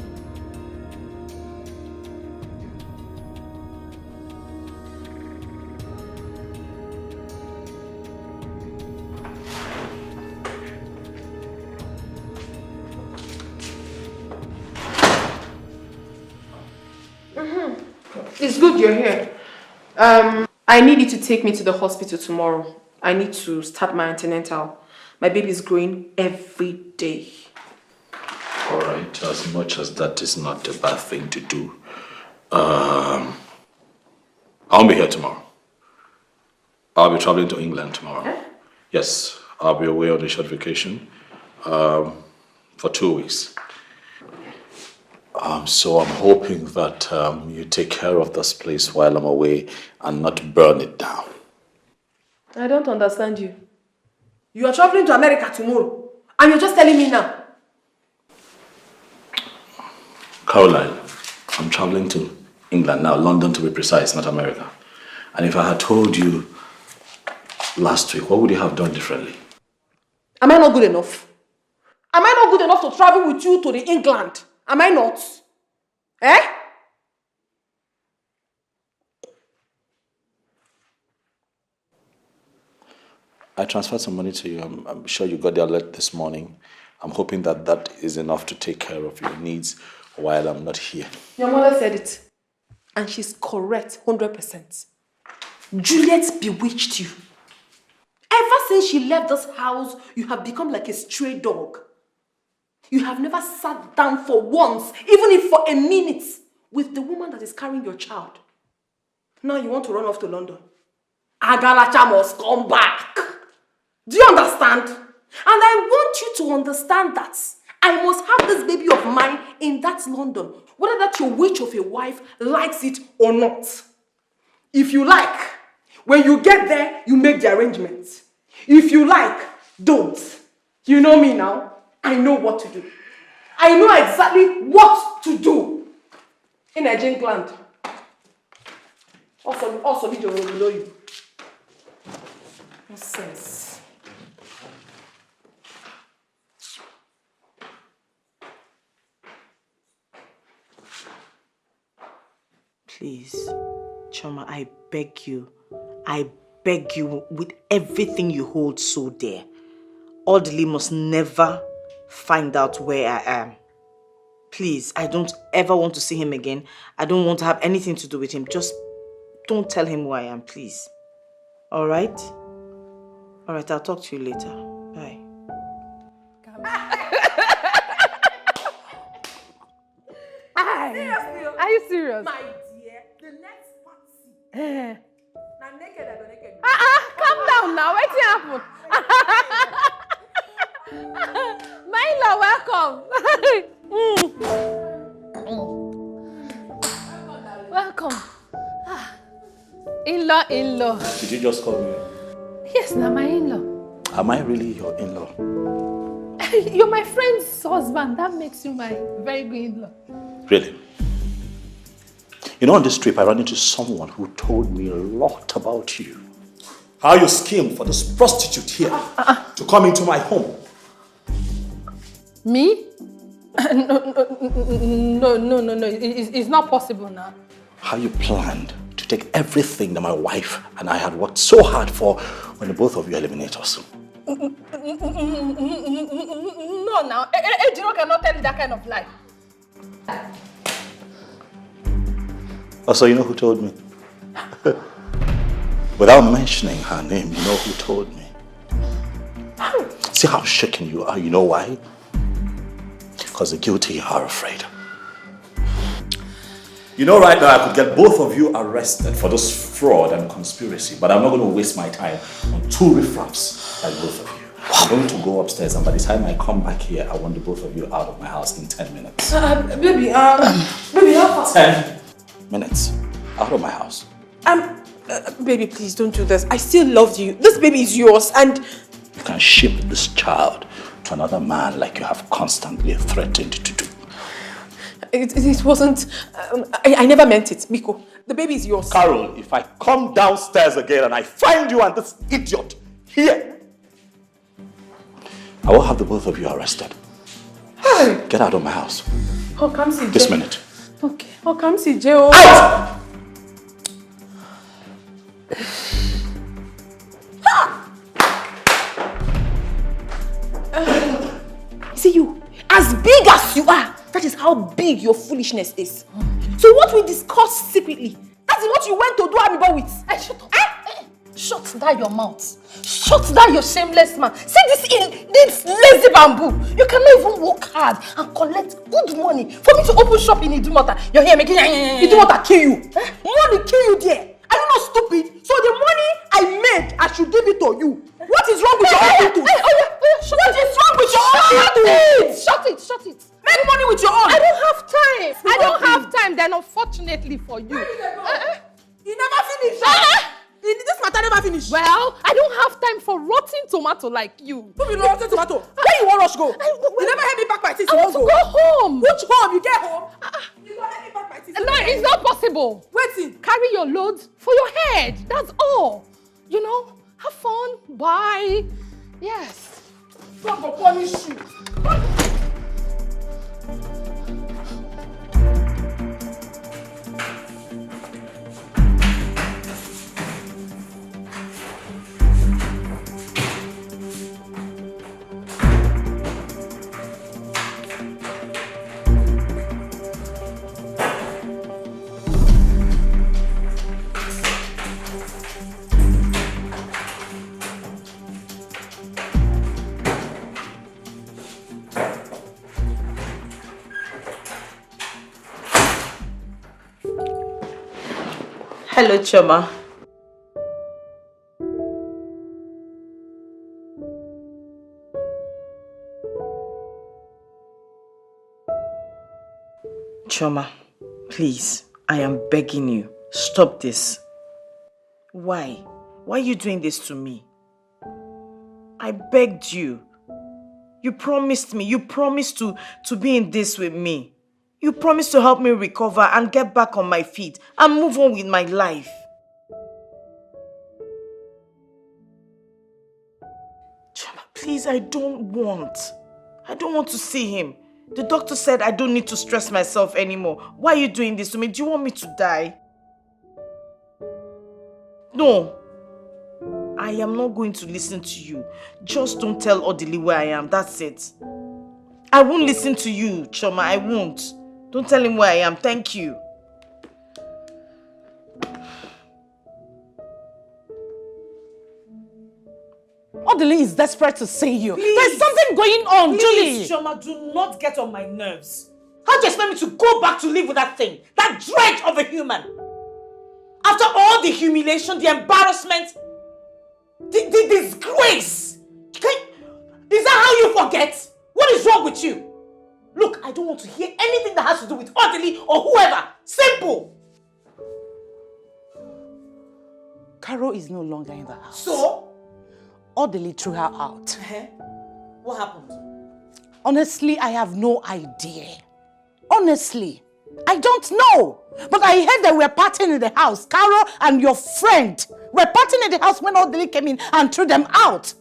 It's good you're here. I need you to take me to the hospital tomorrow. I need to start my antenatal. My baby is growing every day. All right, as much as that is not a bad thing to do, I'll be here tomorrow. I'll be traveling to England tomorrow. Eh? Yes, I'll be away on a short vacation for 2 weeks. So I'm hoping that you take care of this place while I'm away and not burn it down. I don't understand you. You are traveling to America tomorrow and you're just telling me now. Caroline, I'm traveling to England now, London to be precise, not America. And if I had told you last week, what would you have done differently? Am I not good enough? Am I not good enough to travel with you to the England? Am I not? Eh? I transferred some money to you. I'm sure you got the alert this morning. I'm hoping that that is enough to take care of your needs while I'm not here. Your mother said it. And she's correct, 100%. Juliet bewitched you. Ever since she left this house, you have become like a stray dog. You have never sat down for once, even if for a minute, with the woman that is carrying your child. Now you want to run off to London. Agalacha must come back. Do you understand? And I want you to understand that I must have this baby of mine in that London, whether that your witch of a wife likes it or not. If you like, when you get there, you make the arrangements. If you like, don't. You know me now. I know what to do. I know exactly what to do. In a England. Also, video will below you. Nonsense. Please, Choma, I beg you with everything you hold so dear. Audley must never find out where I am. Please, I don't ever want to see him again. I don't want to have anything to do with him. Just don't tell him who I am, please. All right? All right, I'll talk to you later. Bye. Seriously? Are you serious? My dear, the next party. Now naked, I go naked. Calm down now. What's happened? My in-law, welcome. Welcome. In-law. Did you just call me? Yes, now my in-law. Am I really your in-law? You're my friend's husband. That makes you my very good in-law. Really? You know, on this trip, I ran into someone who told me a lot about you. How you schemed for this prostitute here to come into my home. Me? No. It's not possible now. How you planned to take everything that my wife and I had worked so hard for when the both of you eliminate us. No, now. Ejiro cannot tell you that kind of lie. Oh, so you know who told me? Without mentioning her name, you know who told me? See how shaken you are, you know why? Because the guilty are afraid. You know right now I could get both of you arrested for this fraud and conspiracy, but I'm not going to waste my time on two riffraffs like both of you. I'm going to go upstairs, and by the time I come back here, I want the both of you out of my house in 10 minutes. Baby, 10 minutes out of my house. Baby, please don't do this. I still love you. This baby is yours and... You can ship this child to another man like you have constantly threatened to do. It wasn't... I never meant it, Miko. The baby is yours. Carol, if I come downstairs again and I find you and this idiot here, I will have the both of you arrested. Hey. Get out of my house. Oh, come see This minute. Okay. Oh, come see Joe. Out! See you, as big as you are, that is how big your foolishness is. So what we discussed secretly, that is what you went to do Amibo with. Hey, shut up. Shut down your mouth. Shut down your shameless man. See this lazy bamboo. You cannot even work hard and collect good money for me to open shop in Idumota. You're here making Idumota kill you. Money kill you there. Are you not stupid? So the money I made, I should give it to you. What is wrong with your attitude? What is wrong with your attitude? Shut it. Make money with your own. I don't have time. I don't have time. Then unfortunately for you. You never finish. This matter never finish. Well, I don't have time for rotten tomato like you. Who be rotten tomato? Where you want us go? You never had me back my teeth. I want to go home. Which home? You get home? You don't have me back my teeth. No, it's not possible. Wait. Carry your loads for your head. That's all. You know, have fun. Bye. Yes. God will punish you. Hello, Choma. Choma, please, I am begging you, stop this. Why? Why are you doing this to me? I begged you. You promised me, you promised to be in this with me. You promised to help me recover and get back on my feet and move on with my life. Choma, please, I don't want to see him. The doctor said I don't need to stress myself anymore. Why are you doing this to me? Do you want me to die? No. I am not going to listen to you. Just don't tell Odili where I am. That's it. I won't listen to you, Choma. I won't. Don't tell him where I am. Thank you. Odili is desperate to see you. Please. There's something going on, Julie. Choma, do not get on my nerves. How do you expect me to go back to live with that thing? That dread of a human? After all the humiliation, the embarrassment, the disgrace. Is that how you forget? What is wrong with you? Look, I don't want to hear anything that has to do with Odili or whoever. Simple. Carol is no longer in the house. So? Odili threw her out. What happened? Honestly, I have no idea. Honestly, I don't know. But I heard that we're partying in the house. Carol and your friend were partying in the house when Odili came in and threw them out.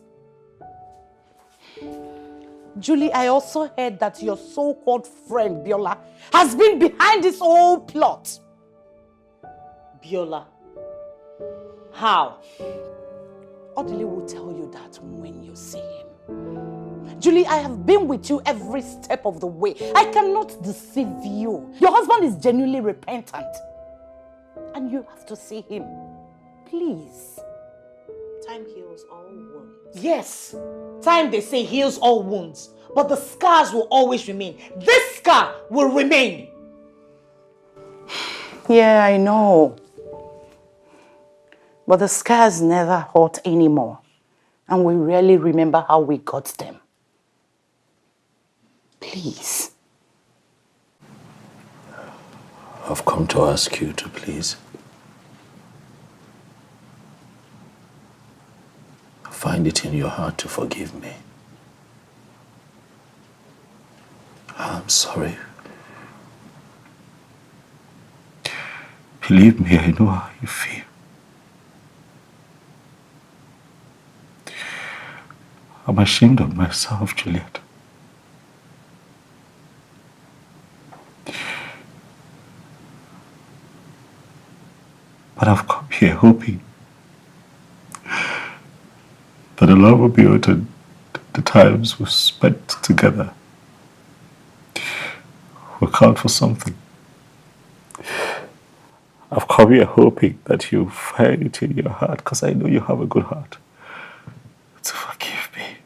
Julie, I also heard that your so-called friend, Biola, has been behind this whole plot. Biola? How? Odili will tell you that when you see him. Julie, I have been with you every step of the way. I cannot deceive you. Your husband is genuinely repentant. And you have to see him. Please. Time heals all wounds. Yes. Time, they say, heals all wounds. But the scars will always remain. This scar will remain. Yeah, I know. But the scars never hurt anymore. And we rarely remember how we got them. Please. I've come to ask you to please find it in your heart to forgive me. I'm sorry. Believe me, I know how you feel. I'm ashamed of myself, Juliet. But I've come here hoping that the Lord will be able to the times we've spent together will count for something. I've come here hoping that you find it in your heart, because I know you have a good heart, to forgive me.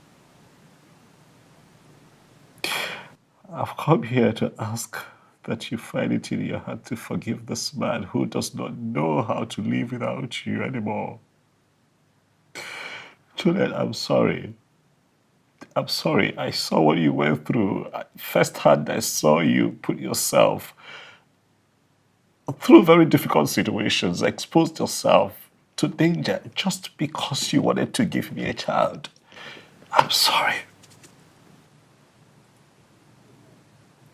I've come here to ask that you find it in your heart to forgive this man who does not know how to live without you anymore. Juliet, I'm sorry. I'm sorry. I saw what you went through. Firsthand, I saw you put yourself through very difficult situations, exposed yourself to danger just because you wanted to give me a child. I'm sorry.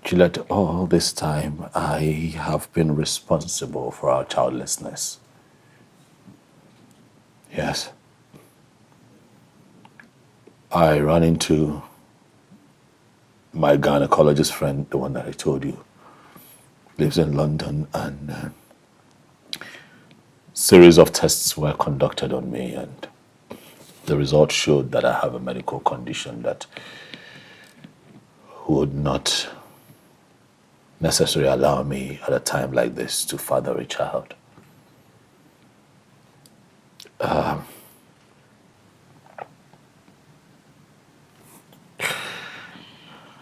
Juliet, all this time, I have been responsible for our childlessness. Yes. I ran into my gynecologist friend, the one that I told you, lives in London, and series of tests were conducted on me, and the results showed that I have a medical condition that would not necessarily allow me at a time like this to father a child.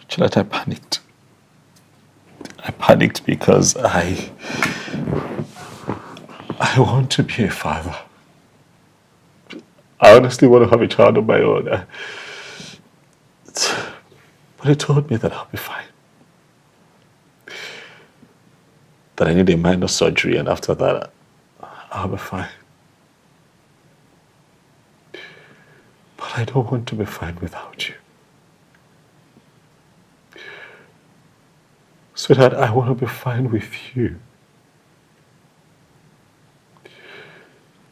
Juliet, I panicked. I panicked because I want to be a father. I honestly want to have a child of my own. But he told me that I'll be fine. That I need a minor surgery, and after that, I'll be fine. But I don't want to be fine without you. Sweetheart, I want to be fine with you.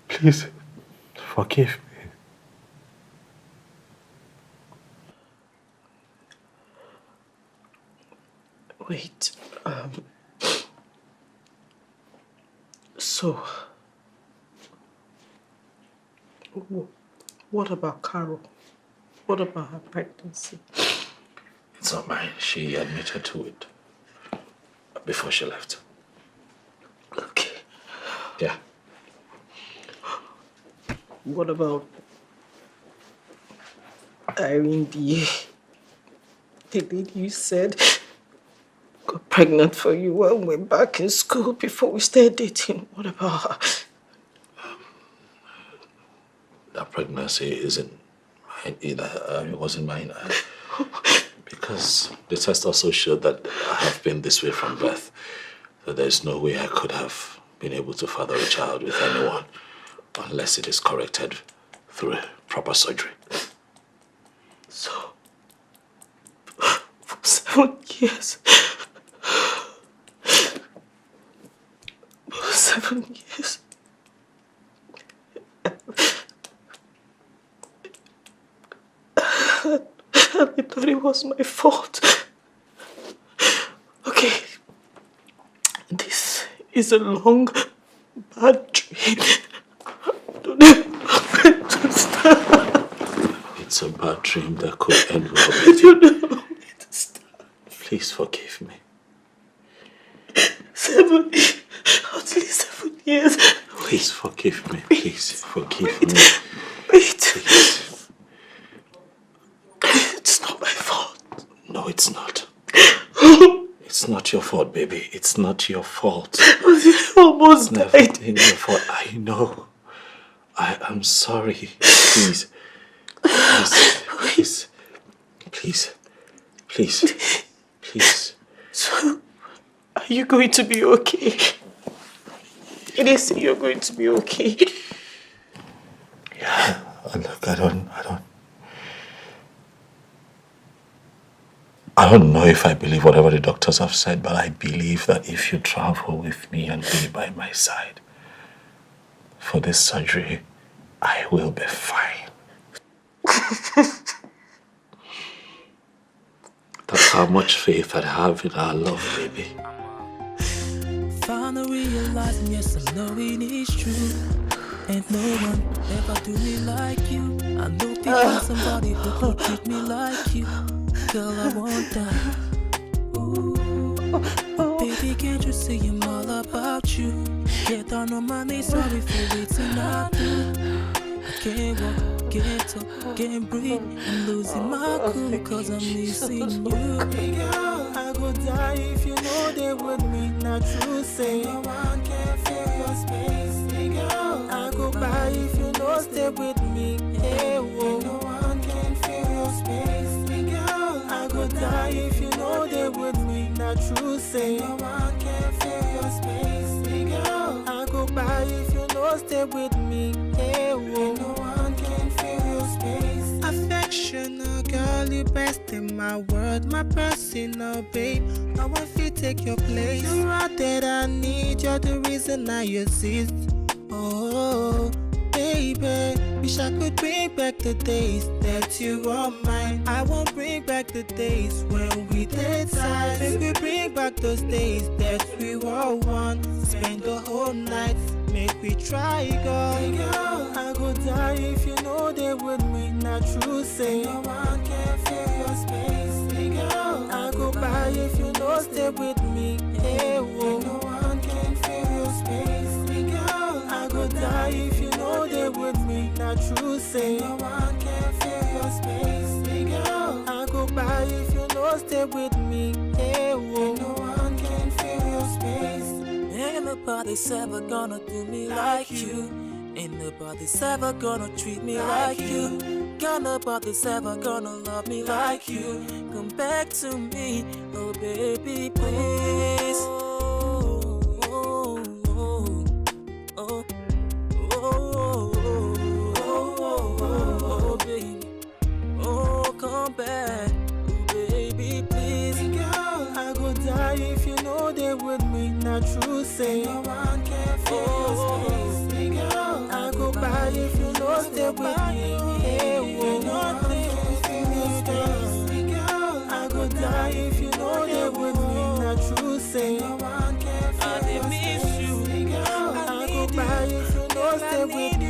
Please, forgive me. Wait, so, what about Carol? What about her pregnancy? It's not mine. She admitted to it before she left. Okay. Yeah. What about Irene, the lady you said got pregnant for you when we were back in school before we started dating? What about her? That pregnancy isn't mine either. It wasn't mine. Because the test also showed that I have been this way from birth. So there's no way I could have been able to father a child with anyone unless it is corrected through proper surgery. So, for 7 years. For 7 years. I thought it was my fault. Okay. This is a long, bad dream. I don't know where to start. It's a bad dream that could end well with you. I don't know where to start. Please forgive me. 7, at least 7 years. Please forgive me. Please forgive me. Wait. Please. It's not my fault. No, it's not. It's not your fault, baby. It's not your fault. I almost It's died. never been your fault. I know. I am sorry. Please. Please. Please. Please. Please. So, I Are you going to be okay? It is you're going to be okay. Yeah, look, I don't know if I believe whatever the doctors have said, but I believe that if you travel with me and be by my side for this surgery, I will be fine. That's how much faith I have in our love, baby. Finally realizing, yes, I know it is true. Ain't no one ever do me like you. I know people somebody who could treat me like you. Girl, I want that. Ooh. Baby, can't you see I'm all about you? Get down on my knees, sorry for waiting up. I can't walk, can't talk, can't breathe. I'm losing my cool cause I'm missing you. Girl, I go die if you know they with me. Not true, say no one can fill your space. Girl, I go by if you know stay with me. Hey, whoa. No one can fill your space. Girl, I go die if you know they with me. Not true, say no one can fill your space. Girl, I go by if you know stay with me. Hey, whoa. No one can fill your space. Affectional girl, you best in my world, my personal babe. No one feel take your place. You're out that I need, you're the reason I exist. Oh, baby, wish I could bring back the days that you were mine. I won't bring back the days when we did tight. Baby, bring back those days that we were one. Spend the whole night, make we try, girl. I go die if you know they with me. Not true, say no one can fill your space. Girl, I go by if you know stay with me. Hey, whoa. No one can fill your space. Girl, I go die if you know they with me. Not true, say no one can fill your space. Girl, I go by if you know stay with me. Hey, whoa. No one can fill your space. Ain't nobody's ever gonna do me like you. Ain't nobody's ever gonna treat me like you. Got nobody's ever gonna love me like you. Come back to me, oh baby, please. Oh, baby. Oh, come back, oh baby, please. Girl, I go die if you know they with me. Not true, say no one can fill your space. Girl, I go by if you know stay with me. Hey, whoa, nothing can fill your space. Girl, I go die if you know they with me. Not true, say no one can fill your space. Girl, I go by if you know stay with me.